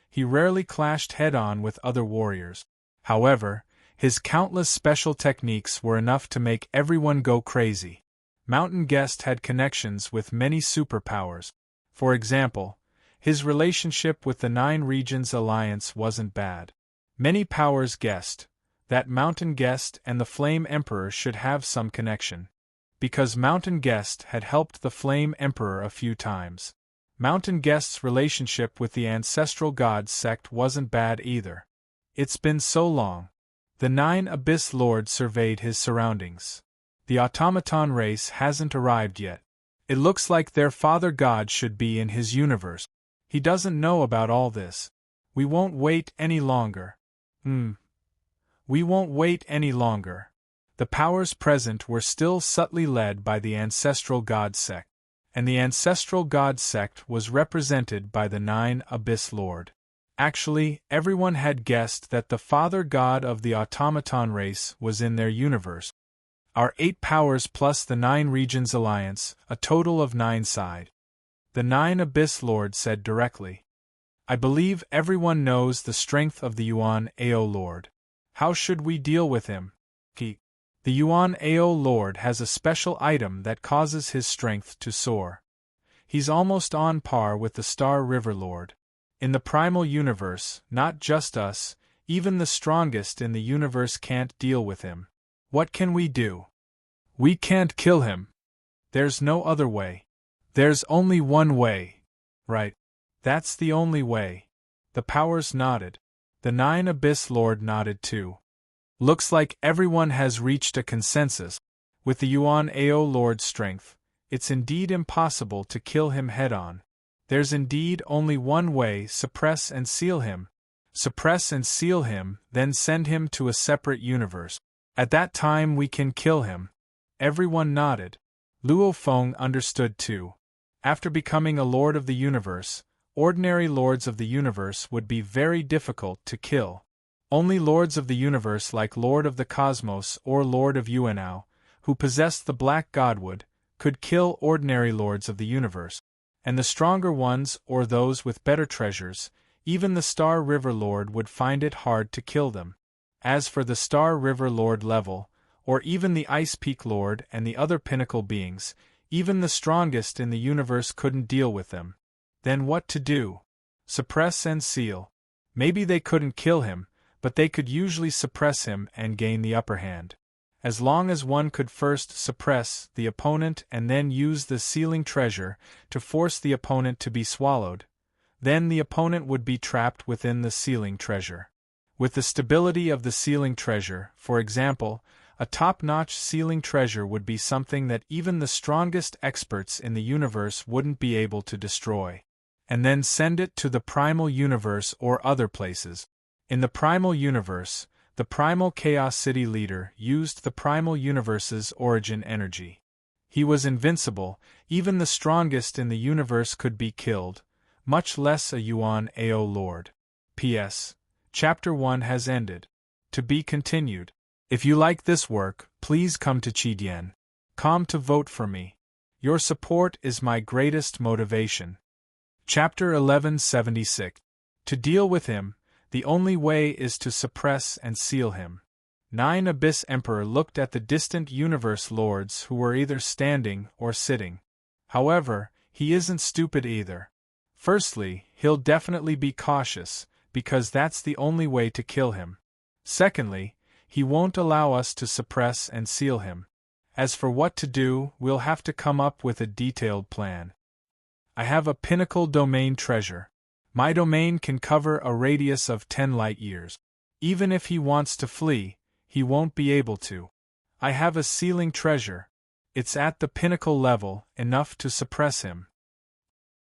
He rarely clashed head-on with other warriors. However, his countless special techniques were enough to make everyone go crazy. Mountain Guest had connections with many superpowers. For example, his relationship with the 9 Regions Alliance wasn't bad. Many powers guessed that Mountain Guest and the Flame Emperor should have some connection. Because Mountain Guest had helped the Flame Emperor a few times. Mountain Guest's relationship with the Ancestral Gods sect wasn't bad either. It's been so long. The 9 Abyss Lord surveyed his surroundings. The automaton race hasn't arrived yet. It looks like their father god should be in his universe. He doesn't know about all this. We won't wait any longer. We won't wait any longer. The powers present were still subtly led by the Ancestral God sect. And the Ancestral God sect was represented by the 9 Abyss Lord. Actually, everyone had guessed that the father god of the automaton race was in their universe. Our 8 powers plus the 9 Regions Alliance, a total of 9 side. The 9 Abyss Lord said directly. I believe everyone knows the strength of the Yuan Ao Lord. How should we deal with him? The Yuan Ao Lord has a special item that causes his strength to soar. He's almost on par with the Star River Lord. In the primal universe, not just us, even the strongest in the universe can't deal with him. What can we do? We can't kill him. There's no other way. There's only one way. Right. That's the only way. The powers nodded. The 9 Abyss Lord nodded too. Looks like everyone has reached a consensus. With the Yuan Ao Lord's strength, it's indeed impossible to kill him head-on. There's indeed only one way: suppress and seal him. Suppress and seal him, then send him to a separate universe. At that time we can kill him. Everyone nodded. Luo Feng understood too. After becoming a Lord of the Universe, ordinary Lords of the Universe would be very difficult to kill. Only Lords of the Universe like Lord of the Cosmos or Lord of Yuanao, who possessed the Black Godwood, could kill ordinary Lords of the Universe. And the stronger ones or those with better treasures, even the Star River Lord would find it hard to kill them. As for the Star River Lord level, or even the Ice Peak Lord and the other pinnacle beings, even the strongest in the universe couldn't deal with them. Then what to do? Suppress and seal. Maybe they couldn't kill him, but they could usually suppress him and gain the upper hand. As long as one could first suppress the opponent and then use the sealing treasure to force the opponent to be swallowed, then the opponent would be trapped within the sealing treasure. With the stability of the sealing treasure, for example, a top-notch sealing treasure would be something that even the strongest experts in the universe wouldn't be able to destroy. And then send it to the primal universe or other places. In the primal universe, the primal Chaos City leader used the primal universe's origin energy. He was invincible, even the strongest in the universe could be killed, much less a Yuan Ao Lord. P.S. Chapter 1 has ended. To be continued. If you like this work, please come to Chidien.com to vote for me. Your support is my greatest motivation. Chapter 1176. To deal with him, the only way is to suppress and seal him. 9 Abyss Emperor looked at the distant universe lords who were either standing or sitting. However, he isn't stupid either. Firstly, he'll definitely be cautious, because that's the only way to kill him. Secondly, he won't allow us to suppress and seal him. As for what to do, we'll have to come up with a detailed plan. I have a pinnacle domain treasure. My domain can cover a radius of 10 light years. Even if he wants to flee, he won't be able to. I have a sealing treasure. It's at the pinnacle level, enough to suppress him.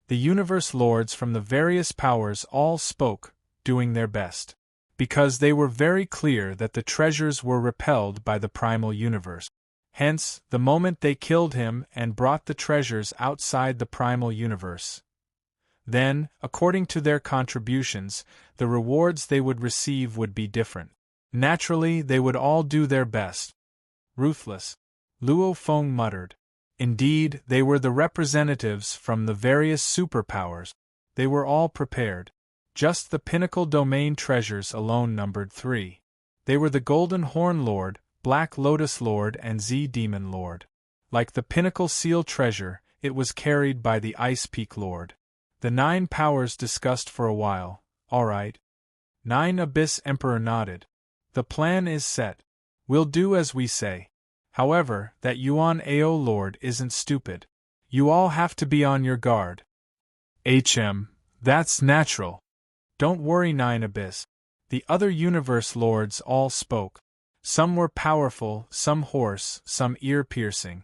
The universe lords from the various powers all spoke, doing their best. Because they were very clear that the treasures were repelled by the primal universe. Hence, the moment they killed him and brought the treasures outside the primal universe, then, according to their contributions, the rewards they would receive would be different. Naturally, they would all do their best. Ruthless. Luo Feng muttered. Indeed, they were the representatives from the various superpowers. They were all prepared. Just the pinnacle domain treasures alone numbered 3. They were the Golden Horn Lord, Black Lotus Lord and Z-Demon Lord. Like the pinnacle seal treasure, it was carried by the Ice Peak Lord. The 9 powers discussed for a while. All right. 9 Abyss Emperor nodded. The plan is set. We'll do as we say. However, that Yuan Ao Lord isn't stupid. You all have to be on your guard. That's natural. Don't worry, 9 Abyss. The other universe lords all spoke. Some were powerful, some hoarse, some ear-piercing.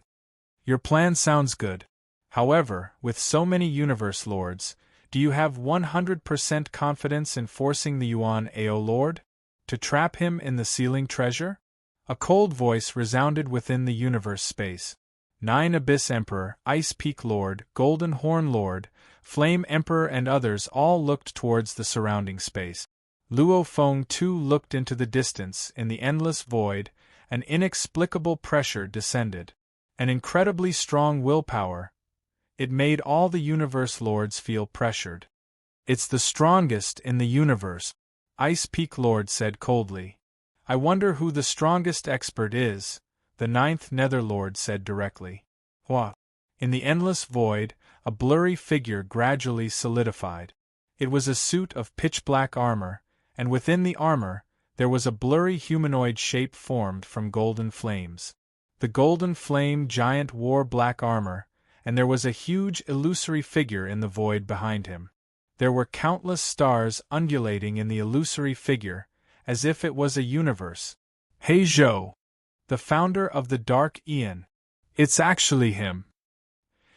Your plan sounds good. However, with so many universe lords, do you have 100% confidence in forcing the Yuan Ao Lord? To trap him in the sealing treasure? A cold voice resounded within the universe space. 9 Abyss Emperor, Ice Peak Lord, Golden Horn Lord, Flame Emperor and others all looked towards the surrounding space. Luo Feng too looked into the distance. In the endless void, an inexplicable pressure descended. An incredibly strong willpower. It made all the universe lords feel pressured. It's the strongest in the universe, Ice Peak Lord said coldly. I wonder who the strongest expert is, the 9th Nether Lord said directly. What? In the endless void, a blurry figure gradually solidified. It was a suit of pitch-black armor, and within the armor, there was a blurry humanoid shape formed from golden flames. The golden flame giant wore black armor, and there was a huge illusory figure in the void behind him. There were countless stars undulating in the illusory figure, as if it was a universe. Hey Zhou! The founder of the Dark Aeon. It's actually him.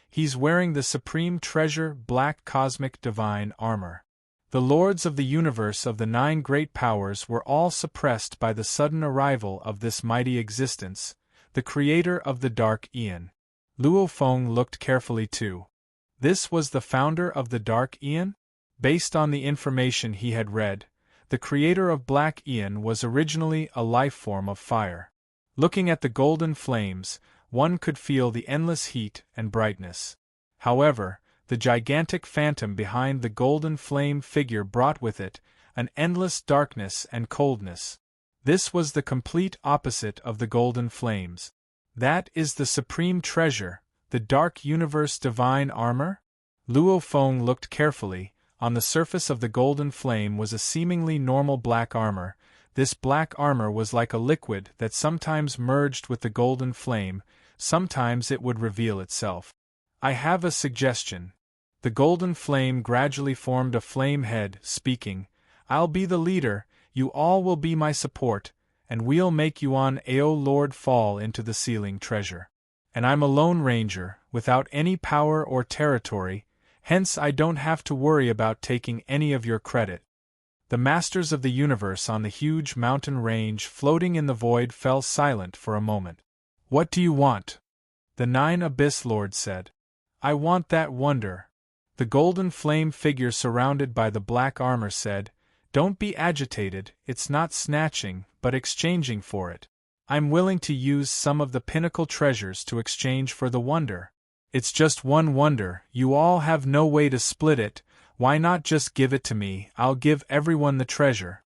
He's wearing the supreme treasure black cosmic divine armor. The lords of the universe of the 9 great powers were all suppressed by the sudden arrival of this mighty existence, the creator of the Dark Aeon. Luo Feng looked carefully too. This was the founder of the Dark Aeon? Based on the information he had read, the creator of Black Aeon was originally a life form of fire. Looking at the golden flames, one could feel the endless heat and brightness. However, the gigantic phantom behind the golden flame figure brought with it an endless darkness and coldness. This was the complete opposite of the golden flames. That is the supreme treasure, the dark universe divine armor? Luo Feng looked carefully. On the surface of the golden flame was a seemingly normal black armor. This black armor was like a liquid that sometimes merged with the golden flame, sometimes it would reveal itself. I have a suggestion. The golden flame gradually formed a flame head, speaking, I'll be the leader, you all will be my support, and we'll make Yuan Ao Lord fall into the sealing treasure. And I'm a lone ranger, without any power or territory, hence I don't have to worry about taking any of your credit. The masters of the universe on the huge mountain range floating in the void fell silent for a moment. What do you want? The 9 Abyss Lords said. I want that wonder. The golden flame figure surrounded by the black armor said, Don't be agitated, it's not snatching, but exchanging for it. I'm willing to use some of the pinnacle treasures to exchange for the wonder. It's just one wonder, you all have no way to split it, why not just give it to me, I'll give everyone the treasure.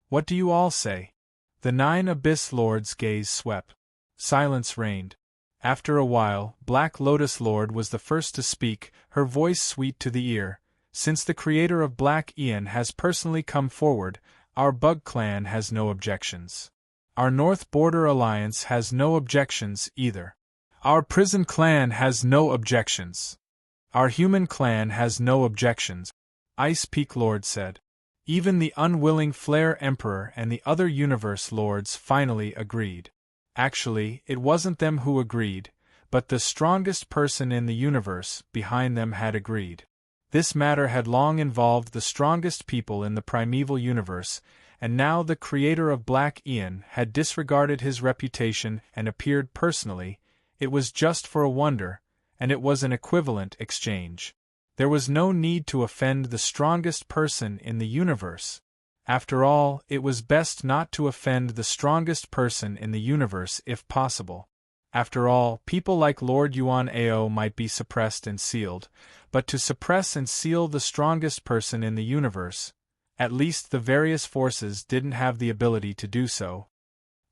What do you all say? The 9 Abyss Lords' gaze swept. Silence reigned. After a while, Black Lotus Lord was the first to speak, her voice sweet to the ear. Since the creator of Black Ian has personally come forward, our Bug Clan has no objections. Our North Border Alliance has no objections either. Our Prison Clan has no objections. Our Human Clan has no objections, Ice Peak Lord said. Even the unwilling Flare Emperor and the other Universe Lords finally agreed. Actually, it wasn't them who agreed, but the strongest person in the universe behind them had agreed. This matter had long involved the strongest people in the primeval universe, and now the creator of Black Ian had disregarded his reputation and appeared personally. It was just for a wonder, and it was an equivalent exchange. There was no need to offend the strongest person in the universe. After all, it was best not to offend the strongest person in the universe if possible. After all, people like Lord Yuan Ao might be suppressed and sealed, but to suppress and seal the strongest person in the universe, at least the various forces didn't have the ability to do so.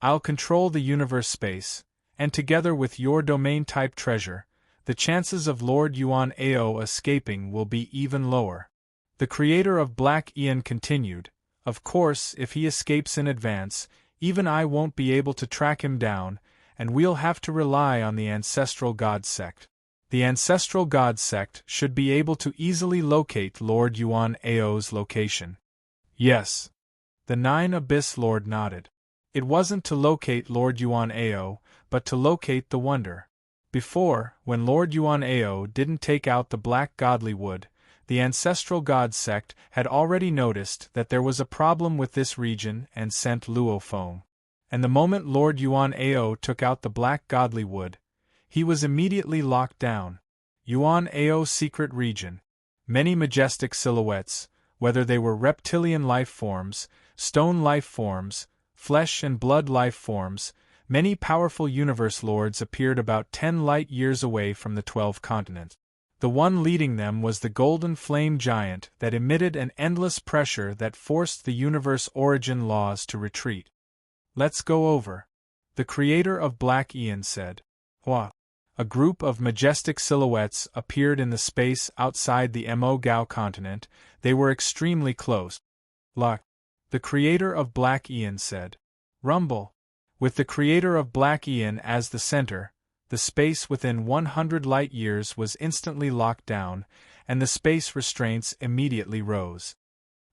I'll control the universe space, and together with your domain-type treasure, the chances of Lord Yuan Ao escaping will be even lower. The creator of Black Ian continued, Of course, if he escapes in advance, even I won't be able to track him down, and we'll have to rely on the Ancestral God Sect. The Ancestral God Sect should be able to easily locate Lord Yuan Ao's location. Yes. The 9 Abyss Lord nodded. It wasn't to locate Lord Yuan Ao, but to locate the wonder. Before, when Lord Yuan Ao didn't take out the black godly wood, the Ancestral God Sect had already noticed that there was a problem with this region and sent Luo Feng. And the moment Lord Yuan Ao took out the black godly wood, he was immediately locked down. Yuan Ao Secret Region. Many majestic silhouettes, whether they were reptilian life forms, stone life forms, flesh and blood life forms, many powerful universe lords appeared about 10 light years away from the 12 continents. The one leading them was the golden flame giant that emitted an endless pressure that forced the universe origin laws to retreat. Let's go over. The creator of Black Ian said. Hua. A group of majestic silhouettes appeared in the space outside the Mo Gao continent. They were extremely close. Luck. The creator of Black Ian said. Rumble. With the creator of Black Ian as the center, the space within 100 light-years was instantly locked down, and the space restraints immediately rose.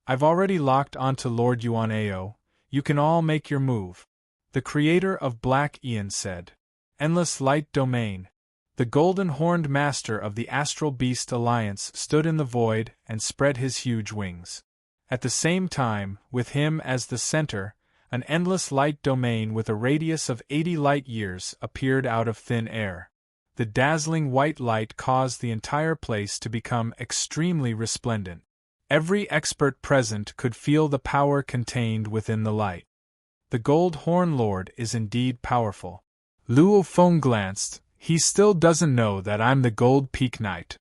I've already locked onto Lord Yuan Ao. You can all make your move. The creator of Black Ian said. Endless Light Domain. The golden-horned master of the Astral Beast Alliance stood in the void and spread his huge wings. At the same time, with him as the center, an endless light domain with a radius of 80 light-years appeared out of thin air. The dazzling white light caused the entire place to become extremely resplendent. Every expert present could feel the power contained within the light. The Gold Horn Lord is indeed powerful. Luo Feng glanced. He still doesn't know that I'm the Gold Peak Knight.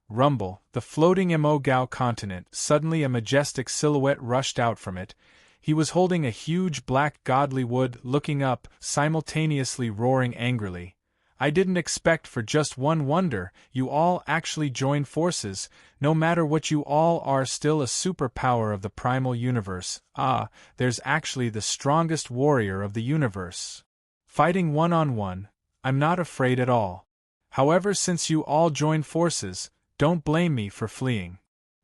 Rumble, the floating Mo Gao continent, suddenly a majestic silhouette rushed out from it. He was holding a huge black godly wood, looking up, simultaneously roaring angrily. I didn't expect for just one wonder, you all actually join forces, no matter what you all are still a superpower of the primal universe. Ah, there's actually the strongest warrior of the universe. Fighting one-on-one, I'm not afraid at all. However, since you all join forces, don't blame me for fleeing.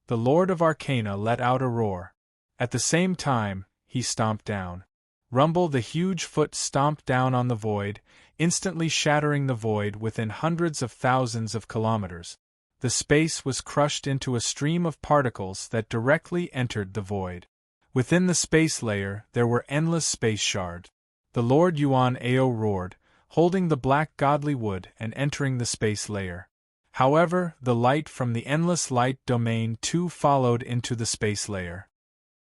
The Lord of Arcana let out a roar. At the same time, he stomped down. Rumble, the huge foot stomped down on the void, instantly shattering the void within hundreds of thousands of kilometers. The space was crushed into a stream of particles that directly entered the void. Within the space layer, there were endless space shards. The Lord Yuan Ao roared, holding the black godly wood and entering the space layer. However, the light from the endless light domain too followed into the space layer.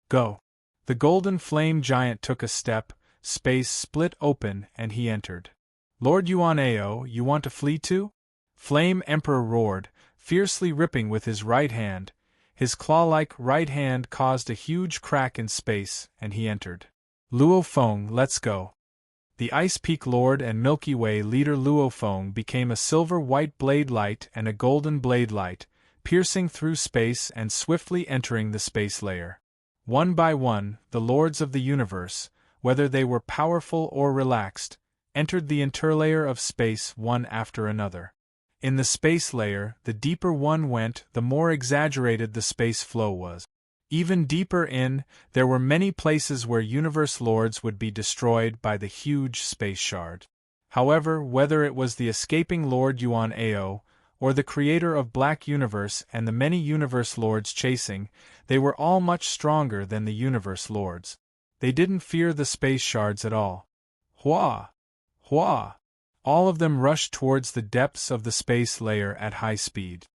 Go! The golden flame giant took a step, space split open and he entered. Lord Yuan Ao, you want to flee too? Flame Emperor roared, fiercely ripping with his right hand. His claw-like right hand caused a huge crack in space, and he entered. Luo Feng, let's go. The Ice Peak Lord and Milky Way leader Luo Feng became a silver-white blade light and a golden blade light, piercing through space and swiftly entering the space layer. One by one, the lords of the universe, whether they were powerful or relaxed, entered the interlayer of space one after another. In the space layer, the deeper one went, the more exaggerated the space flow was. Even deeper in, there were many places where universe lords would be destroyed by the huge space shard. However, whether it was the escaping Lord Yuan Ao, or the creator of Black Universe and the many universe lords chasing, they were all much stronger than the universe lords. They didn't fear the space shards at all. Hua! Hua! All of them rushed towards the depths of the space layer at high speed.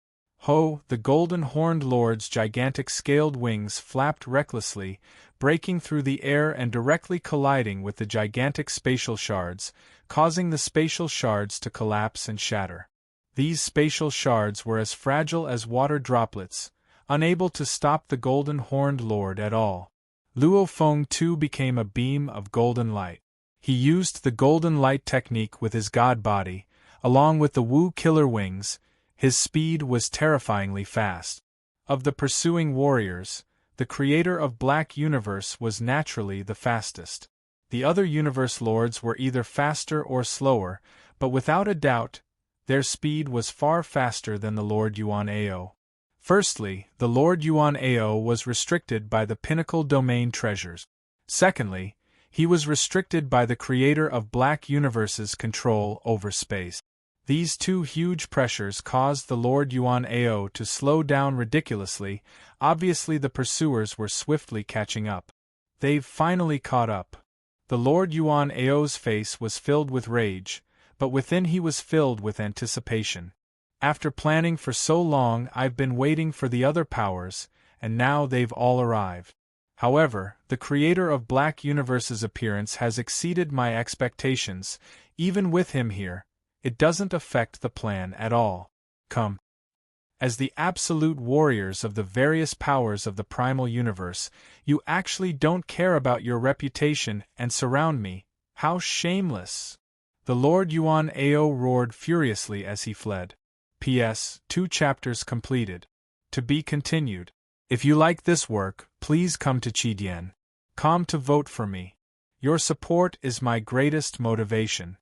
Ho! The golden horned lord's gigantic scaled wings flapped recklessly, breaking through the air and directly colliding with the gigantic spatial shards, causing the spatial shards to collapse and shatter. These spatial shards were as fragile as water droplets, unable to stop the golden horned lord at all. Luo Feng too became a beam of golden light. He used the golden light technique with his god body, along with the Wu killer wings. His speed was terrifyingly fast. Of the pursuing warriors, the creator of Black Universe was naturally the fastest. The other universe lords were either faster or slower, but without a doubt, their speed was far faster than the Lord Yuan Ao. Firstly, the Lord Yuan Ao was restricted by the pinnacle domain treasures. Secondly, he was restricted by the creator of Black Universe's control over space. These two huge pressures caused the Lord Yuan Ao to slow down ridiculously. Obviously the pursuers were swiftly catching up. They've finally caught up. The Lord Yuan Ao's face was filled with rage, but within he was filled with anticipation. After planning for so long, I've been waiting for the other powers, and now they've all arrived. However, the creator of Black Universe's appearance has exceeded my expectations. Even with him here, it doesn't affect the plan at all. Come. As the absolute warriors of the various powers of the primal universe, you actually don't care about your reputation and surround me. How shameless! The Lord Yuan Ao roared furiously as he fled. P.S. 2 chapters completed. To be continued. If you like this work, please come to Chidian.com to vote for me. Your support is my greatest motivation.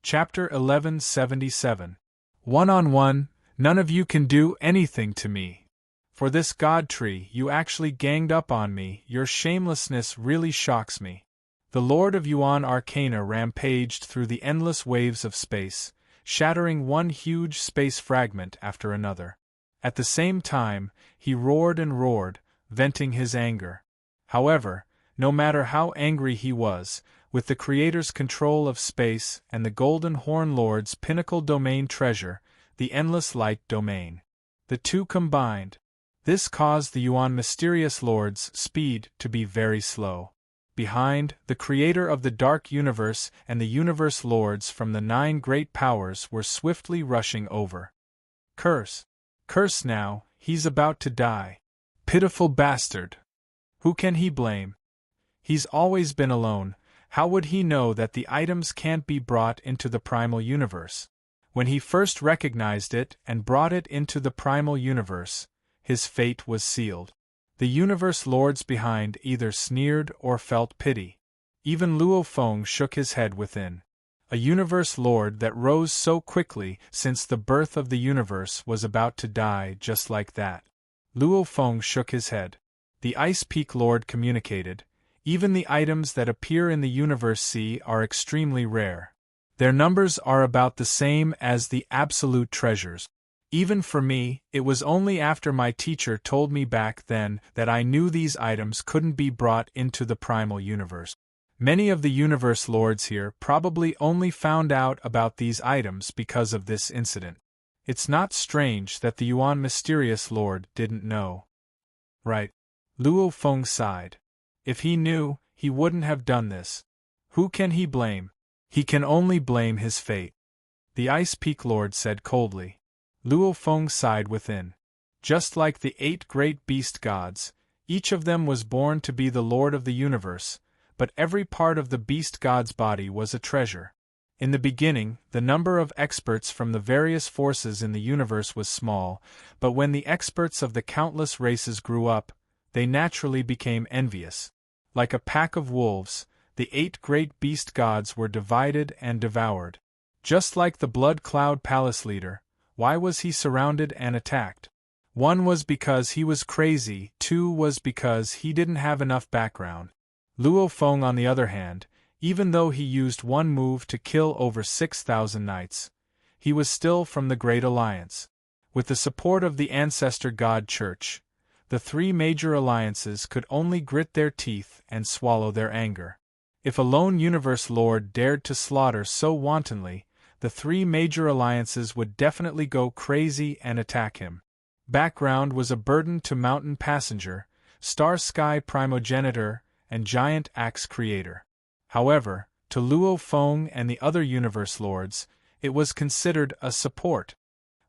Chapter 1177. One-on-one, none of you can do anything to me. For this god tree, you actually ganged up on me. Your shamelessness really shocks me. The Lord of Yuan Arcana rampaged through the endless waves of space, shattering one huge space fragment after another. At the same time, he roared and roared, venting his anger. However, no matter how angry he was, with the Creator's control of space and the Golden Horn Lord's pinnacle domain treasure, the Endless Light domain, the two combined, this caused the Yuan Mysterious Lord's speed to be very slow. Behind, the creator of the Dark Universe and the Universe Lords from the 9 great powers were swiftly rushing over. Curse! Curse now, he's about to die. Pitiful bastard! Who can he blame? He's always been alone. How would he know that the items can't be brought into the primal universe? When he first recognized it and brought it into the primal universe, his fate was sealed. The universe lords behind either sneered or felt pity. Even Luo Feng shook his head within. A universe lord that rose so quickly since the birth of the universe was about to die just like that. Luo Feng shook his head. The Ice Peak Lord communicated, even the items that appear in the Universe Sea are extremely rare. Their numbers are about the same as the absolute treasures. Even for me, it was only after my teacher told me back then that I knew these items couldn't be brought into the primal universe. Many of the Universe Lords here probably only found out about these items because of this incident. It's not strange that the Yuan Mysterious Lord didn't know. Right. Luo Feng sighed. If he knew, he wouldn't have done this. Who can he blame? He can only blame his fate. The Ice Peak Lord said coldly. Luo Feng sighed within. Just like the 8 great beast gods, each of them was born to be the lord of the universe, but every part of the beast god's body was a treasure. In the beginning, the number of experts from the various forces in the universe was small, but when the experts of the countless races grew up, they naturally became envious. Like a pack of wolves, the 8 great beast gods were divided and devoured. Just like the Blood Cloud Palace leader, why was he surrounded and attacked? 1 was because he was crazy, 2 was because he didn't have enough background. Luo Feng, on the other hand, even though he used 1 move to kill over 6,000 knights, he was still from the Great Alliance. With the support of the Ancestor God Church, the 3 major alliances could only grit their teeth and swallow their anger. If a lone Universe Lord dared to slaughter so wantonly, the 3 major alliances would definitely go crazy and attack him. Background was a burden to Mountain Passenger, Star Sky Primogenitor, and Giant Axe Creator. However, to Luo Feng and the other Universe Lords, it was considered a support.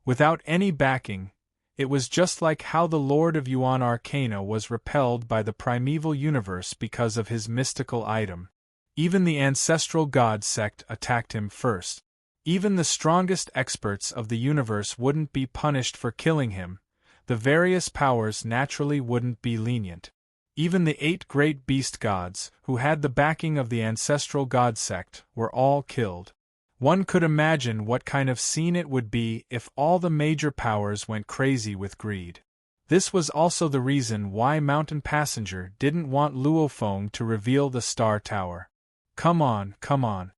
Without any backing, it was just like how the Lord of Yuan Arcana was repelled by the primeval universe because of his mystical item. Even the ancestral god sect attacked him first. Even the strongest experts of the universe wouldn't be punished for killing him. The various powers naturally wouldn't be lenient. Even the 8 great beast gods, who had the backing of the ancestral god sect, were all killed. One could imagine what kind of scene it would be if all the major powers went crazy with greed. This was also the reason why Mountain Passenger didn't want Luo Feng to reveal the Star Tower. Come on, come on.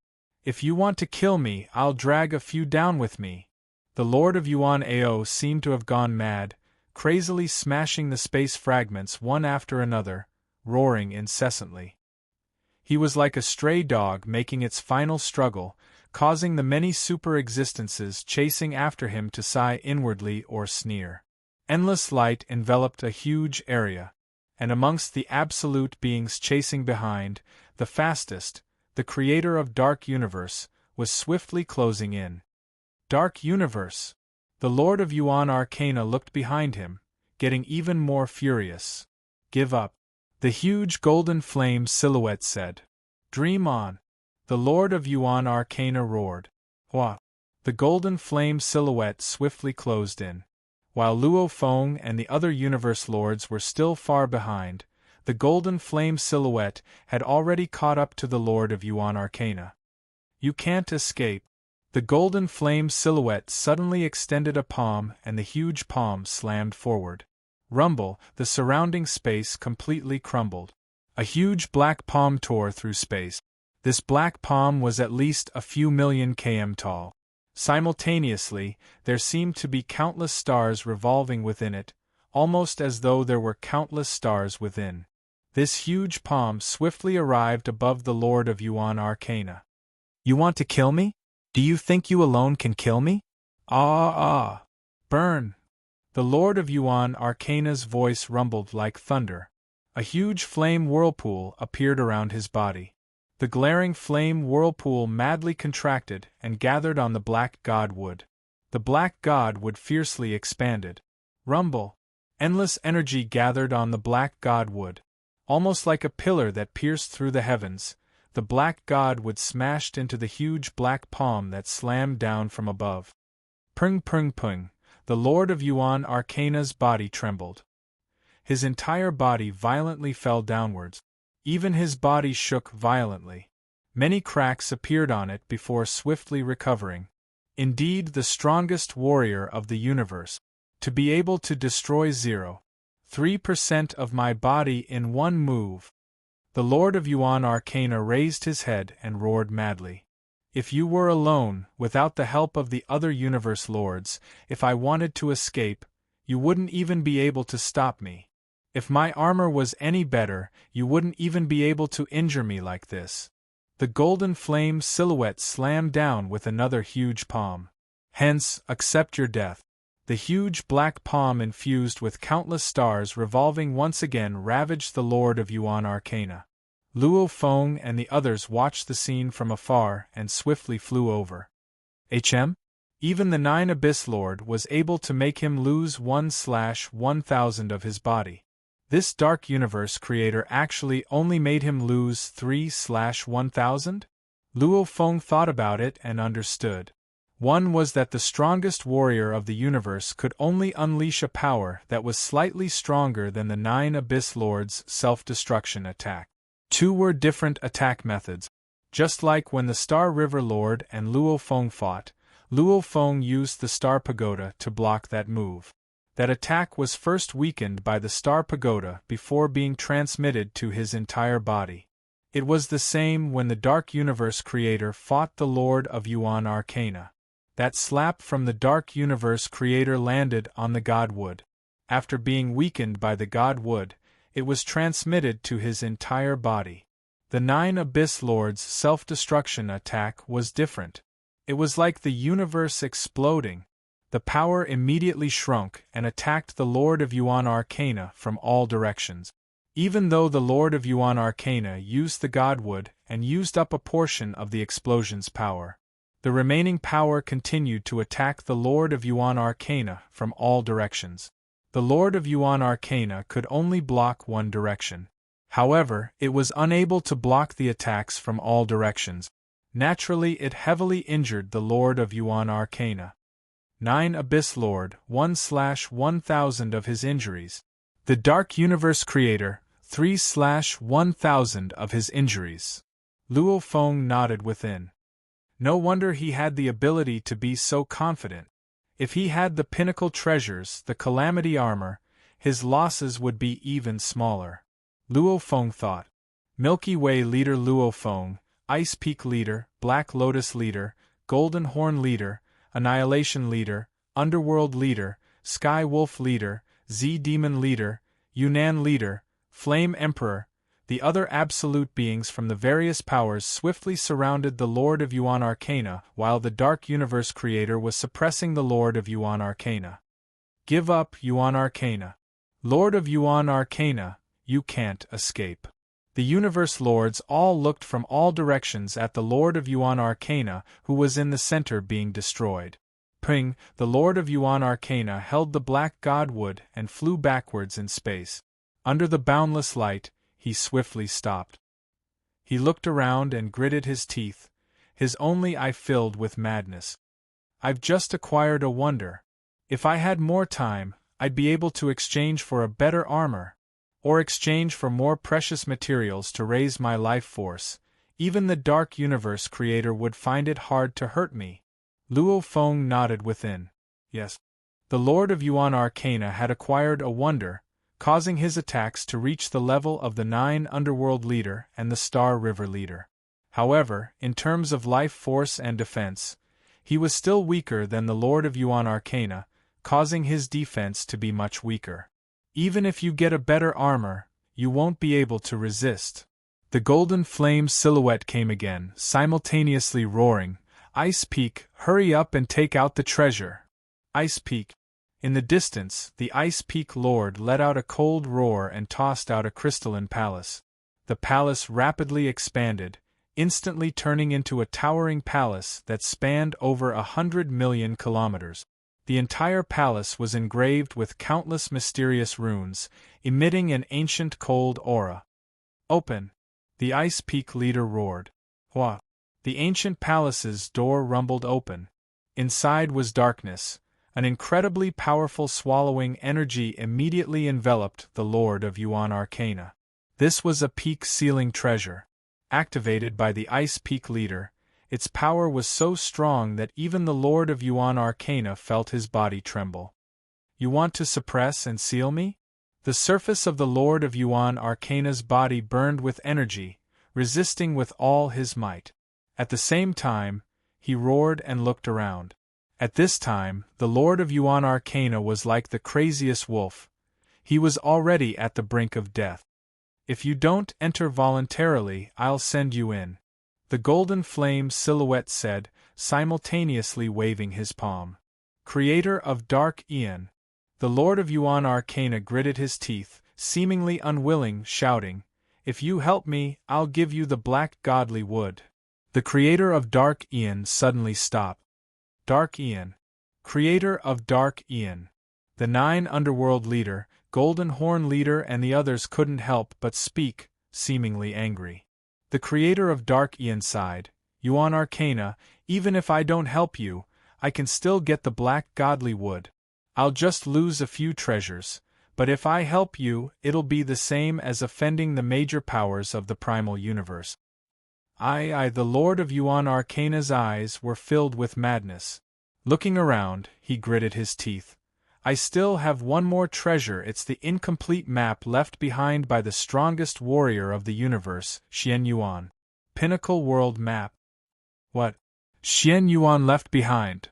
If you want to kill me, I'll drag a few down with me. The Lord of Yuan Ao seemed to have gone mad, crazily smashing the space fragments one after another, roaring incessantly. He was like a stray dog making its final struggle, causing the many super-existences chasing after him to sigh inwardly or sneer. Endless light enveloped a huge area, and amongst the absolute beings chasing behind, the fastest, the creator of Dark Universe, was swiftly closing in. Dark Universe! The Lord of Yuan Arcana looked behind him, getting even more furious. Give up. The huge golden flame silhouette said. Dream on. The Lord of Yuan Arcana roared. What? The golden flame silhouette swiftly closed in. While Luo Feng and the other Universe Lords were still far behind, the golden flame silhouette had already caught up to the Lord of Yuan Arcana. You can't escape. The golden flame silhouette suddenly extended a palm and the huge palm slammed forward. Rumble, the surrounding space completely crumbled. A huge black palm tore through space. This black palm was at least a few million km tall. Simultaneously, there seemed to be countless stars revolving within it, almost as though there were countless stars within. This huge palm swiftly arrived above the Lord of Yuan Arcana. You want to kill me? Do you think you alone can kill me? Ah! Burn! The Lord of Yuan Arcana's voice rumbled like thunder. A huge flame whirlpool appeared around his body. The glaring flame whirlpool madly contracted and gathered on the black god wood. The black god wood fiercely expanded. Rumble! Endless energy gathered on the black god wood. Almost like a pillar that pierced through the heavens, the black god would smashed into the huge black palm that slammed down from above. Pung pung pung, the Lord of Yuan Arcana's body trembled. His entire body violently fell downwards. Even his body shook violently. Many cracks appeared on it before swiftly recovering. Indeed, the strongest warrior of the universe. To be able to destroy 0.3% of my body in one move. The Lord of Yuan Arcana raised his head and roared madly. If you were alone, without the help of the other universe lords, if I wanted to escape, you wouldn't even be able to stop me. If my armor was any better, you wouldn't even be able to injure me like this. The golden flame silhouette slammed down with another huge palm. Hence, accept your death. The huge black palm infused with countless stars revolving once again ravaged the Lord of Yuan Arcana. Luo Feng and the others watched the scene from afar and swiftly flew over. Even the 9 Abyss Lord was able to make him lose 1/1000 of his body. This Dark Universe creator actually only made him lose 3/1000? Luo Feng thought about it and understood. One was that the strongest warrior of the universe could only unleash a power that was slightly stronger than the 9 Abyss Lords' self-destruction attack. Two were different attack methods. Just like when the Star River Lord and Luo Feng fought, Luo Feng used the Star Pagoda to block that move. That attack was first weakened by the Star Pagoda before being transmitted to his entire body. It was the same when the Dark Universe creator fought the Lord of Yuan Arcana. That slap from the Dark Universe creator landed on the God Wood. After being weakened by the God Wood, it was transmitted to his entire body. The 9 Abyss Lords' self-destruction attack was different. It was like the universe exploding. The power immediately shrunk and attacked the Lord of Yuan Arcana from all directions. Even though the Lord of Yuan Arcana used the Godwood and used up a portion of the explosion's power, the remaining power continued to attack the Lord of Yuan Arcana from all directions. The Lord of Yuan Arcana could only block one direction. However, it was unable to block the attacks from all directions. Naturally, it heavily injured the Lord of Yuan Arcana. 9 Abyss Lord, 1/1000 of his injuries. The Dark Universe Creator, 3/1000 of his injuries. Luo Feng nodded within. No wonder he had the ability to be so confident. If he had the pinnacle treasures, the Calamity armor, his losses would be even smaller. Luo Feng thought. Milky Way leader Luo Feng, Ice Peak leader, Black Lotus leader, Golden Horn leader, Annihilation leader, Underworld leader, Sky Wolf leader, Z-Demon leader, Yunnan leader, Flame Emperor. The other absolute beings from the various powers swiftly surrounded the Lord of Yuan Arcana while the Dark Universe Creator was suppressing the Lord of Yuan Arcana. Give up, Yuan Arcana. Lord of Yuan Arcana, you can't escape. The Universe Lords all looked from all directions at the Lord of Yuan Arcana, who was in the center being destroyed. Ping, the Lord of Yuan Arcana held the black godwood and flew backwards in space. Under the boundless light, he swiftly stopped. He looked around and gritted his teeth, his only eye filled with madness. I've just acquired a wonder. If I had more time, I'd be able to exchange for a better armor, or exchange for more precious materials to raise my life force. Even the Dark Universe Creator would find it hard to hurt me. Luo Feng nodded within. Yes. The Lord of Yuan Arcana had acquired a wonder, causing his attacks to reach the level of the 9 Underworld leader and the Star River leader. However, in terms of life force and defense, he was still weaker than the Lord of Yuan Arcana, causing his defense to be much weaker. Even if you get a better armor, you won't be able to resist. The golden flame silhouette came again, simultaneously roaring, Ice Peak, hurry up and take out the treasure. Ice Peak. In the distance, the Ice Peak Lord let out a cold roar and tossed out a crystalline palace. The palace rapidly expanded, instantly turning into a towering palace that spanned over 100 million kilometers. The entire palace was engraved with countless mysterious runes, emitting an ancient cold aura. Open! The Ice Peak leader roared. Hua! The ancient palace's door rumbled open. Inside was darkness. An incredibly powerful swallowing energy immediately enveloped the Lord of Yuan Arcana. This was a peak-sealing treasure. Activated by the Ice Peak leader, its power was so strong that even the Lord of Yuan Arcana felt his body tremble. You want to suppress and seal me? The surface of the Lord of Yuan Arcana's body burned with energy, resisting with all his might. At the same time, he roared and looked around. At this time, the Lord of Yuan Arcana was like the craziest wolf. He was already at the brink of death. If you don't enter voluntarily, I'll send you in, the golden flame silhouette said, simultaneously waving his palm. Creator of Dark Aeon. The Lord of Yuan Arcana gritted his teeth, seemingly unwilling, shouting, If you help me, I'll give you the black godly wood. The creator of Dark Aeon suddenly stopped. Dark Aeon. Creator of Dark Aeon. The 9 underworld leader, Golden Horn leader and the others couldn't help but speak, seemingly angry. The creator of Dark Aeon sighed, Yuan Arcana, even if I don't help you, I can still get the black godly wood. I'll just lose a few treasures, but if I help you, it'll be the same as offending the major powers of the primal universe. The Lord of Yuan Arcana's eyes were filled with madness. Looking around, he gritted his teeth. I still have one more treasure. It's the incomplete map left behind by the strongest warrior of the universe, Xian Yuan. Pinnacle World Map. What? Xian Yuan left behind.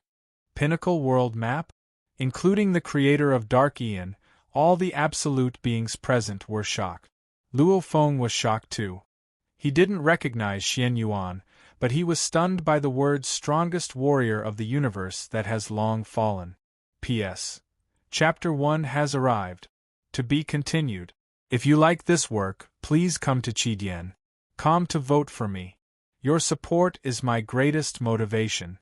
Pinnacle World Map? Including the creator of Dark Aeon, all the absolute beings present were shocked. Luo Feng was shocked too. He didn't recognize Xian Yuan, but he was stunned by the words strongest warrior of the universe that has long fallen. P.S. Chapter 1 has arrived. To be continued. If you like this work, please come to Qidian.com to vote for me. Your support is my greatest motivation.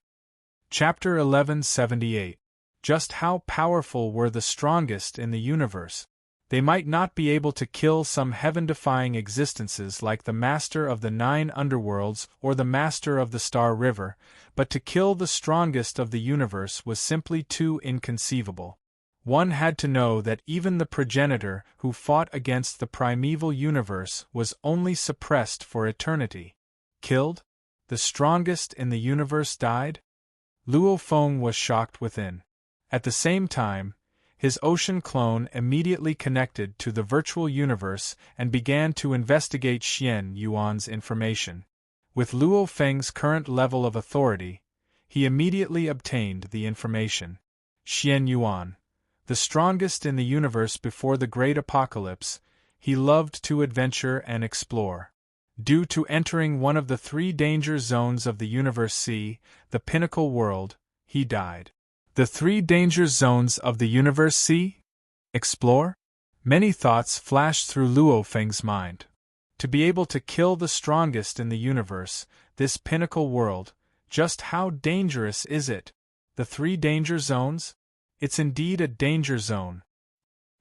Chapter 1178. Just how powerful were the strongest in the universe? They might not be able to kill some heaven-defying existences like the Master of the 9 Underworlds or the Master of the Star River, but to kill the strongest of the universe was simply too inconceivable. One had to know that even the progenitor who fought against the primeval universe was only suppressed for eternity. Killed? The strongest in the universe died? Luo Feng was shocked within. At the same time, his ocean clone immediately connected to the virtual universe and began to investigate Xian Yuan's information. With Luo Feng's current level of authority, he immediately obtained the information. Xian Yuan, the strongest in the universe before the Great Apocalypse, he loved to adventure and explore. Due to entering one of the 3 danger zones of the Universe C, the Pinnacle World, he died. The 3 danger zones of the Universe C? Explore? Many thoughts flashed through Luo Feng's mind. To be able to kill the strongest in the universe, this Pinnacle World, just how dangerous is it? The 3 danger zones? It's indeed a danger zone.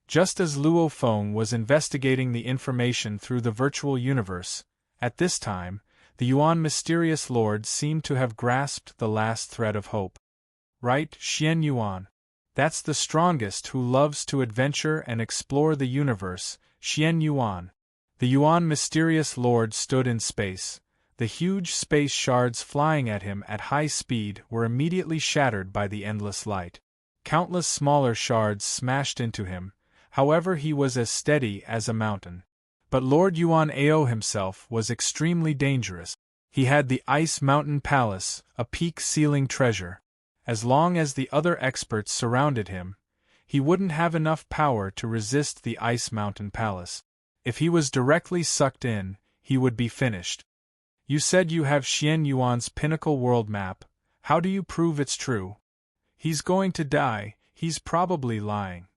Just as Luo Feng was investigating the information through the virtual universe, at this time, the Yuan mysterious lord seemed to have grasped the last thread of hope. Right, Xian Yuan. That's the strongest who loves to adventure and explore the universe, Xian Yuan. The Yuan mysterious lord stood in space. The huge space shards flying at him at high speed were immediately shattered by the endless light. Countless smaller shards smashed into him, however he was as steady as a mountain. But Lord Yuan Ao himself was extremely dangerous. He had the Ice Mountain Palace, a peak-ceiling treasure. As long as the other experts surrounded him, he wouldn't have enough power to resist the Ice Mountain Palace. If he was directly sucked in, he would be finished. You said you have Xian Yuan's Pinnacle World Map. How do you prove it's true? He's going to die. He's probably lying.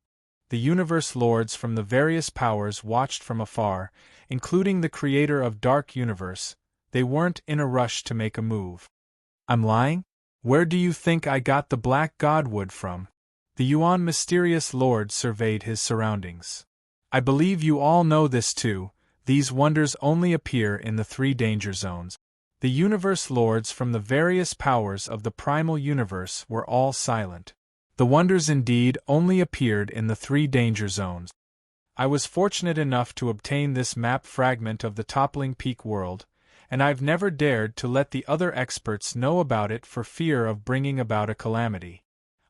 The universe lords from the various powers watched from afar, including the creator of Dark Universe. They weren't in a rush to make a move. I'm lying? Where do you think I got the black godwood from? The Yuan mysterious lord surveyed his surroundings. I believe you all know this too. These wonders only appear in the 3 danger zones. The universe lords from the various powers of the primal universe were all silent. The wonders indeed only appeared in the 3 danger zones. I was fortunate enough to obtain this map fragment of the toppling peak world, and I've never dared to let the other experts know about it for fear of bringing about a calamity.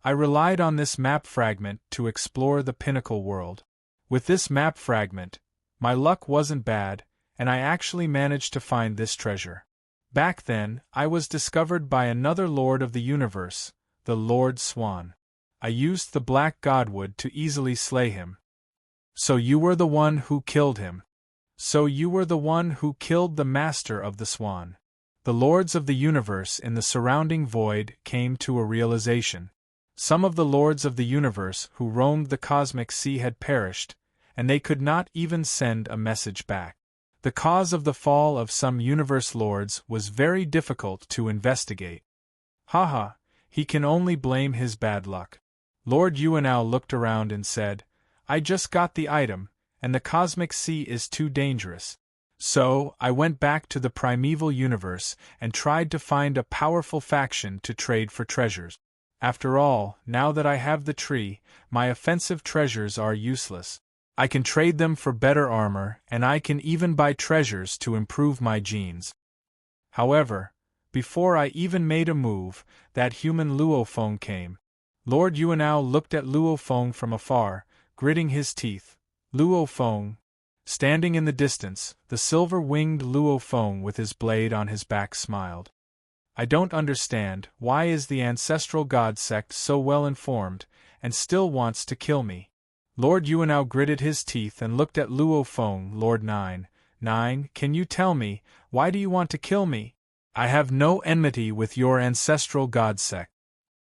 I relied on this map fragment to explore the pinnacle world. With this map fragment, my luck wasn't bad, and I actually managed to find this treasure. Back then, I was discovered by another Lord of the Universe, the Lord Swan. I used the black godwood to easily slay him. So you were the one who killed him. So you were the one who killed the master of the swan. The lords of the universe in the surrounding void came to a realization. Some of the lords of the universe who roamed the cosmic sea had perished, and they could not even send a message back. The cause of the fall of some universe lords was very difficult to investigate. Haha, he can only blame his bad luck. Lord Yuanao looked around and said, I just got the item, and the cosmic sea is too dangerous. So, I went back to the primeval universe and tried to find a powerful faction to trade for treasures. After all, now that I have the tree, my offensive treasures are useless. I can trade them for better armor, and I can even buy treasures to improve my genes. However, before I even made a move, that human Luo Feng came. Lord Yuanao looked at Luo Feng from afar, gritting his teeth. Luo Feng. Standing in the distance, the silver-winged Luo Feng with his blade on his back smiled. I don't understand, why is the ancestral god sect so well informed, and still wants to kill me? Lord Yuanao gritted his teeth and looked at Luo Feng. Lord Nine, can you tell me, why do you want to kill me? I have no enmity with your ancestral god sect.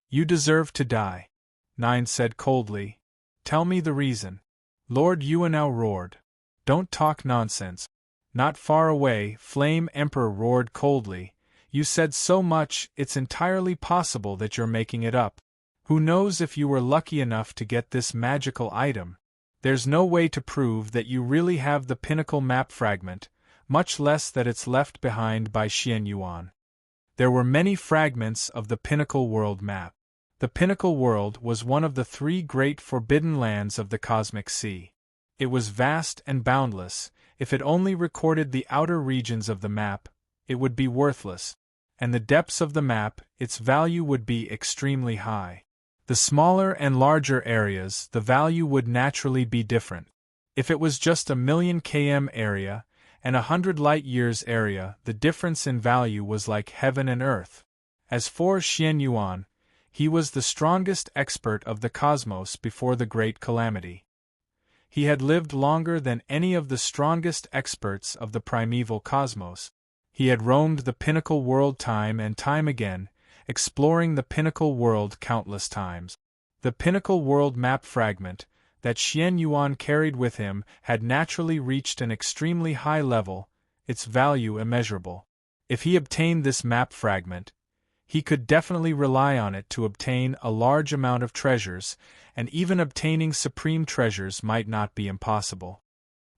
You deserve to die. 9 said coldly. Tell me the reason. Lord Yuanao roared. Don't talk nonsense. Not far away, Flame Emperor roared coldly. You said so much, it's entirely possible that you're making it up. Who knows if you were lucky enough to get this magical item? There's no way to prove that you really have the pinnacle map fragment, much less that it's left behind by Xian Yuan. There were many fragments of the pinnacle world map. The pinnacle world was one of the 3 great forbidden lands of the cosmic sea. It was vast and boundless. If it only recorded the outer regions of the map, it would be worthless, and the depths of the map, its value would be extremely high. The smaller and larger areas, the value would naturally be different. If it was just 1,000,000 km area and 100 light-years area, the difference in value was like heaven and earth. As for Xian Yuan, he was the strongest expert of the cosmos before the Great Calamity. He had lived longer than any of the strongest experts of the primeval cosmos. He had roamed the pinnacle world time and time again, exploring the pinnacle world countless times. The pinnacle world map fragment that Xian Yuan carried with him had naturally reached an extremely high level, its value immeasurable. If he obtained this map fragment, he could definitely rely on it to obtain a large amount of treasures, and even obtaining supreme treasures might not be impossible.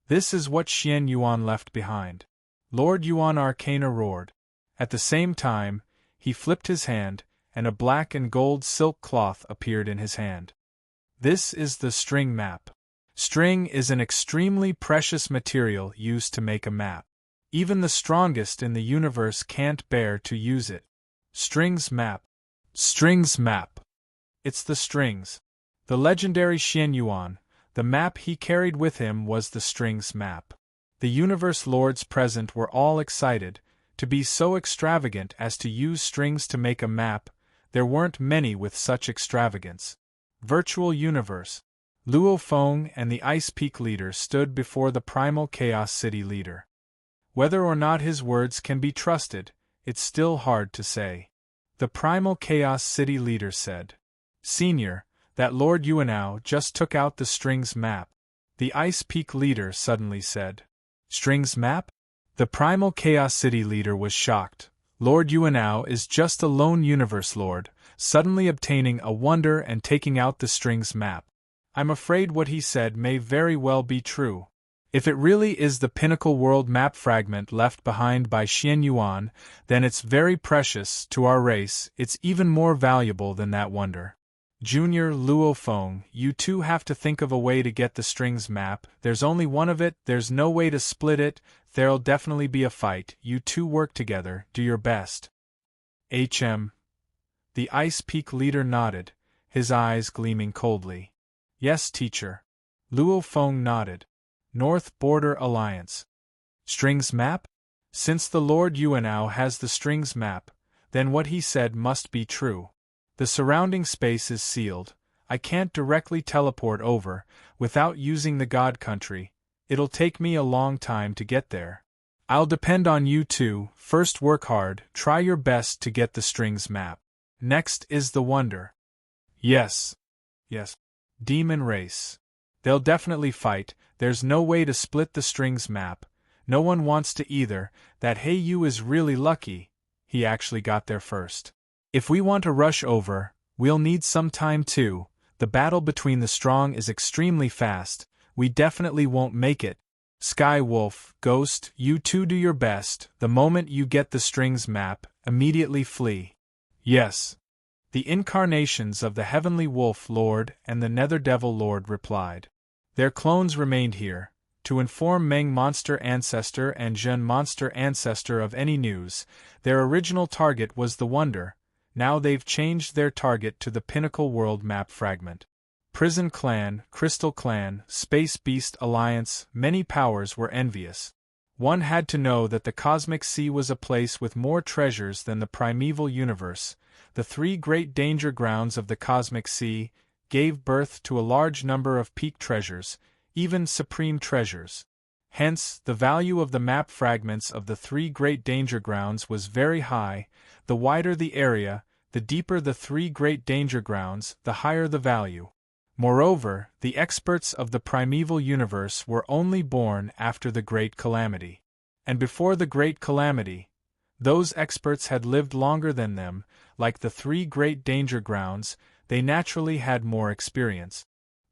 This is what Xian Yuan left behind. Lord Yuan Arcana roared. At the same time, he flipped his hand, and a black and gold silk cloth appeared in his hand. This is the string map. String is an extremely precious material used to make a map. Even the strongest in the universe can't bear to use it. Strings map. Strings map. It's the strings. The legendary Xian Yuan, the map he carried with him was the strings map. The universe lords present were all excited, to be so extravagant as to use strings to make a map. There weren't many with such extravagance. Virtual universe. Luo Feng and the Ice Peak leader stood before the primal Chaos City leader. Whether or not his words can be trusted, it's still hard to say. The primal Chaos City leader said, Senior, that Lord Yuanao just took out the strings map. The Ice Peak leader suddenly said, Strings map? The primal Chaos City leader was shocked. Lord Yuanao is just a lone universe lord, suddenly obtaining a wonder and taking out the strings map. I'm afraid what he said may very well be true. If it really is the pinnacle world map fragment left behind by Xian Yuan, then it's very precious to our race. It's even more valuable than that wonder. Junior Luo Feng, you two have to think of a way to get the strings map. There's only one of it, there's no way to split it, there'll definitely be a fight. You two work together, do your best. The Ice Peak leader nodded, his eyes gleaming coldly. Yes, teacher. Luo Feng nodded. North Border Alliance. Strings map? Since the Lord Yuanao has the strings map, then what he said must be true. The surrounding space is sealed. I can't directly teleport over, without using the God Country. It'll take me a long time to get there. I'll depend on you two. First work hard, try your best to get the strings map. Next is the wonder. Yes. Demon race. They'll definitely fight, there's no way to split the strings map. No one wants to either. That Heiyu is really lucky. He actually got there first. If we want to rush over, we'll need some time too. The battle between the strong is extremely fast. We definitely won't make it. Sky Wolf, Ghost, you two do your best. The moment you get the strings map, immediately flee. Yes. The incarnations of the Heavenly Wolf Lord and the Nether Devil Lord replied. Their clones remained here, to inform Meng Monster Ancestor and Zhen Monster Ancestor of any news. Their original target was the Wonder, now they've changed their target to the Pinnacle World Map Fragment. Prison Clan, Crystal Clan, Space Beast Alliance, many powers were envious. One had to know that the Cosmic Sea was a place with more treasures than the primeval universe. The three great danger grounds of the Cosmic Sea gave birth to a large number of peak treasures, even supreme treasures. Hence, the value of the map fragments of the three great danger grounds was very high. The wider the area, the deeper the three great danger grounds, the higher the value. Moreover, the experts of the primeval universe were only born after the Great Calamity. And before the Great Calamity, those experts had lived longer than them. Like the three great danger grounds, they naturally had more experience.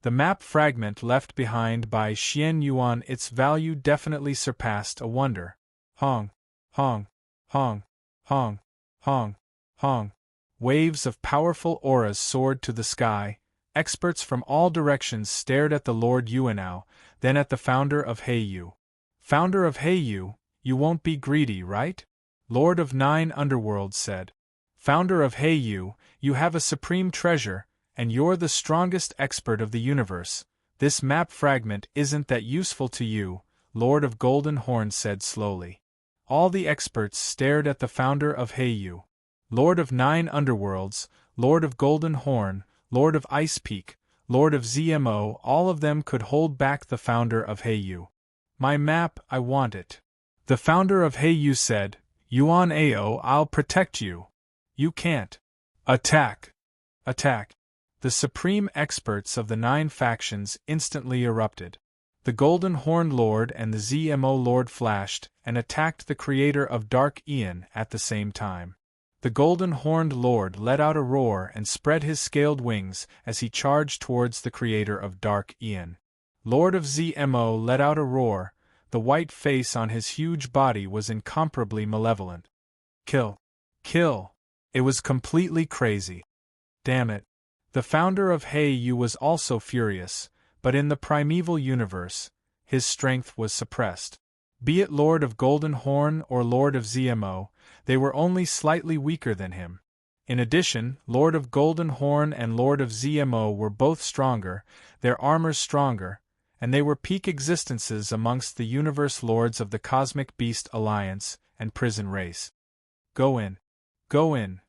The map fragment left behind by Xian Yuan, its value definitely surpassed a wonder. Hong, hong, hong, hong, hong, hong. Waves of powerful auras soared to the sky. Experts from all directions stared at the Lord Yuanao, then at the founder of Heiyu. Founder of Heiyu, you won't be greedy, right? Lord of 9 Underworlds said. Founder of Heiyu, you have a supreme treasure, and you're the strongest expert of the universe. This map fragment isn't that useful to you, Lord of Golden Horn said slowly. All the experts stared at the founder of Heiyu. Lord of 9 Underworlds, Lord of Golden Horn, Lord of Ice Peak, Lord of ZMO, all of them could hold back the founder of Heiyu. My map, I want it. The founder of Heiyu said, Yuan Ao, I'll protect you. You can't. Attack! Attack! The supreme experts of the 9 factions instantly erupted. The Golden Horn Lord and the ZMO Lord flashed and attacked the creator of Dark Aeon at the same time. The Golden Horned Lord let out a roar and spread his scaled wings as he charged towards the creator of Dark Aeon. Lord of ZMO let out a roar. The white face on his huge body was incomparably malevolent. Kill! Kill! It was completely crazy. Damn it. The founder of Heiyu was also furious, but in the primeval universe, his strength was suppressed. Be it Lord of Golden Horn or Lord of ZMO, they were only slightly weaker than him. In addition, Lord of Golden Horn and Lord of ZMO were both stronger, their armors stronger, and they were peak existences amongst the universe lords of the Cosmic Beast Alliance and Prison Race. Go in. Go in.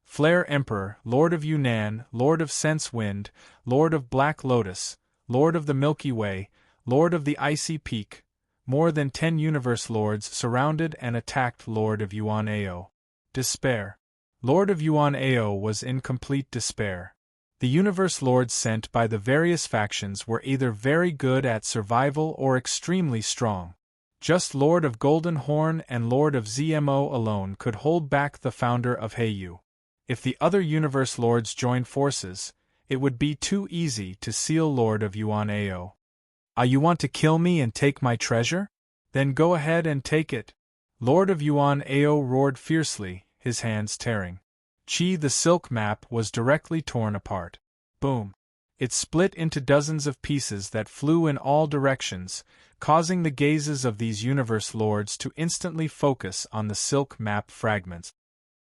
Flare Emperor, Lord of Yunnan, Lord of Sense Wind, Lord of Black Lotus, Lord of the Milky Way, Lord of the Icy Peak. More than 10 universe lords surrounded and attacked Lord of Yuan Ao. Despair. Lord of Yuan Ao was in complete despair. The universe lords sent by the various factions were either very good at survival or extremely strong. Just Lord of Golden Horn and Lord of ZMO alone could hold back the founder of Heiyu. If the other universe lords joined forces, it would be too easy to seal Lord of Yuan Ao. Ah, you want to kill me and take my treasure? Then go ahead and take it. Lord of Yuan Ao roared fiercely, his hands tearing. The silk map was directly torn apart. Boom! It split into dozens of pieces that flew in all directions, causing the gazes of these universe lords to instantly focus on the silk map fragments.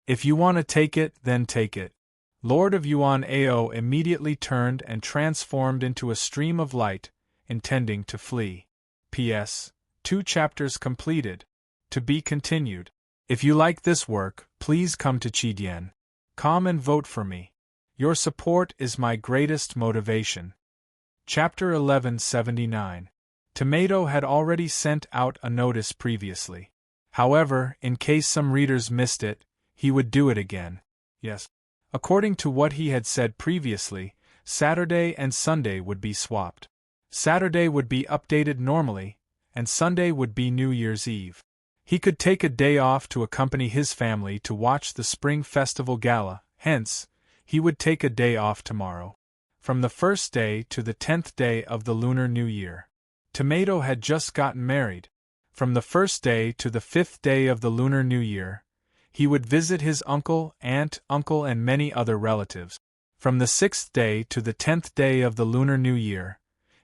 If you want to take it, then take it. Lord of Yuan Ao immediately turned and transformed into a stream of light, intending to flee. P.S. 2 chapters completed. To be continued. If you like this work, please come to Qidien.com and vote for me. Your support is my greatest motivation. Chapter 1179. Tomato had already sent out a notice previously. However, in case some readers missed it, he would do it again. Yes. According to what he had said previously, Saturday and Sunday would be swapped. Saturday would be updated normally, and Sunday would be New Year's Eve. He could take a day off to accompany his family to watch the Spring Festival Gala, hence, he would take a day off tomorrow. From the 1st day to the 10th day of the Lunar New Year. Tomato had just gotten married. From the 1st day to the 5th day of the Lunar New Year, he would visit his uncle, aunt, and many other relatives. From the 6th day to the 10th day of the Lunar New Year,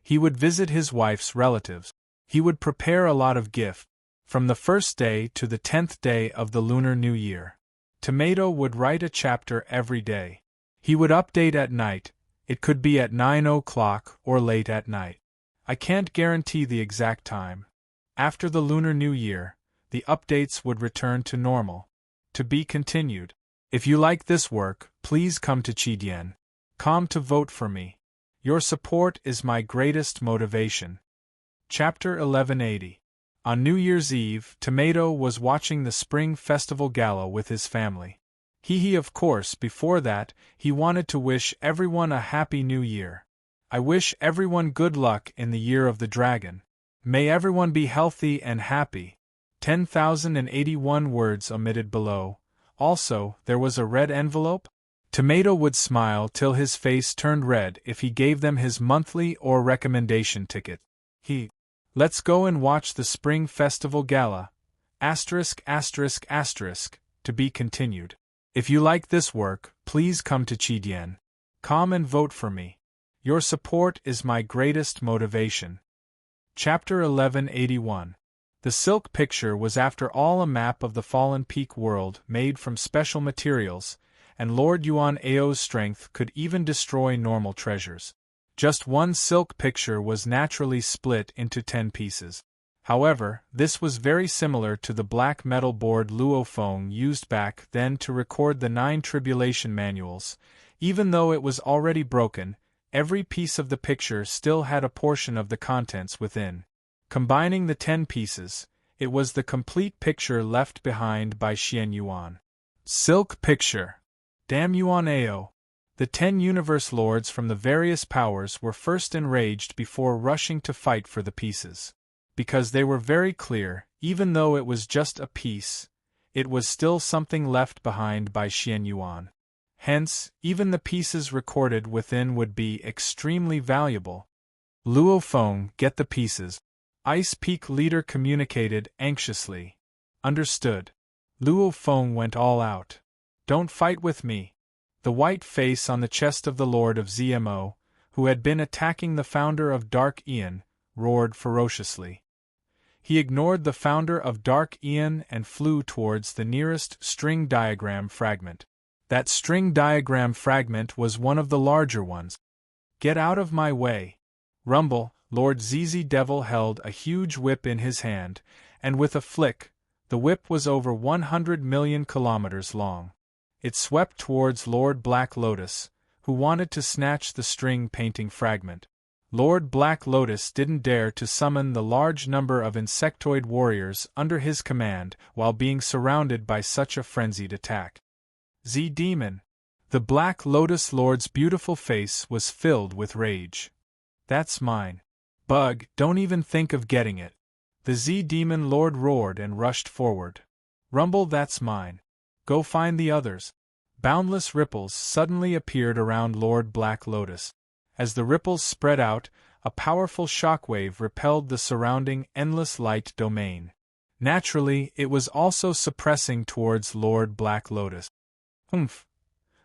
he would visit his wife's relatives. He would prepare a lot of gifts. From the 1st day to the 10th day of the Lunar New Year, Tomato would write a chapter every day. He would update at night. It could be at 9 o'clock or late at night. I can't guarantee the exact time. After the Lunar New Year, the updates would return to normal. To be continued. If you like this work, please come to Qidien.com to vote for me. Your support is my greatest motivation. Chapter 1180. On New Year's Eve, Tomato was watching the Spring Festival Gala with his family. Of course, before that, he wanted to wish everyone a Happy New Year. I wish everyone good luck in the Year of the Dragon. May everyone be healthy and happy. 10,081 words omitted below. Also, there was a red envelope. Tomato would smile till his face turned red if he gave them his monthly or recommendation ticket. Let's go and watch the Spring Festival Gala. To be continued. If you like this work, please come to Qidien.com and vote for me. Your support is my greatest motivation. Chapter 1181. The silk picture was after all a map of the fallen peak world made from special materials, and Lord Yuan Ao's strength could even destroy normal treasures. Just one silk picture was naturally split into 10 pieces. However, this was very similar to the black metal board Luo Feng used back then to record the 9 tribulation manuals. Even though it was already broken, every piece of the picture still had a portion of the contents within. Combining the 10 pieces, it was the complete picture left behind by Xian Yuan. Silk picture. Damn Yuan Ao. The 10 universe lords from the various powers were first enraged before rushing to fight for the pieces. Because they were very clear, even though it was just a piece, it was still something left behind by Xian Yuan. Hence, even the pieces recorded within would be extremely valuable. Luo Feng, get the pieces. Ice Peak leader communicated anxiously. Understood. Luo Feng went all out. Don't fight with me. The white face on the chest of the Lord of ZMO, who had been attacking the founder of Dark Aeon, roared ferociously. He ignored the founder of Dark Aeon and flew towards the nearest string diagram fragment. That string diagram fragment was one of the larger ones. Get out of my way. Rumble, Lord ZZ Devil held a huge whip in his hand, and with a flick, the whip was over 100 million kilometers long. It swept towards Lord Black Lotus, who wanted to snatch the string painting fragment. Lord Black Lotus didn't dare to summon the large number of insectoid warriors under his command while being surrounded by such a frenzied attack. Z-Demon. The Black Lotus Lord's beautiful face was filled with rage. That's mine. Bug, don't even think of getting it. The Z-Demon Lord roared and rushed forward. Rumble, that's mine. Go find the others. Boundless ripples suddenly appeared around Lord Black Lotus. As the ripples spread out, a powerful shockwave repelled the surrounding endless light domain. Naturally, it was also suppressing towards Lord Black Lotus. Humph!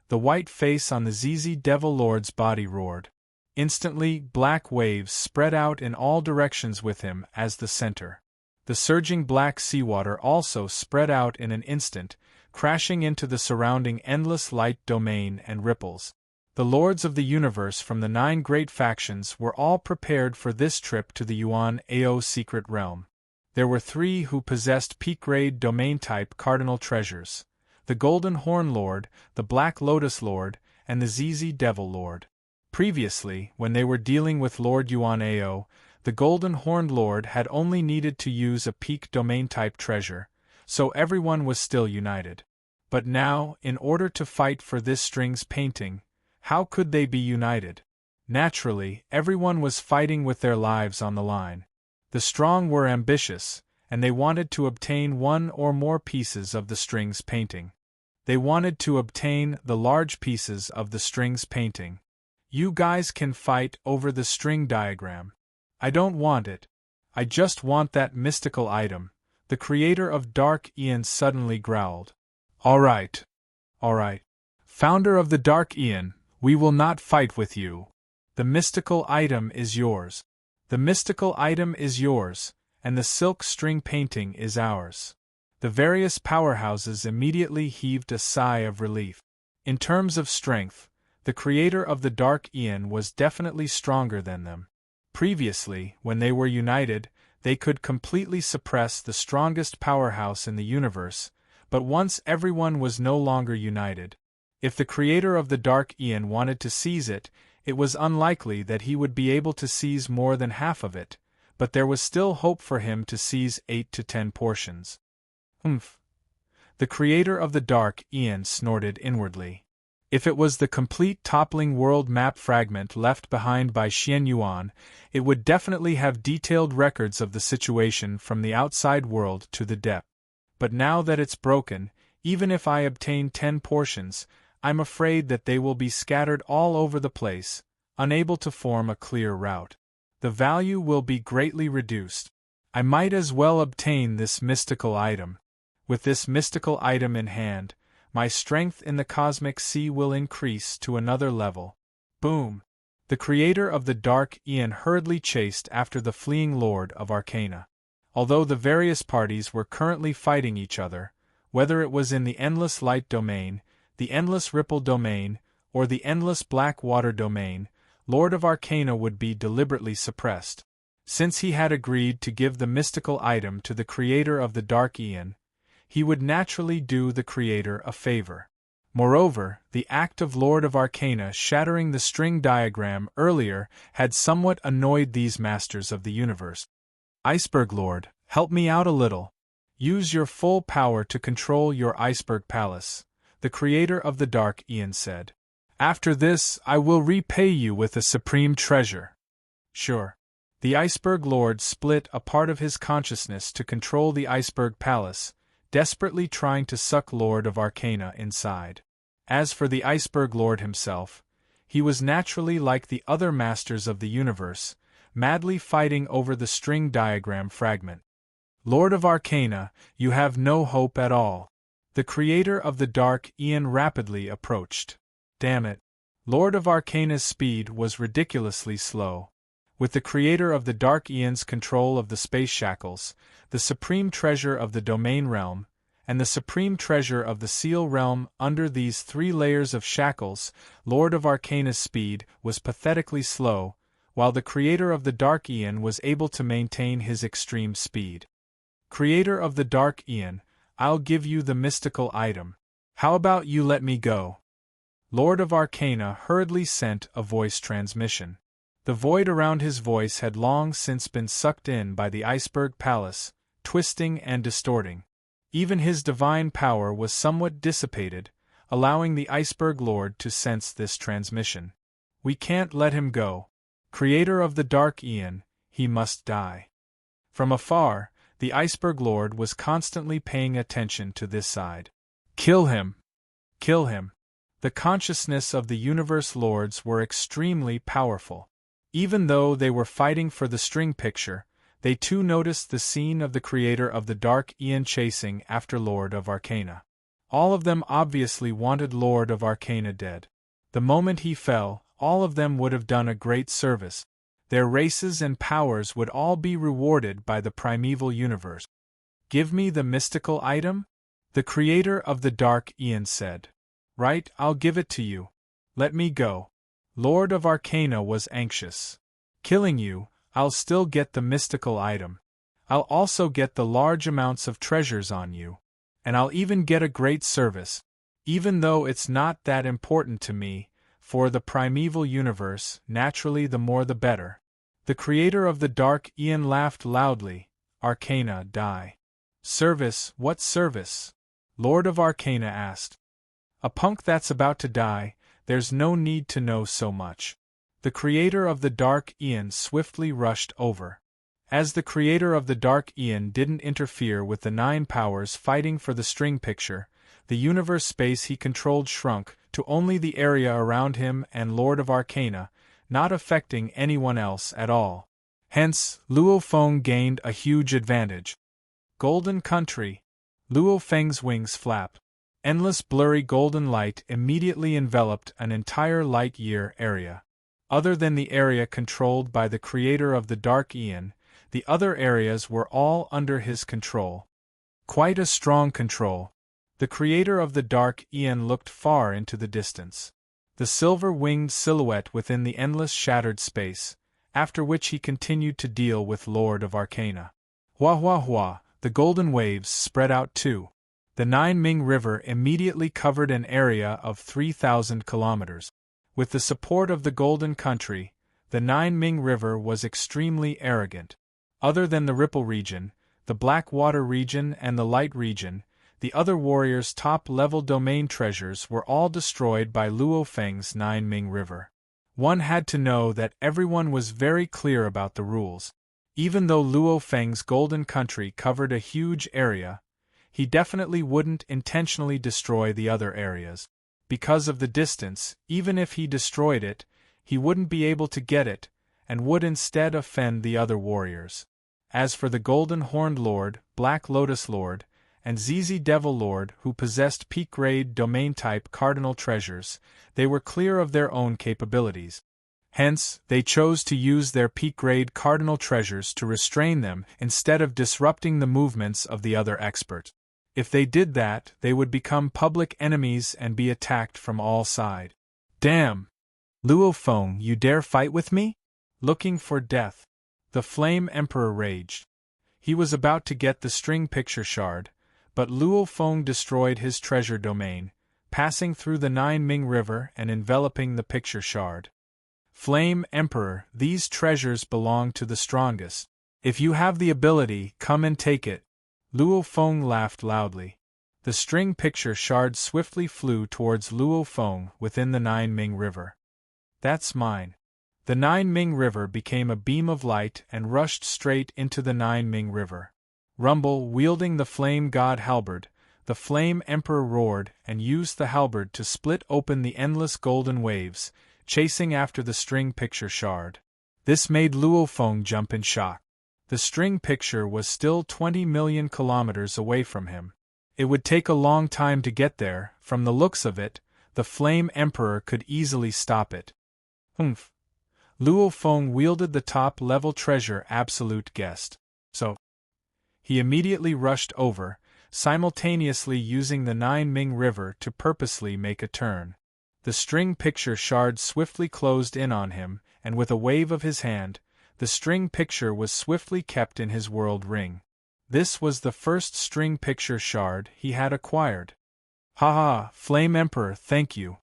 The white face on the ZZ Devil Lord's body roared. Instantly, black waves spread out in all directions with him as the center. The surging black seawater also spread out in an instant, crashing into the surrounding endless light domain and ripples. The lords of the universe from the 9 great factions were all prepared for this trip to the Yuan Ao secret realm. There were 3 who possessed peak-grade domain-type cardinal treasures: the Golden Horn Lord, the Black Lotus Lord, and the ZZ Devil Lord. Previously, when they were dealing with Lord Yuan Ao, the Golden Horned Lord had only needed to use a peak domain-type treasure, so everyone was still united. But now, in order to fight for this strings painting, how could they be united? Naturally, everyone was fighting with their lives on the line. The strong were ambitious, and they wanted to obtain 1 or more pieces of the strings painting. They wanted to obtain the large pieces of the strings painting. You guys can fight over the string diagram. I don't want it. I just want that mystical item, the creator of Dark Aeon suddenly growled. All right. Founder of the Dark Aeon, we will not fight with you. The mystical item is yours. The mystical item is yours, and the silk string painting is ours. The various powerhouses immediately heaved a sigh of relief. In terms of strength, the creator of the Dark Aeon was definitely stronger than them. Previously, when they were united, they could completely suppress the strongest powerhouse in the universe, but once everyone was no longer united, if the creator of the Dark Aeon wanted to seize it, it was unlikely that he would be able to seize more than half of it, but there was still hope for him to seize 8 to 10 portions. Humph! The creator of the Dark Aeon snorted inwardly. If it was the complete toppling world map fragment left behind by Xian Yuan, it would definitely have detailed records of the situation from the outside world to the depth. But now that it's broken, even if I obtain 10 portions, I'm afraid that they will be scattered all over the place, unable to form a clear route. The value will be greatly reduced. I might as well obtain this mystical item. With this mystical item in hand, my strength in the cosmic sea will increase to another level. Boom! The creator of the Dark Aeon hurriedly chased after the fleeing Lord of Arcana. Although the various parties were currently fighting each other, whether it was in the endless light domain, the endless ripple domain, or the endless black water domain, Lord of Arcana would be deliberately suppressed. Since he had agreed to give the mystical item to the creator of the Dark Aeon, he would naturally do the creator a favor. Moreover, the act of Lord of Arcana shattering the string diagram earlier had somewhat annoyed these masters of the universe. Iceberg Lord, help me out a little. Use your full power to control your iceberg palace, the creator of the Dark Aeon said. After this, I will repay you with a supreme treasure. Sure. The Iceberg Lord split a part of his consciousness to control the iceberg palace, desperately trying to suck Lord of Arcana inside. As for the Iceberg Lord himself, he was naturally like the other masters of the universe, madly fighting over the string diagram fragment. Lord of Arcana, you have no hope at all. The creator of the Dark Aeon rapidly approached. Damn it. Lord of Arcana's speed was ridiculously slow. With the creator of the Dark Aeon's control of the space shackles, the supreme treasure of the domain realm, and the supreme treasure of the seal realm under these 3 layers of shackles, Lord of Arcana's speed was pathetically slow, while the creator of the Dark Aeon was able to maintain his extreme speed. Creator of the Dark Aeon, I'll give you the mystical item. How about you let me go? Lord of Arcana hurriedly sent a voice transmission. The void around his voice had long since been sucked in by the iceberg palace, twisting and distorting. Even his divine power was somewhat dissipated, allowing the Iceberg Lord to sense this transmission. We can't let him go. Creator of the Dark Aeon, he must die. From afar, the Iceberg Lord was constantly paying attention to this side. Kill him! Kill him! The consciousness of the universe lords were extremely powerful. Even though they were fighting for the string picture, they too noticed the scene of the creator of the Dark Aeon chasing after Lord of Arcana. All of them obviously wanted Lord of Arcana dead. The moment he fell, all of them would have done a great service. Their races and powers would all be rewarded by the primeval universe. "Give me the mystical item?" the creator of the Dark Aeon said. "Right, I'll give it to you. Let me go." Lord of Arcana was anxious. "Killing you, I'll still get the mystical item. I'll also get the large amounts of treasures on you. And I'll even get a great service. Even though it's not that important to me, for the primeval universe, naturally the more the better." The creator of the Dark Aeon laughed loudly. "Arcana, die." "Service, what service?" Lord of Arcana asked. "A punk that's about to die, there's no need to know so much." The creator of the Dark Aeon swiftly rushed over. As the creator of the Dark Aeon didn't interfere with the 9 powers fighting for the string picture, the universe space he controlled shrunk to only the area around him and Lord of Arcana, not affecting anyone else at all. Hence, Luo Feng gained a huge advantage. Golden Country. Luo Feng's wings flapped. Endless blurry golden light immediately enveloped an entire light-year area. Other than the area controlled by the creator of the Dark Aeon, the other areas were all under his control. Quite a strong control. The creator of the Dark Aeon looked far into the distance. The silver-winged silhouette within the endless shattered space, after which he continued to deal with Lord of Arcana. Hua hua hua, the golden waves spread out too. The 9 Ming River immediately covered an area of 3,000 kilometers. With the support of the Golden Country, the 9 Ming River was extremely arrogant. Other than the Ripple region, the Black Water region and the Light region, the other warriors' top-level domain treasures were all destroyed by Luo Feng's 9 Ming River. One had to know that everyone was very clear about the rules. Even though Luo Feng's Golden Country covered a huge area, he definitely wouldn't intentionally destroy the other areas. Because of the distance, even if he destroyed it, he wouldn't be able to get it, and would instead offend the other warriors. As for the Golden Horned Lord, Black Lotus Lord, and ZZ Devil Lord who possessed peak-grade domain-type cardinal treasures, they were clear of their own capabilities. Hence, they chose to use their peak-grade cardinal treasures to restrain them instead of disrupting the movements of the other expert. If they did that, they would become public enemies and be attacked from all sides. "Damn! Luo Feng, you dare fight with me? Looking for death." The Flame Emperor raged. He was about to get the string picture shard, but Luo Feng destroyed his treasure domain, passing through the 9 Ming River and enveloping the picture shard. "Flame Emperor, these treasures belong to the strongest. If you have the ability, come and take it." Luo Feng laughed loudly. The string picture shard swiftly flew towards Luo Feng within the 9 Ming River. "That's mine." The 9 Ming River became a beam of light and rushed straight into the 9 Ming River. Rumble, wielding the Flame God halberd, the Flame Emperor roared and used the halberd to split open the endless golden waves, chasing after the string picture shard. This made Luo Feng jump in shock. The string picture was still 20 million kilometers away from him. It would take a long time to get there. From the looks of it, the Flame Emperor could easily stop it. Humph. Luo Feng wielded the top-level treasure Absolute Guest. So, he immediately rushed over, simultaneously using the 9 Ming River to purposely make a turn. The string picture shard swiftly closed in on him, and with a wave of his hand, the string picture was swiftly kept in his world ring. This was the first string picture shard he had acquired. "Ha ha, Flame Emperor, thank you."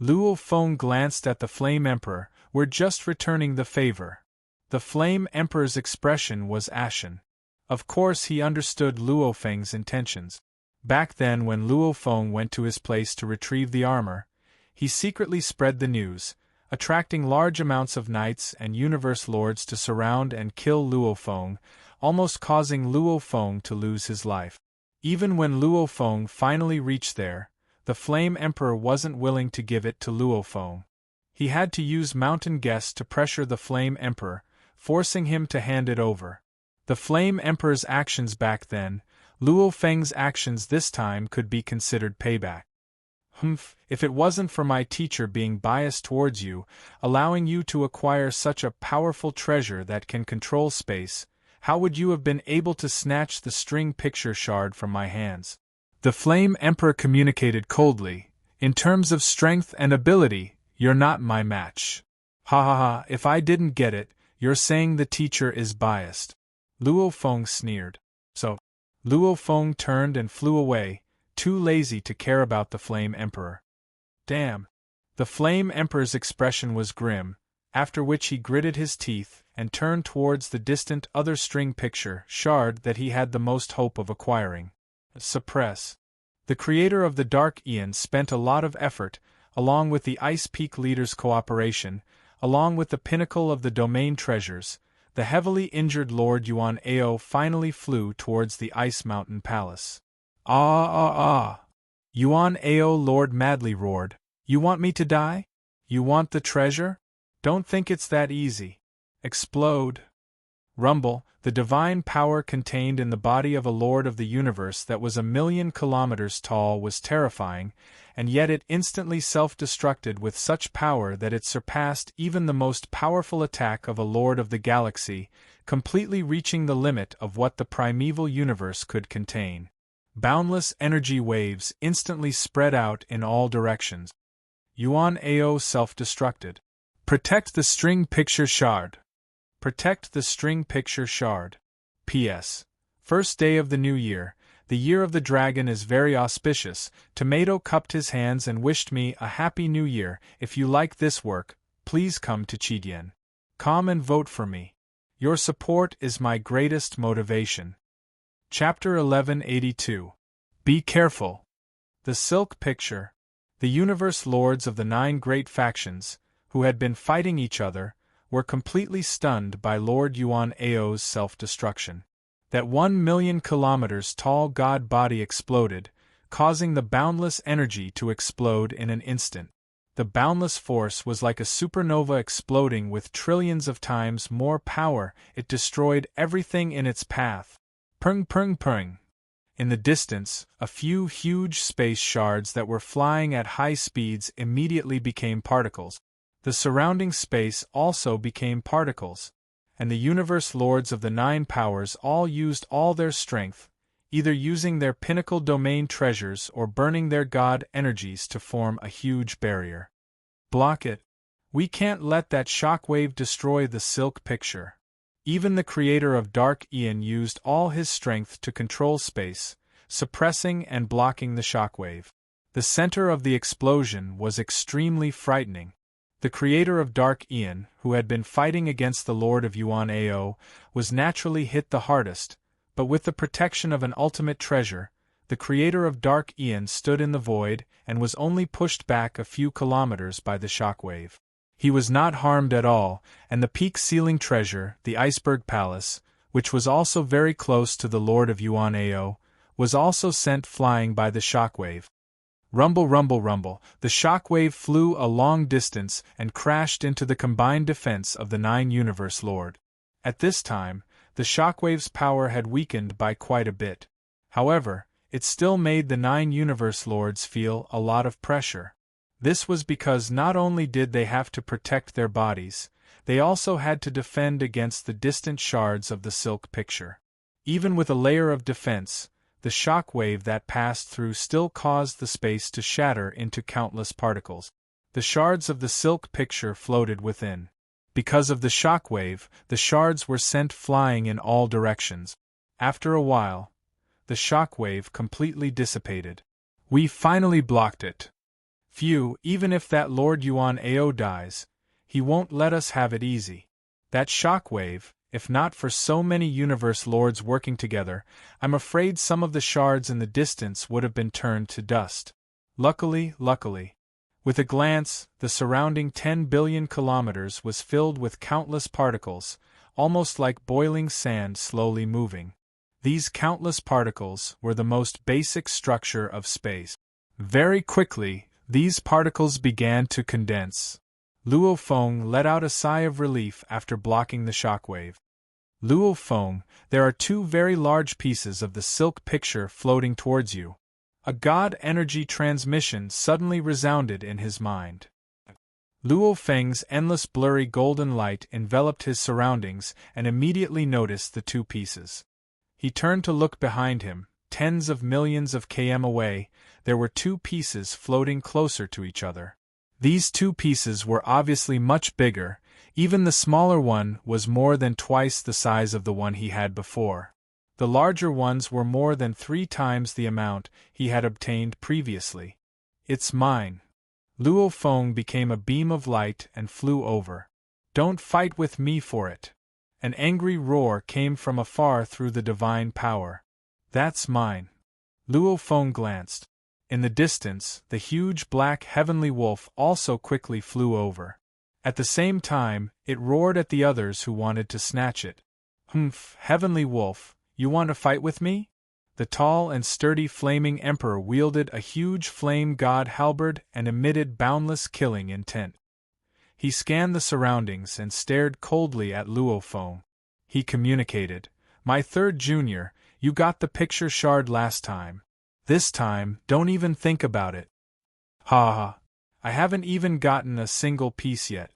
Luo Feng glanced at the Flame Emperor. "We're just returning the favor." The Flame Emperor's expression was ashen. Of course he understood Luo Feng's intentions. Back then when Luo Feng went to his place to retrieve the armor, he secretly spread the news, attracting large amounts of knights and universe lords to surround and kill Luo Feng, almost causing Luo Feng to lose his life. Even when Luo Feng finally reached there, the Flame Emperor wasn't willing to give it to Luo Feng. He had to use Mountain Guest to pressure the Flame Emperor, forcing him to hand it over. The Flame Emperor's actions back then, Luo Feng's actions this time could be considered payback. If it wasn't for my teacher being biased towards you, allowing you to acquire such a powerful treasure that can control space, how would you have been able to snatch the string picture shard from my hands? The Flame Emperor communicated coldly, in terms of strength and ability, you're not my match. Ha ha ha, if I didn't get it, you're saying the teacher is biased. Luo Feng sneered. So, Luo Feng turned and flew away, too lazy to care about the Flame Emperor. Damn. The Flame Emperor's expression was grim, after which he gritted his teeth and turned towards the distant other string picture shard that he had the most hope of acquiring. Suppress. The creator of the Dark Aeon spent a lot of effort, along with the Ice Peak leaders' cooperation, along with the pinnacle of the domain treasures. The heavily injured Lord Yuan Ao finally flew towards the Ice Mountain Palace. Ah! Yuan Ao Lord madly roared. You want me to die? You want the treasure? Don't think it's that easy. Explode. Rumble, the divine power contained in the body of a Lord of the Universe that was 1,000,000 kilometers tall was terrifying, and yet it instantly self-destructed with such power that it surpassed even the most powerful attack of a Lord of the Galaxy, completely reaching the limit of what the primeval universe could contain. Boundless energy waves instantly spread out in all directions. Yuan Ao self-destructed. Protect the string picture shard. Protect the string picture shard. P.S. First day of the new year. The year of the dragon is very auspicious. Tomato cupped his hands and wished me a happy new year. If you like this work, please come to Chidian. Come and vote for me. Your support is my greatest motivation. Chapter 1182. Be careful. The Silk Picture. The universe lords of the 9 great factions, who had been fighting each other, were completely stunned by Lord Yuan Ao's self-destruction. That 1,000,000 kilometers tall god body exploded, causing the boundless energy to explode in an instant. The boundless force was like a supernova exploding with trillions of times more power. It destroyed everything in its path. Pung pung pung. In the distance, a few huge space shards that were flying at high speeds immediately became particles. The surrounding space also became particles, and the universe lords of the 9 powers all used all their strength, either using their pinnacle domain treasures or burning their god energies to form a huge barrier. Block it. We can't let that shockwave destroy the Silk Picture. Even the creator of Dark Aeon used all his strength to control space, suppressing and blocking the shockwave. The center of the explosion was extremely frightening. The creator of Dark Aeon, who had been fighting against the Lord of Yuan Ao, was naturally hit the hardest, but with the protection of an ultimate treasure, the creator of Dark Aeon stood in the void and was only pushed back a few kilometers by the shockwave. He was not harmed at all, and the peak-ceiling treasure, the Iceberg Palace, which was also very close to the Lord of Yuan Ao, was also sent flying by the shockwave. Rumble, rumble, rumble, the shockwave flew a long distance and crashed into the combined defense of the 9 universe lord. At this time, the shockwave's power had weakened by quite a bit. However, it still made the 9 universe lords feel a lot of pressure. This was because not only did they have to protect their bodies, they also had to defend against the distant shards of the Silk Picture. Even with a layer of defense, the shock wave that passed through still caused the space to shatter into countless particles. The shards of the Silk Picture floated within. Because of the shock wave, the shards were sent flying in all directions. After a while, the shock wave completely dissipated. We finally blocked it. Phew, even if that Lord Yuan Ao dies, he won't let us have it easy. That shock wave, if not for so many universe lords working together, I'm afraid some of the shards in the distance would have been turned to dust. Luckily. With a glance, the surrounding 10 billion kilometers was filled with countless particles, almost like boiling sand slowly moving. These countless particles were the most basic structure of space. Very quickly, these particles began to condense. Luo Feng let out a sigh of relief after blocking the shockwave. Luo Feng, there are two very large pieces of the silk picture floating towards you. A god energy transmission suddenly resounded in his mind. Luo Feng's endless blurry golden light enveloped his surroundings and immediately noticed the two pieces. He turned to look behind him. Tens of millions of km away, there were two pieces floating closer to each other. These two pieces were obviously much bigger. Even the smaller one was more than twice the size of the one he had before. The larger ones were more than 3 times the amount he had obtained previously. "It's mine." Luo Feng became a beam of light and flew over. "Don't fight with me for it." An angry roar came from afar through the divine power. "That's mine." Luo Feng glanced. In the distance, the huge black heavenly wolf also quickly flew over. At the same time, it roared at the others who wanted to snatch it. "Humph, heavenly wolf, you want to fight with me?" The tall and sturdy flaming emperor wielded a huge flame god halberd and emitted boundless killing intent. He scanned the surroundings and stared coldly at Luo Feng. He communicated, "My third junior, you got the picture shard last time. This time, don't even think about it." "Ha ha. I haven't even gotten a single piece yet."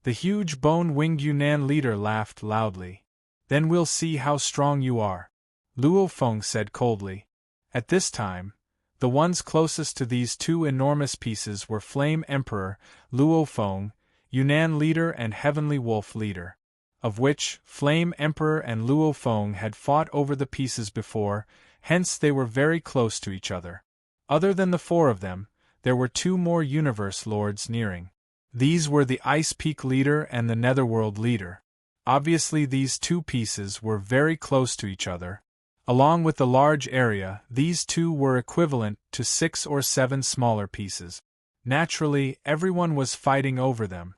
The huge bone-winged Yunnan leader laughed loudly. "Then we'll see how strong you are," Luo Feng said coldly. At this time, the ones closest to these two enormous pieces were Flame Emperor, Luo Feng, Yunnan leader and Heavenly Wolf leader, of which Flame Emperor and Luo Feng had fought over the pieces before, hence they were very close to each other. Other than the 4 of them, there were 2 more Universe Lords nearing. These were the Ice Peak leader and the Netherworld leader. Obviously these 2 pieces were very close to each other. Along with the large area, these 2 were equivalent to 6 or 7 smaller pieces. Naturally, everyone was fighting over them.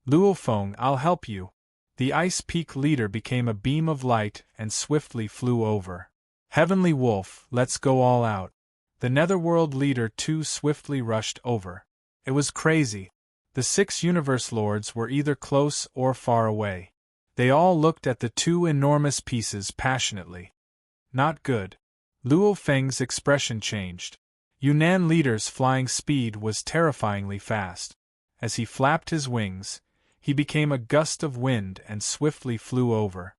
"Luo Feng, I'll help you." The Ice Peak leader became a beam of light and swiftly flew over. "Heavenly Wolf, let's go all out." The Netherworld leader too swiftly rushed over. It was crazy. The 6 Universe Lords were either close or far away. They all looked at the 2 enormous pieces passionately. Not good. Luo Feng's expression changed. Yunnan leader's flying speed was terrifyingly fast. As he flapped his wings, he became a gust of wind and swiftly flew over.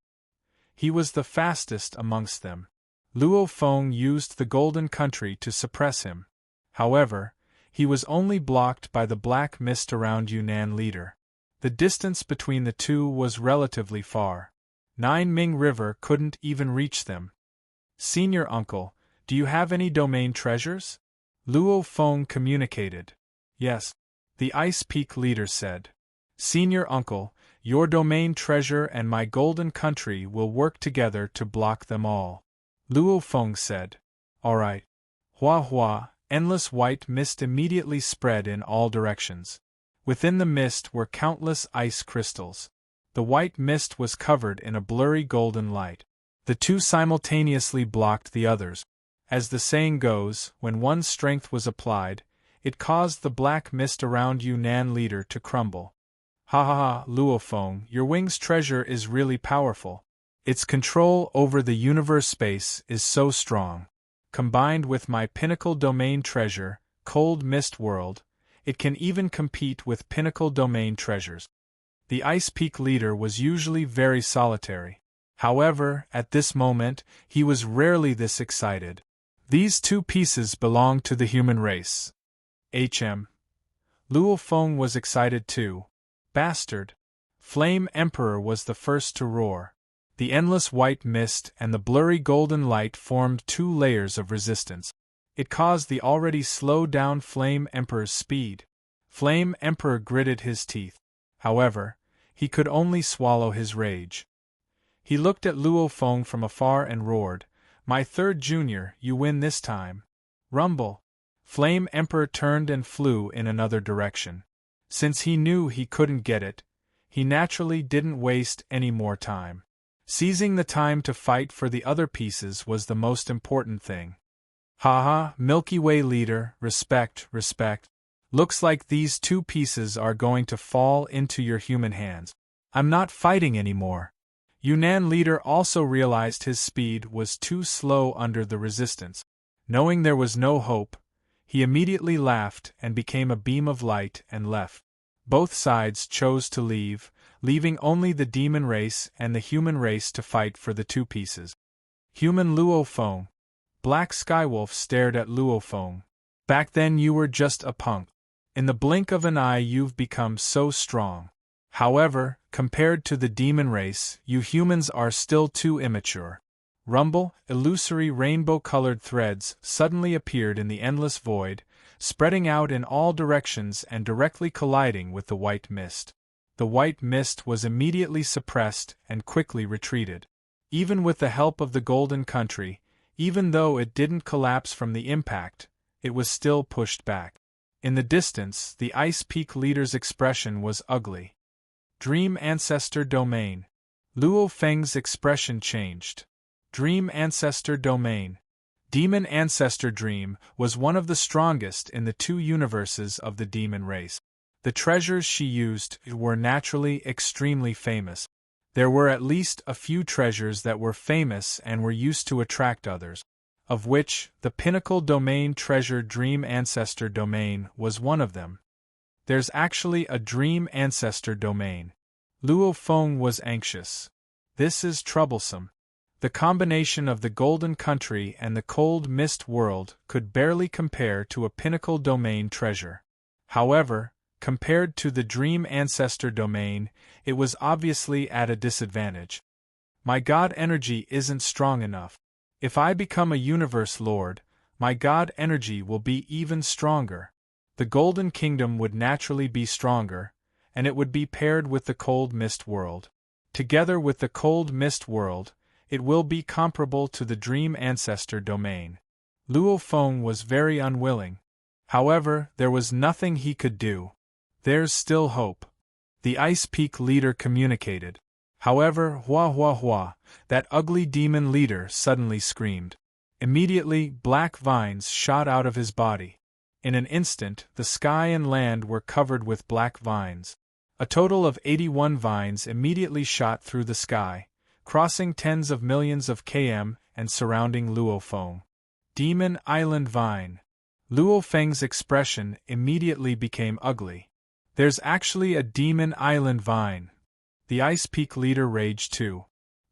He was the fastest amongst them. Luo Feng used the Golden Country to suppress him. However, he was only blocked by the black mist around Yunnan leader. The distance between the 2 was relatively far. Nine Ming River couldn't even reach them. "Senior uncle, do you have any domain treasures?" Luo Feng communicated. "Yes," the Ice Peak leader said. "Senior uncle, your domain treasure and my Golden Country will work together to block them all," Luo Feng said. "All right." Hua hua, endless white mist immediately spread in all directions. Within the mist were countless ice crystals. The white mist was covered in a blurry golden light. The 2 simultaneously blocked the others. As the saying goes, when one's strength was applied, it caused the black mist around Yunnan leader to crumble. "Ha ha ha, Luo Feng, your wings treasure is really powerful. Its control over the universe space is so strong. Combined with my pinnacle domain treasure, Cold Mist World, it can even compete with pinnacle domain treasures." The Ice Peak leader was usually very solitary. However, at this moment, he was rarely this excited. These 2 pieces belonged to the human race. Luo Feng was excited too. "Bastard!" Flame Emperor was the first to roar. The endless white mist and the blurry golden light formed 2 layers of resistance. It caused the already slow-down Flame Emperor's speed. Flame Emperor gritted his teeth. However, he could only swallow his rage. He looked at Luo Feng from afar and roared, "My third junior, you win this time." Rumble! Flame Emperor turned and flew in another direction. Since he knew he couldn't get it, he naturally didn't waste any more time. Seizing the time to fight for the other pieces was the most important thing. "Ha ha, Milky Way leader, respect, respect." Looks like these two pieces are going to fall into your human hands. I'm not fighting anymore. Yunnan leader also realized his speed was too slow under the resistance. Knowing there was no hope, he immediately laughed and became a beam of light and left. Both sides chose to leave, leaving only the demon race and the human race to fight for the two pieces. Human Luo Feng. Black Skywolf stared at Luo Feng. Back then you were just a punk. In the blink of an eye you've become so strong. However, compared to the demon race, you humans are still too immature. Rumble, illusory rainbow-colored threads suddenly appeared in the endless void, spreading out in all directions and directly colliding with the white mist. The white mist was immediately suppressed and quickly retreated. Even with the help of the Golden Country, even though it didn't collapse from the impact, it was still pushed back. In the distance, the Ice Peak leader's expression was ugly. Dream Ancestor Domain. Luo Feng's expression changed. Dream Ancestor Domain. Demon Ancestor Dream was one of the strongest in the two universes of the demon race. The treasures she used were naturally extremely famous. There were at least a few treasures that were famous and were used to attract others, of which the Pinnacle Domain treasure Dream Ancestor Domain was one of them. There's actually a Dream Ancestor Domain. Luo Feng was anxious. This is troublesome. The combination of the Golden Country and the Cold Mist World could barely compare to a Pinnacle Domain treasure. However, compared to the Dream Ancestor Domain, it was obviously at a disadvantage. My God energy isn't strong enough. If I become a Universe Lord, my God energy will be even stronger. The Golden Kingdom would naturally be stronger, and it would be paired with the Cold Mist World. Together with the Cold Mist World, it will be comparable to the Dream Ancestor Domain. Luo Feng was very unwilling. However, there was nothing he could do. There's still hope. The Ice Peak leader communicated. However, Hua, that ugly demon leader suddenly screamed. Immediately, black vines shot out of his body. In an instant, the sky and land were covered with black vines. A total of 81 vines immediately shot through the sky, crossing tens of millions of km and surrounding Luo Feng. Demon Island Vine. Luo Feng's expression immediately became ugly. There's actually a Demon Island Vine. The Ice Peak leader raged too.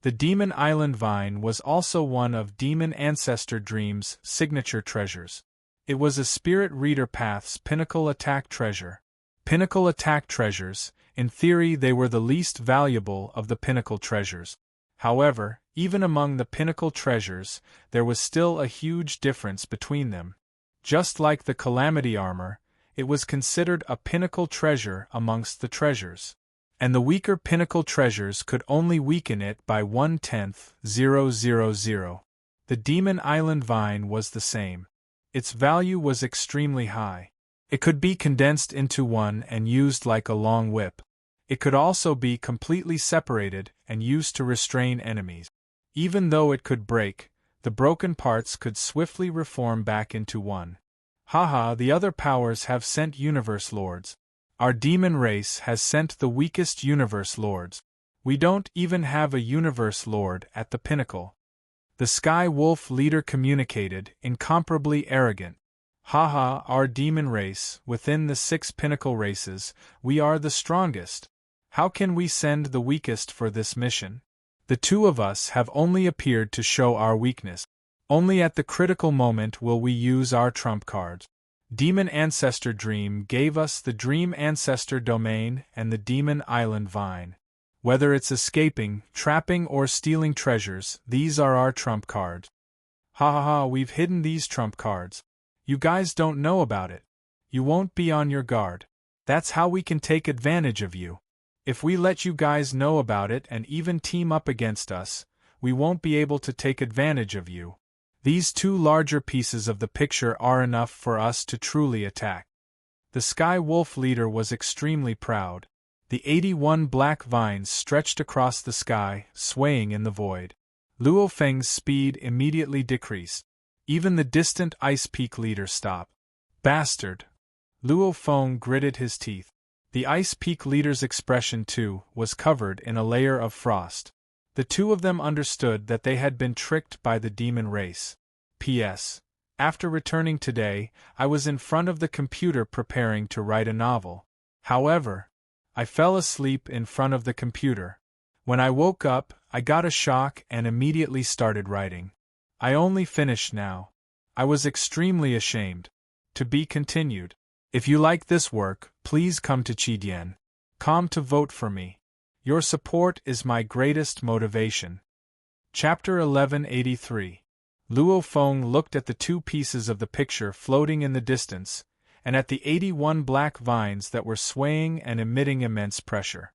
The Demon Island Vine was also one of Demon Ancestor Dream's signature treasures. It was a Spirit Reader Path's Pinnacle Attack treasure. Pinnacle Attack treasures, in theory they were the least valuable of the Pinnacle treasures. However, even among the Pinnacle treasures, there was still a huge difference between them. Just like the Calamity Armor, it was considered a Pinnacle treasure amongst the treasures. And the weaker Pinnacle treasures could only weaken it by 1/10,000. The Demon Island Vine was the same. Its value was extremely high. It could be condensed into one and used like a long whip. It could also be completely separated and used to restrain enemies. Even though it could break, the broken parts could swiftly reform back into one. Haha, the other powers have sent Universe Lords. Our demon race has sent the weakest Universe Lords. We don't even have a Universe Lord at the Pinnacle. The Sky Wolf leader communicated, incomparably arrogant. Haha, our demon race, within the 6 Pinnacle races, we are the strongest. How can we send the weakest for this mission? The two of us have only appeared to show our weakness. Only at the critical moment will we use our trump cards. Demon Ancestor Dream gave us the Dream Ancestor Domain and the Demon Island Vine. Whether it's escaping, trapping, or stealing treasures, these are our trump cards. Ha, we've hidden these trump cards. You guys don't know about it. You won't be on your guard. That's how we can take advantage of you. If we let you guys know about it and even team up against us, we won't be able to take advantage of you. These 2 larger pieces of the picture are enough for us to truly attack. The Sky Wolf leader was extremely proud. The 81 black vines stretched across the sky, swaying in the void. Luo Feng's speed immediately decreased. Even the distant Ice Peak leader stopped. Bastard! Luo Feng gritted his teeth. The Ice Peak leader's expression, too, was covered in a layer of frost. The two of them understood that they had been tricked by the demon race. P.S. After returning today, I was in front of the computer preparing to write a novel. However, I fell asleep in front of the computer. When I woke up, I got a shock and immediately started writing. I only finished now. I was extremely ashamed. To be continued. If you like this work, please come to Chidien.com to vote for me. Your support is my greatest motivation. Chapter 1183. Luo Feng looked at the two pieces of the picture floating in the distance, and at the 81 black vines that were swaying and emitting immense pressure.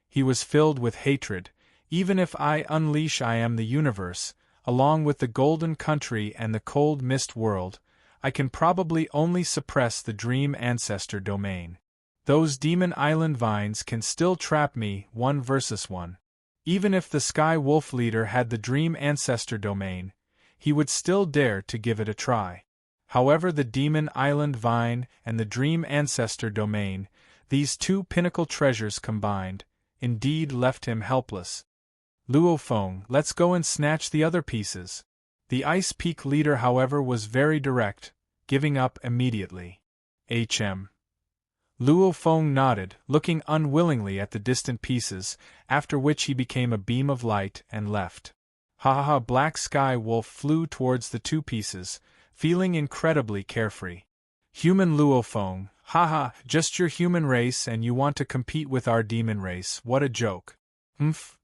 He was filled with hatred. Even if I unleash I Am the Universe, along with the Golden Country and the Cold Mist World, I can probably only suppress the Dream Ancestor domain. Those Demon Island vines can still trap me 1 versus 1. Even if the Sky Wolf leader had the Dream Ancestor domain, he would still dare to give it a try. However, the Demon Island vine and the Dream Ancestor domain, these two pinnacle treasures combined, indeed left him helpless. Luo Feng, let's go and snatch the other pieces. The Ice Peak leader, however, was very direct, giving up immediately. Hm. Luo Feng nodded, looking unwillingly at the distant pieces, after which he became a beam of light and left. Ha ha ha! Black Sky Wolf flew towards the two pieces, feeling incredibly carefree. Human Luo Feng, ha, just your human race and you want to compete with our demon race, what a joke.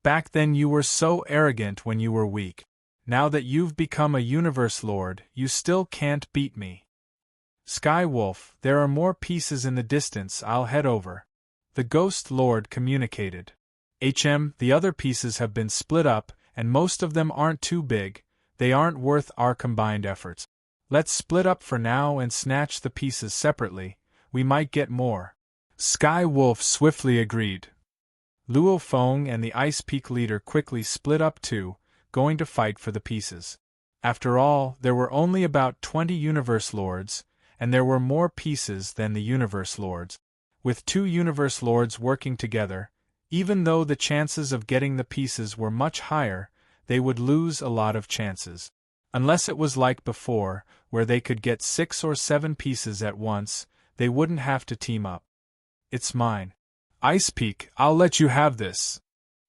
Back then you were so arrogant when you were weak. Now that you've become a Universe Lord, you still can't beat me. Sky Wolf, there are more pieces in the distance, I'll head over. The Ghost Lord communicated. The other pieces have been split up, and most of them aren't too big, they aren't worth our combined efforts. Let's split up for now and snatch the pieces separately, we might get more. Sky Wolf swiftly agreed. Luo Feng and the Ice Peak leader quickly split up too, going to fight for the pieces. After all, there were only about 20 Universe Lords, and there were more pieces than the Universe Lords. With 2 Universe Lords working together, even though the chances of getting the pieces were much higher, they would lose a lot of chances. Unless it was like before, where they could get 6 or 7 pieces at once, they wouldn't have to team up. It's mine. Ice Peak, I'll let you have this.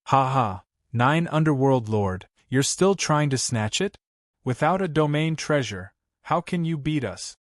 Ha ha, 9 Underworld Lord, you're still trying to snatch it? Without a domain treasure, how can you beat us?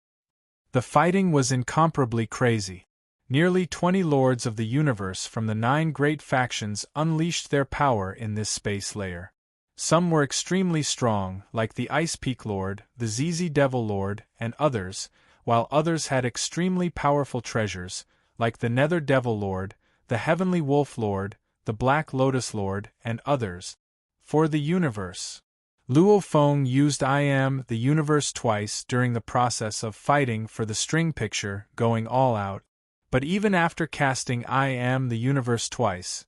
The fighting was incomparably crazy. Nearly 20 lords of the universe from the 9 great factions unleashed their power in this space layer. Some were extremely strong, like the Ice Peak Lord, the ZZ Devil Lord, and others, while others had extremely powerful treasures, like the Nether Devil Lord, the Heavenly Wolf Lord, the Black Lotus Lord, and others. For the universe. Luo Feng used I Am the Universe twice during the process of fighting for the string picture, going all out, but even after casting I Am the Universe twice,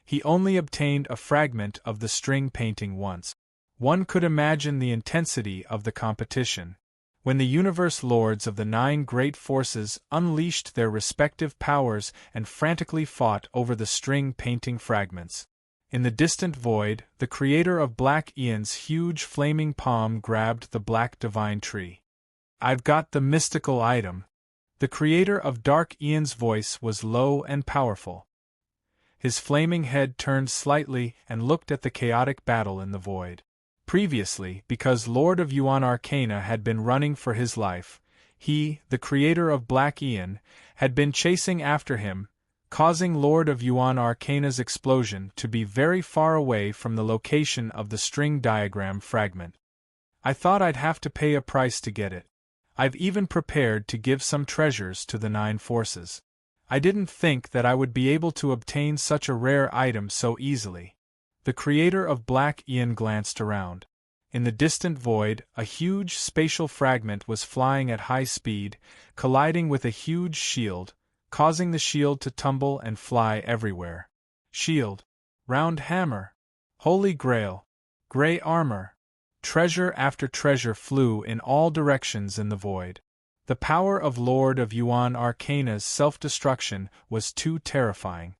he only obtained a fragment of the string painting once. One could imagine the intensity of the competition. When the Universe Lords of the 9 great forces unleashed their respective powers and frantically fought over the string painting fragments. In the distant void, the creator of Black Aeon's huge flaming palm grabbed the Black Divine Tree. I've got the mystical item. The creator of Dark Aeon's voice was low and powerful. His flaming head turned slightly and looked at the chaotic battle in the void. Previously, because Lord of Yuan Arcana had been running for his life, he, the creator of Black Aeon, had been chasing after him, causing Lord of Yuan Arcana's explosion to be very far away from the location of the string diagram fragment. I thought I'd have to pay a price to get it. I've even prepared to give some treasures to the 9 forces. I didn't think that I would be able to obtain such a rare item so easily. The creator of Black Aeon glanced around. In the distant void, a huge spatial fragment was flying at high speed, colliding with a huge shield, causing the shield to tumble and fly everywhere. Shield. Round hammer. Holy Grail. Grey armor. Treasure after treasure flew in all directions in the void. The power of Lord of Yuan Arcana's self-destruction was too terrifying.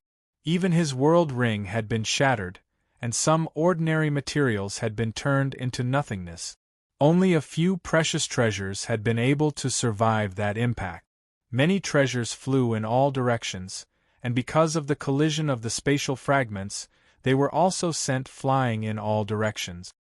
Even his world ring had been shattered, and some ordinary materials had been turned into nothingness. Only a few precious treasures had been able to survive that impact. Many treasures flew in all directions, and because of the collision of the spatial fragments, they were also sent flying in all directions.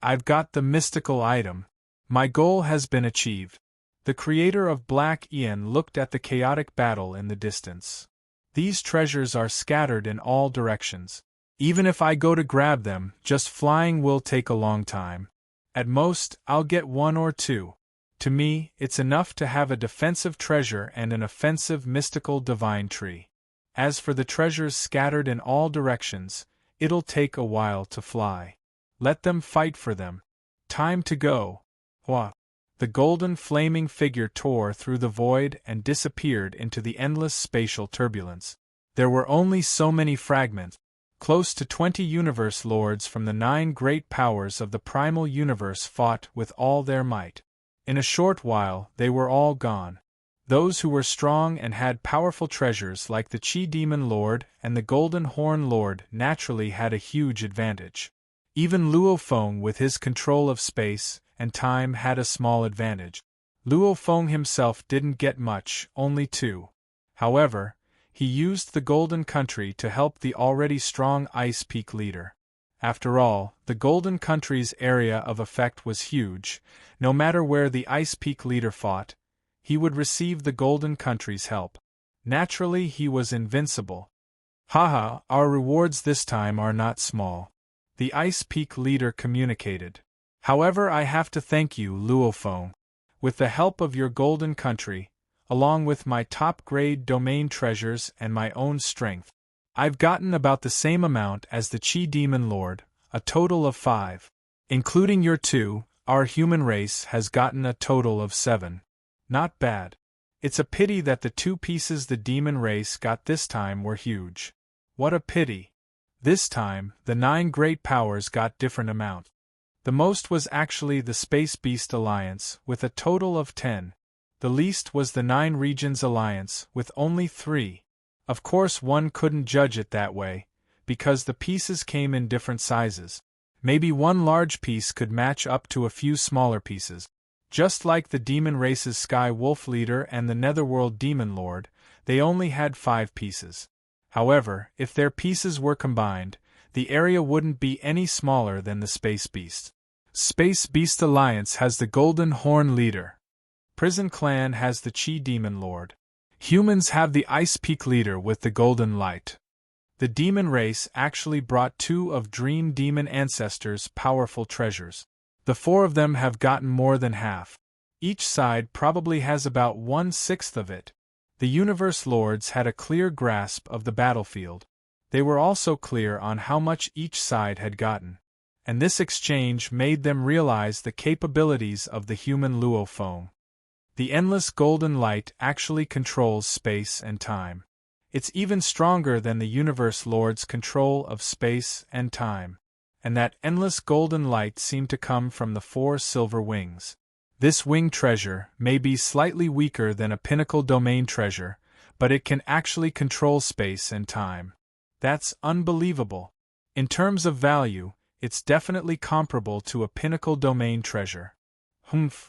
I've got the mystical item. My goal has been achieved. The creator of Black Ian looked at the chaotic battle in the distance. These treasures are scattered in all directions. Even if I go to grab them, just flying will take a long time. At most, I'll get one or two. To me, it's enough to have a defensive treasure and an offensive mystical divine tree. As for the treasures scattered in all directions, it'll take a while to fly. Let them fight for them. Time to go. Hua! The golden flaming figure tore through the void and disappeared into the endless spatial turbulence. There were only so many fragments. Close to 20 universe lords from the 9 great powers of the primal universe fought with all their might. In a short while, they were all gone. Those who were strong and had powerful treasures like the Chi Demon Lord and the Golden Horn Lord naturally had a huge advantage. Even Luo Feng with his control of space and time had a small advantage. Luo Feng himself didn't get much, only 2. However, he used the Golden Country to help the already strong Ice Peak leader. After all, the Golden Country's area of effect was huge. No matter where the Ice Peak leader fought, he would receive the Golden Country's help. Naturally, he was invincible. Haha, our rewards this time are not small. The Ice Peak leader communicated. However, I have to thank you, Luo Feng. With the help of your Golden Country, along with my top-grade domain treasures and my own strength, I've gotten about the same amount as the Chi Demon Lord, a total of 5. Including your 2, our human race has gotten a total of 7. Not bad. It's a pity that the 2 pieces the demon race got this time were huge. What a pity. This time, the 9 great powers got different amount. The most was actually the Space Beast Alliance, with a total of 10. The least was the 9 Regions Alliance, with only 3. Of course one couldn't judge it that way, because the pieces came in different sizes. Maybe one large piece could match up to a few smaller pieces. Just like the demon race's Sky Wolf leader and the Netherworld Demon Lord, they only had 5 pieces. However, if their pieces were combined, the area wouldn't be any smaller than the Space Beast. Space Beast Alliance has the Golden Horn leader. Prison Clan has the Chi Demon Lord. Humans have the Ice Peak leader with the Golden Light. The demon race actually brought 2 of Dream Demon Ancestors' powerful treasures. The 4 of them have gotten more than half. Each side probably has about 1/6 of it. The Universe Lords had a clear grasp of the battlefield. They were also clear on how much each side had gotten. And this exchange made them realize the capabilities of the human Luo Feng. The endless golden light actually controls space and time. It's even stronger than the Universe Lord's control of space and time. And that endless golden light seemed to come from the 4 silver wings. This wing treasure may be slightly weaker than a pinnacle domain treasure, but it can actually control space and time. That's unbelievable. In terms of value, it's definitely comparable to a pinnacle domain treasure.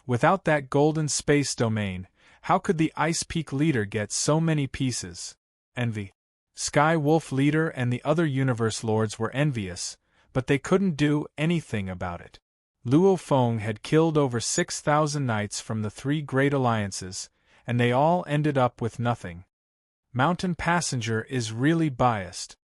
Without that golden space domain, how could the Ice Peak leader get so many pieces? Envy. Sky Wolf leader and the other Universe Lords were envious, but they couldn't do anything about it. Luo Feng had killed over 6,000 knights from the 3 great alliances, and they all ended up with nothing. Mountain Passenger is really biased.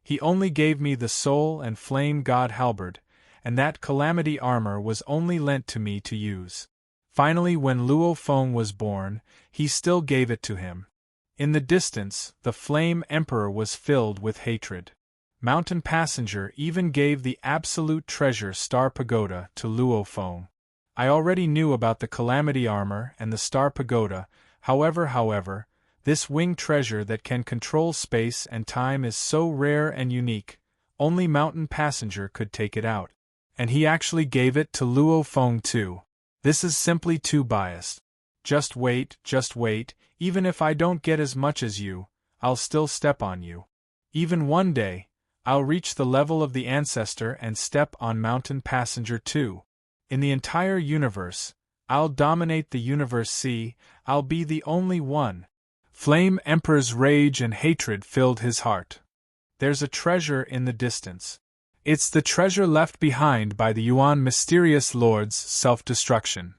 He only gave me the Soul and Flame God Halberd, and that Calamity armor was only lent to me to use. Finally, when Luo Feng was born, he still gave it to him. In the distance, the Flame Emperor was filled with hatred. Mountain Passenger even gave the absolute treasure Star Pagoda to Luo Feng. I already knew about the Calamity armor and the Star Pagoda, however, this wing treasure that can control space and time is so rare and unique, only Mountain Passenger could take it out. And he actually gave it to Luo Feng too. This is simply too biased. Just wait, even if I don't get as much as you, I'll still step on you. Even one day, I'll reach the level of the ancestor and step on mountain passenger too. In the entire universe, I'll dominate the universe. See, I'll be the only one. Flame Emperor's rage and hatred filled his heart. There's a treasure in the distance. It's the treasure left behind by the Yuan mysterious lord's self-destruction.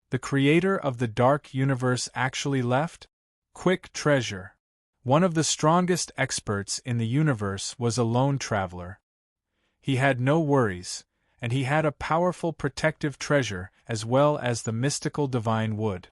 The creator of the dark universe actually left? Quick treasure. One of the strongest experts in the universe was a lone traveler. He had no worries, and he had a powerful protective treasure as well as the mystical divine wood.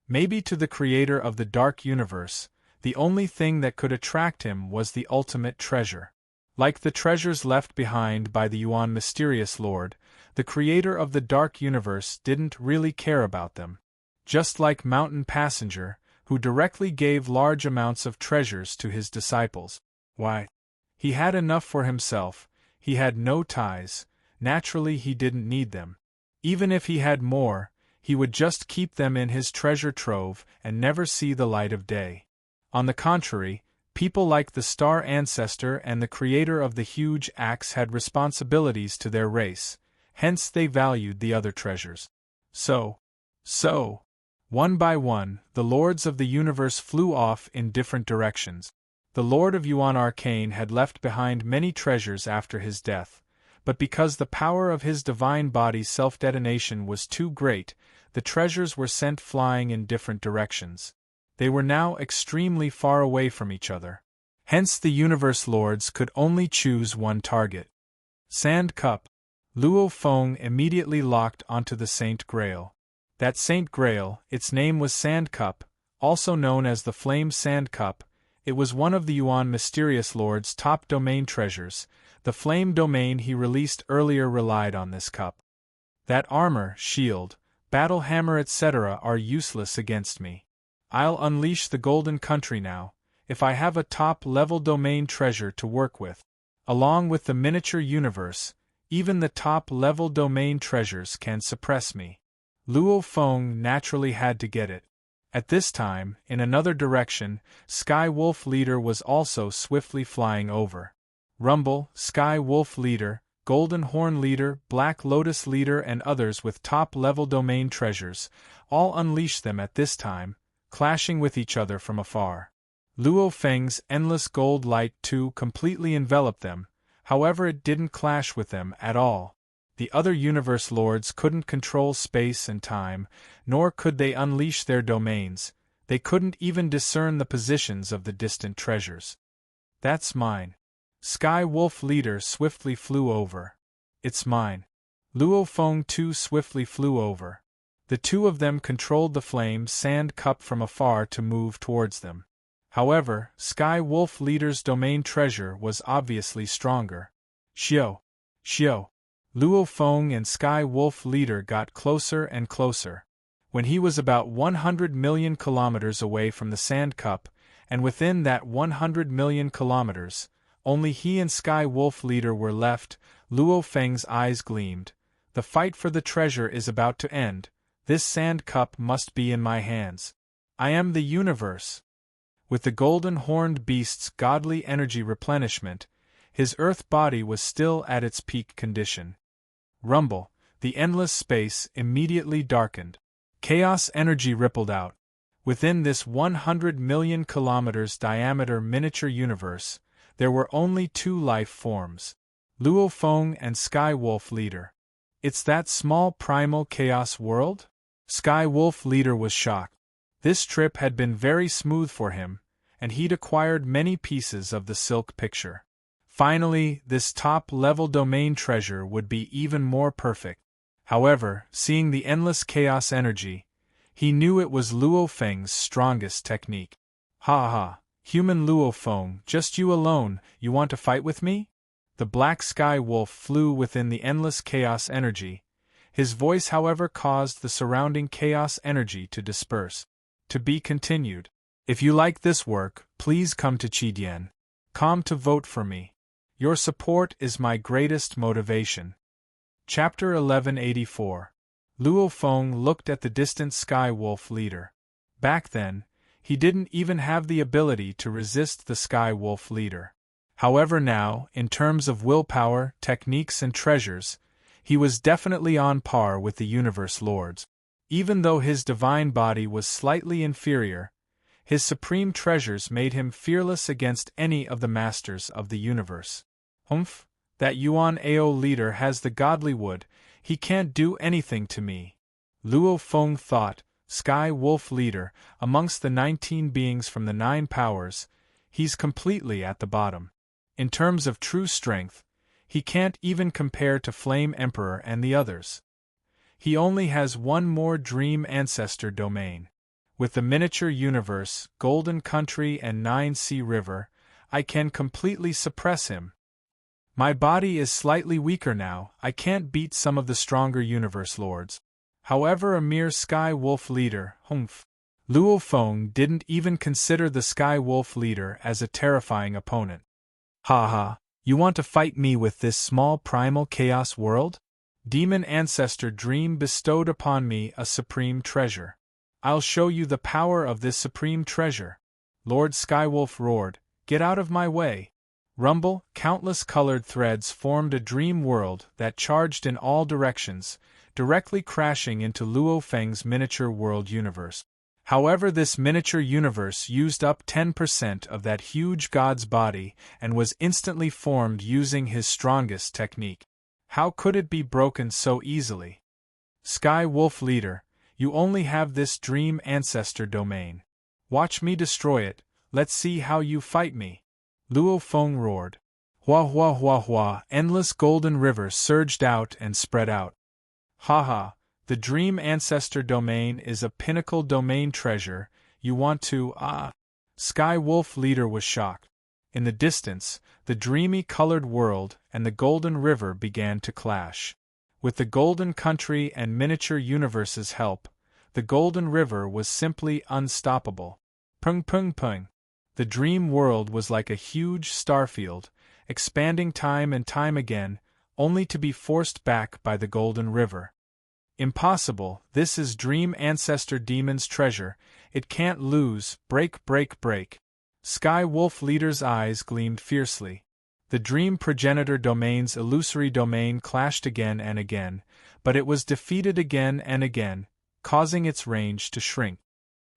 Maybe to the creator of the dark universe, the only thing that could attract him was the ultimate treasure. Like the treasures left behind by the Yuan mysterious lord, the creator of the dark universe didn't really care about them. Just like Mountain Passenger, who directly gave large amounts of treasures to his disciples. Why? He had enough for himself, he had no ties, naturally he didn't need them. Even if he had more, he would just keep them in his treasure trove and never see the light of day. On the contrary, people like the Star Ancestor and the creator of the huge axe had responsibilities to their race, hence they valued the other treasures. So, one by one, the lords of the universe flew off in different directions. The Lord of Yuan Arcane had left behind many treasures after his death, but because the power of his divine body's self-detonation was too great, the treasures were sent flying in different directions. They were now extremely far away from each other. Hence the universe lords could only choose one target. Sand Cup. Luo Feng immediately locked onto the Saint Grail. That Saint Grail, its name was Sand Cup, also known as the Flame Sand Cup. It was one of the Yuan mysterious lord's top domain treasures. The flame domain he released earlier relied on this cup. That armor, shield, battle hammer etc. are useless against me. I'll unleash the Golden Country now, if I have a top-level domain treasure to work with. Along with the miniature universe, even the top-level domain treasures can suppress me. Luo Feng naturally had to get it. At this time, in another direction, Sky Wolf Leader was also swiftly flying over. Rumble, Sky Wolf Leader, Golden Horn Leader, Black Lotus Leader and others with top-level domain treasures, all unleashed them at this time, clashing with each other from afar. Luo Feng's endless gold light too completely enveloped them, however it didn't clash with them at all. The other universe lords couldn't control space and time, nor could they unleash their domains. They couldn't even discern the positions of the distant treasures. That's mine. Sky Wolf Leader swiftly flew over. It's mine. Luo Feng too swiftly flew over. The two of them controlled the flame sand cup from afar to move towards them. However, Sky Wolf Leader's domain treasure was obviously stronger. Xiao! Luo Feng and Sky Wolf Leader got closer and closer. When he was about 100 million kilometers away from the sand cup, and within that 100 million kilometers, only he and Sky Wolf Leader were left, Luo Feng's eyes gleamed. The fight for the treasure is about to end. This sand cup must be in my hands. I am the universe. With the golden horned beast's godly energy replenishment, his earth body was still at its peak condition. Rumble, the endless space immediately darkened. Chaos energy rippled out. Within this 100 million kilometers diameter miniature universe, there were only two life forms. Luo Feng and Sky Wolf Leader. It's that small primal chaos world? Sky Wolf Leader was shocked. This trip had been very smooth for him, and he'd acquired many pieces of the silk picture. Finally, this top-level domain treasure would be even more perfect. However, seeing the endless chaos energy, he knew it was Luo Feng's strongest technique. Ha, human Luo Feng, just you alone, you want to fight with me? The black sky wolf flew within the endless chaos energy. His voice, however, caused the surrounding chaos energy to disperse. To be continued. If you like this work, please come to Chidian.com to vote for me. Your support is my greatest motivation. Chapter 1184. Luo Feng looked at the distant Sky Wolf Leader. Back then, he didn't even have the ability to resist the Sky Wolf leader. However now, in terms of willpower, techniques and treasures, he was definitely on par with the Universe Lords. Even though his divine body was slightly inferior, his supreme treasures made him fearless against any of the masters of the universe. Humph, that Yuan Ao leader has the godly wood, he can't do anything to me. Luo Feng thought, Sky Wolf leader, amongst the 19 beings from the 9 powers, he's completely at the bottom. In terms of true strength, he can't even compare to Flame Emperor and the others. He only has one more Dream Ancestor domain. With the miniature universe, Golden Country and 9 Sea River, I can completely suppress him. My body is slightly weaker now, I can't beat some of the stronger universe lords. However, a mere Sky Wolf leader, humph. Luo Feng didn't even consider the Sky Wolf leader as a terrifying opponent. Ha, you want to fight me with this small primal chaos world? Demon Ancestor Dream bestowed upon me a supreme treasure. I'll show you the power of this supreme treasure. Lord Skywolf roared, get out of my way. Rumble, countless colored threads formed a dream world that charged in all directions, directly crashing into Luo Feng's miniature world universe. However, this miniature universe used up 10% of that huge god's body and was instantly formed using his strongest technique. How could it be broken so easily? Sky Wolf leader, you only have this Dream Ancestor domain. Watch me destroy it, let's see how you fight me. Luo Feng roared. Hua hua hua hua, endless golden rivers surged out and spread out. Haha, the Dream Ancestor domain is a pinnacle domain treasure, you want to, Sky Wolf leader was shocked. In the distance, the dreamy colored world and the golden river began to clash. With the Golden Country and miniature universe's help, the golden river was simply unstoppable. Pung pung pung. The dream world was like a huge starfield, expanding time and time again, only to be forced back by the golden river. Impossible, this is Dream Ancestor Demon's treasure, it can't lose, break break break. Sky Wolf leader's eyes gleamed fiercely. The Dream Progenitor domain's illusory domain clashed again and again, but it was defeated again and again, causing its range to shrink.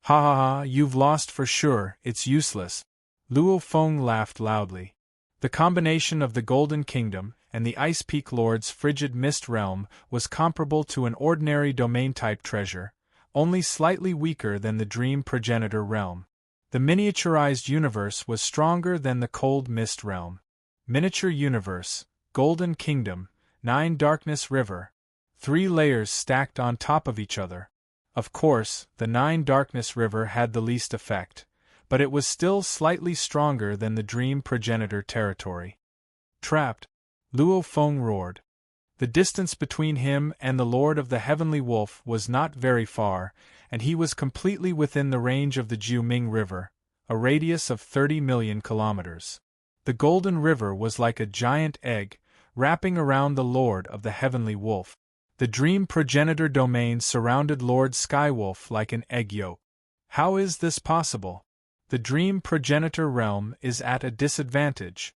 Ha ha ha, you've lost for sure, it's useless. Luo Feng laughed loudly. The combination of the Golden Kingdom and the Ice Peak Lord's frigid mist realm was comparable to an ordinary domain-type treasure, only slightly weaker than the Dream Progenitor realm. The miniaturized universe was stronger than the Cold Mist realm. Miniature universe, Golden Kingdom, 9 Darkness River. 3 layers stacked on top of each other. Of course, the 9 Darkness River had the least effect, but it was still slightly stronger than the Dream Progenitor territory. Trapped, Luo Feng roared. The distance between him and the Lord of the Heavenly Wolf was not very far, and he was completely within the range of the Jiuming River, a radius of 30 million kilometers. The Golden River was like a giant egg, wrapping around the Lord of the Heavenly Wolf. The Dream Progenitor domain surrounded Lord Skywolf like an egg yolk. How is this possible? The Dream Progenitor realm is at a disadvantage.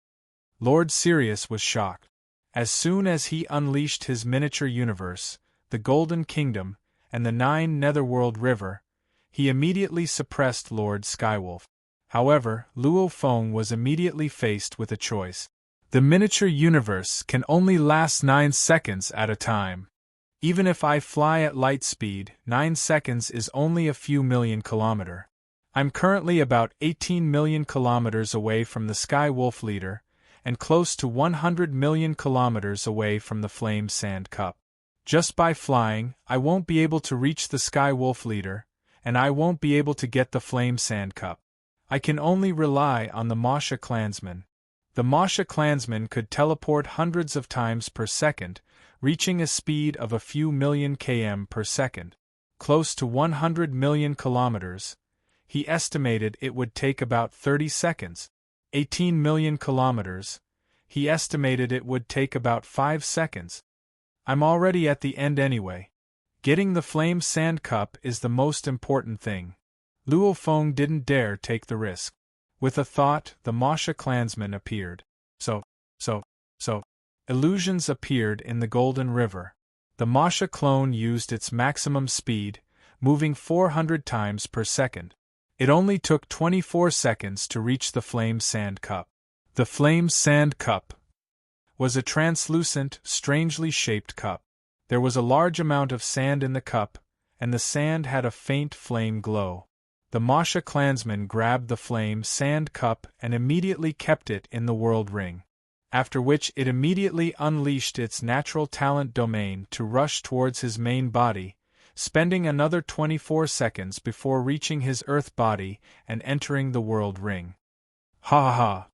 Lord Sirius was shocked. As soon as he unleashed his miniature universe, the Golden Kingdom, and the 9 Netherworld River, he immediately suppressed Lord Skywolf. However, Luo Feng was immediately faced with a choice. The miniature universe can only last 9 seconds at a time. Even if I fly at light speed, 9 seconds is only a few million kilometers. I'm currently about 18 million kilometers away from the Sky Wolf leader, and close to 100 million kilometers away from the Flame Sand Cup. Just by flying, I won't be able to reach the Sky Wolf leader, and I won't be able to get the Flame Sand Cup. I can only rely on the Masha clansmen. The Masha clansmen could teleport hundreds of times per second, reaching a speed of a few million km per second. Close to 100 million kilometers. He estimated it would take about 30 seconds. 18 million kilometers. He estimated it would take about 5 seconds. I'm already at the end anyway. Getting the Flame Sand Cup is the most important thing. Luo Feng didn't dare take the risk. With a thought, the Masha clansman appeared. So. Illusions appeared in the Golden River. The Masha clone used its maximum speed, moving 400 times per second. It only took 24 seconds to reach the Flame Sand Cup. The Flame Sand Cup was a translucent, strangely shaped cup. There was a large amount of sand in the cup, and the sand had a faint flame glow. The Masha clansman grabbed the Flame Sand Cup and immediately kept it in the World Ring. After which it immediately unleashed its natural talent domain to rush towards his main body, spending another 24 seconds before reaching his Earth body and entering the World Ring. Ha ha ha!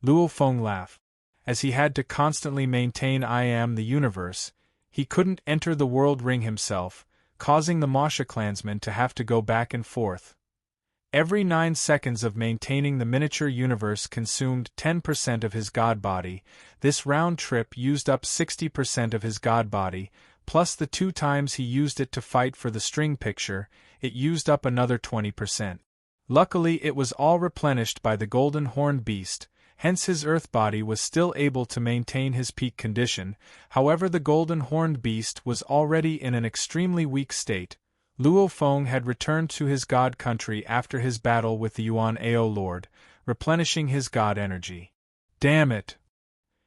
Luo Feng laughed. As he had to constantly maintain I am the universe, he couldn't enter the World Ring himself, causing the Masha clansman to have to go back and forth. Every 9 seconds of maintaining the miniature universe consumed 10% of his god body. This round trip used up 60% of his god body, plus the 2 times he used it to fight for the string picture, it used up another 20%. Luckily it was all replenished by the golden horned beast, hence his earth body was still able to maintain his peak condition. However, the golden horned beast was already in an extremely weak state. Luo Feng had returned to his god country after his battle with the Yuan Ao Lord, replenishing his god energy. Damn it!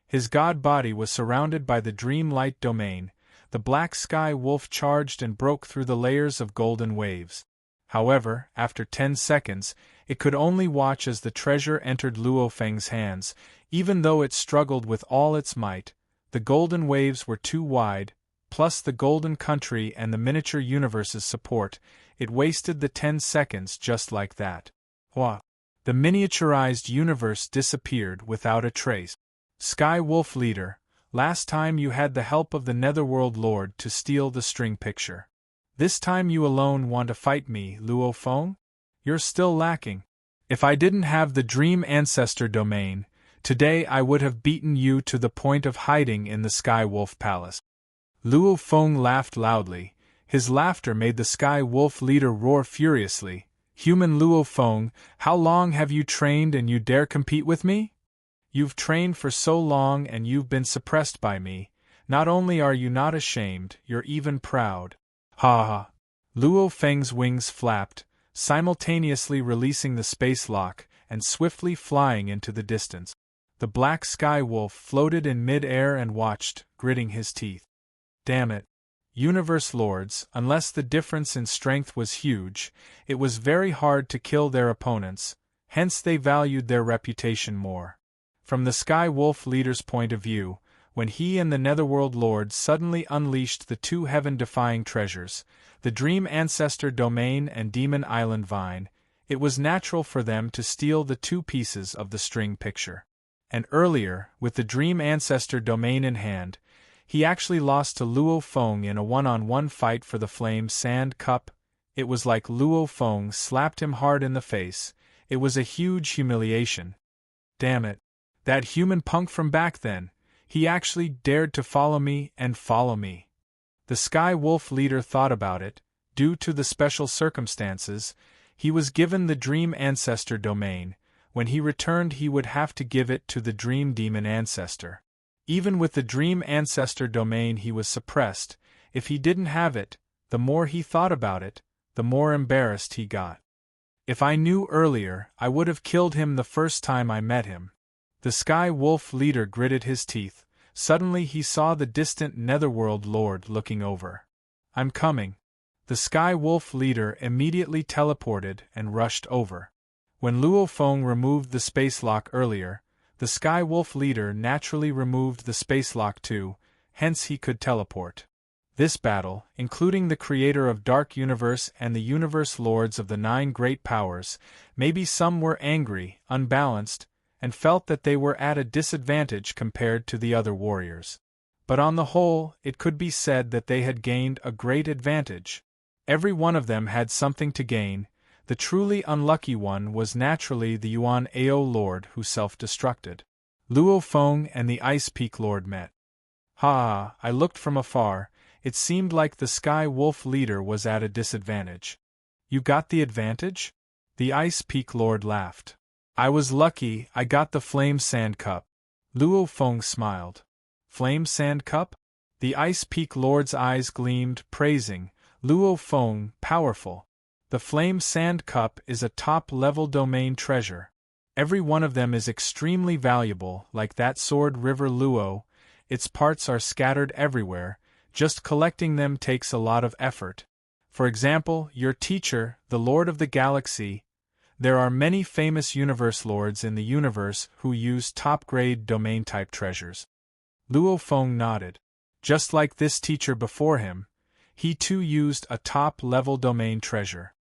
His god body was surrounded by the dream light domain. The black sky wolf charged and broke through the layers of golden waves. However, after 10 seconds, it could only watch as the treasure entered Luo Feng's hands. Even though it struggled with all its might, the golden waves were too wide, plus the golden country and the miniature universe's support, it wasted the 10 seconds just like that. Wah! The miniaturized universe disappeared without a trace. Sky Wolf Leader, last time you had the help of the Netherworld Lord to steal the string picture. This time you alone want to fight me, Luo Feng? You're still lacking. If I didn't have the Dream Ancestor domain, today I would have beaten you to the point of hiding in the Sky Wolf Palace. Luo Feng laughed loudly. His laughter made the Sky Wolf Leader roar furiously. Human Luo Feng, how long have you trained and you dare compete with me? You've trained for so long and you've been suppressed by me. Not only are you not ashamed, you're even proud. Ha ha! Luo Feng's wings flapped, simultaneously releasing the space lock and swiftly flying into the distance. The black sky wolf floated in mid-air and watched, gritting his teeth. Damn it! Universe Lords, unless the difference in strength was huge, it was very hard to kill their opponents, hence they valued their reputation more. From the Sky Wolf Leader's point of view, when he and the Netherworld Lord suddenly unleashed the 2 heaven-defying treasures, the Dream Ancestor Domain and Demon Island Vine, it was natural for them to steal the 2 pieces of the string picture. And earlier, with the Dream Ancestor Domain in hand, he actually lost to Luo Feng in a one-on-one fight for the Flame Sand Cup. It was like Luo Feng slapped him hard in the face. It was a huge humiliation. Damn it. That human punk from back then, he actually dared to follow me and follow me. The Sky Wolf Leader thought about it. Due to the special circumstances, he was given the Dream Ancestor domain. When he returned he would have to give it to the Dream Demon Ancestor. Even with the Dream Ancestor domain he was suppressed. If he didn't have it, the more he thought about it, the more embarrassed he got. If I knew earlier, I would have killed him the first time I met him. The Sky Wolf Leader gritted his teeth. Suddenly he saw the distant Netherworld Lord looking over. I'm coming. The Sky Wolf Leader immediately teleported and rushed over. When Luo Feng removed the space lock earlier, the Sky Wolf Leader naturally removed the space lock too, hence he could teleport. This battle, including the creator of Dark Universe and the Universe Lords of the 9 Great Powers, maybe some were angry, unbalanced, and felt that they were at a disadvantage compared to the other warriors. But on the whole, it could be said that they had gained a great advantage. Every one of them had something to gain. The truly unlucky one was naturally the Yuan Ao Lord who self-destructed. Luo Feng and the Ice Peak Lord met. Ha! I looked from afar. It seemed like the Sky Wolf Leader was at a disadvantage. You got the advantage? The Ice Peak Lord laughed. I was lucky I got the Flame Sand Cup. Luo Feng smiled. Flame Sand Cup? The Ice Peak Lord's eyes gleamed, praising, Luo Feng, powerful. The Flame Sand Cup is a top-level domain treasure. Every one of them is extremely valuable, like that sword River Luo. Its parts are scattered everywhere, just collecting them takes a lot of effort. For example, your teacher, the Lord of the Galaxy. There are many famous universe lords in the universe who use top-grade domain-type treasures. Luo Feng nodded. Just like this teacher before him, he too used a top-level domain treasure.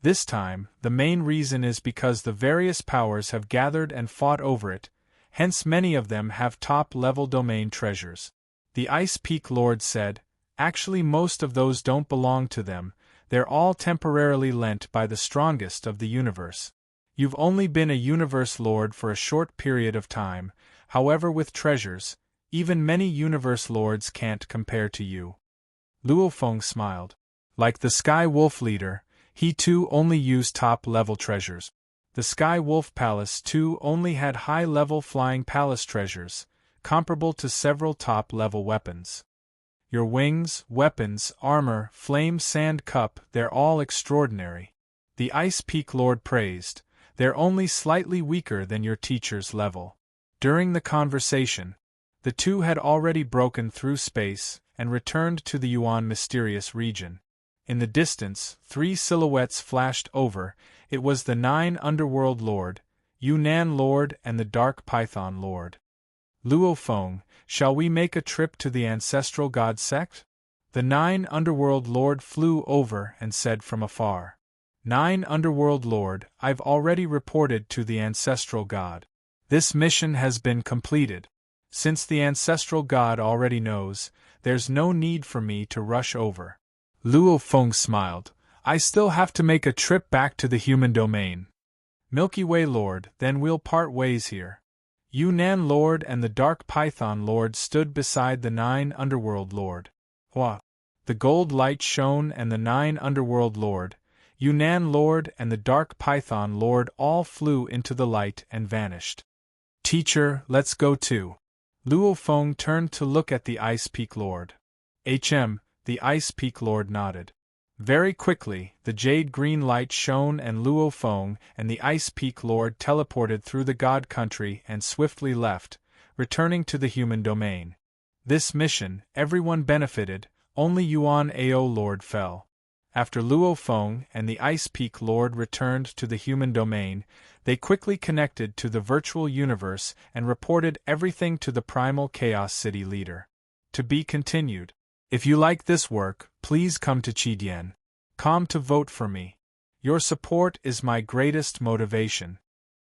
This time, the main reason is because the various powers have gathered and fought over it, hence many of them have top-level domain treasures. The Ice Peak Lord said, actually most of those don't belong to them, they're all temporarily lent by the strongest of the universe. You've only been a universe lord for a short period of time, however with treasures, even many universe lords can't compare to you. Luo Feng smiled. Like the Sky Wolf leader, he too only used top-level treasures. The Sky Wolf Palace too only had high-level flying palace treasures, comparable to several top-level weapons. Your wings, weapons, armor, Flame Sand Cup, they're all extraordinary. The Ice Peak Lord praised, they're only slightly weaker than your teacher's level. During the conversation, the two had already broken through space and returned to the Yuan mysterious region. In the distance, 3 silhouettes flashed over. It was the 9 Underworld Lord, Yunnan Lord and the Dark Python Lord. Luo Feng, shall we make a trip to the Ancestral God Sect? The 9 Underworld Lord flew over and said from afar. 9 Underworld Lord, I've already reported to the Ancestral God. This mission has been completed. Since the Ancestral God already knows, there's no need for me to rush over. Luo Feng smiled. I still have to make a trip back to the human domain. Milky Way Lord, then we'll part ways here. Yunnan Lord and the Dark Python Lord stood beside the 9 Underworld Lord. Hua! The gold light shone and the 9 Underworld Lord, Yunnan Lord and the Dark Python Lord all flew into the light and vanished. Teacher, let's go too. Luo Feng turned to look at the Ice Peak Lord. The Ice Peak Lord nodded. Very quickly, the jade green light shone and Luo Feng and the Ice Peak Lord teleported through the God Country and swiftly left, returning to the human domain. This mission, everyone benefited, only Yuan Ao Lord fell. After Luo Feng and the Ice Peak Lord returned to the human domain, they quickly connected to the virtual universe and reported everything to the Primal Chaos City leader. To be continued. If you like this work, please come to Qidien.com to vote for me. Your support is my greatest motivation.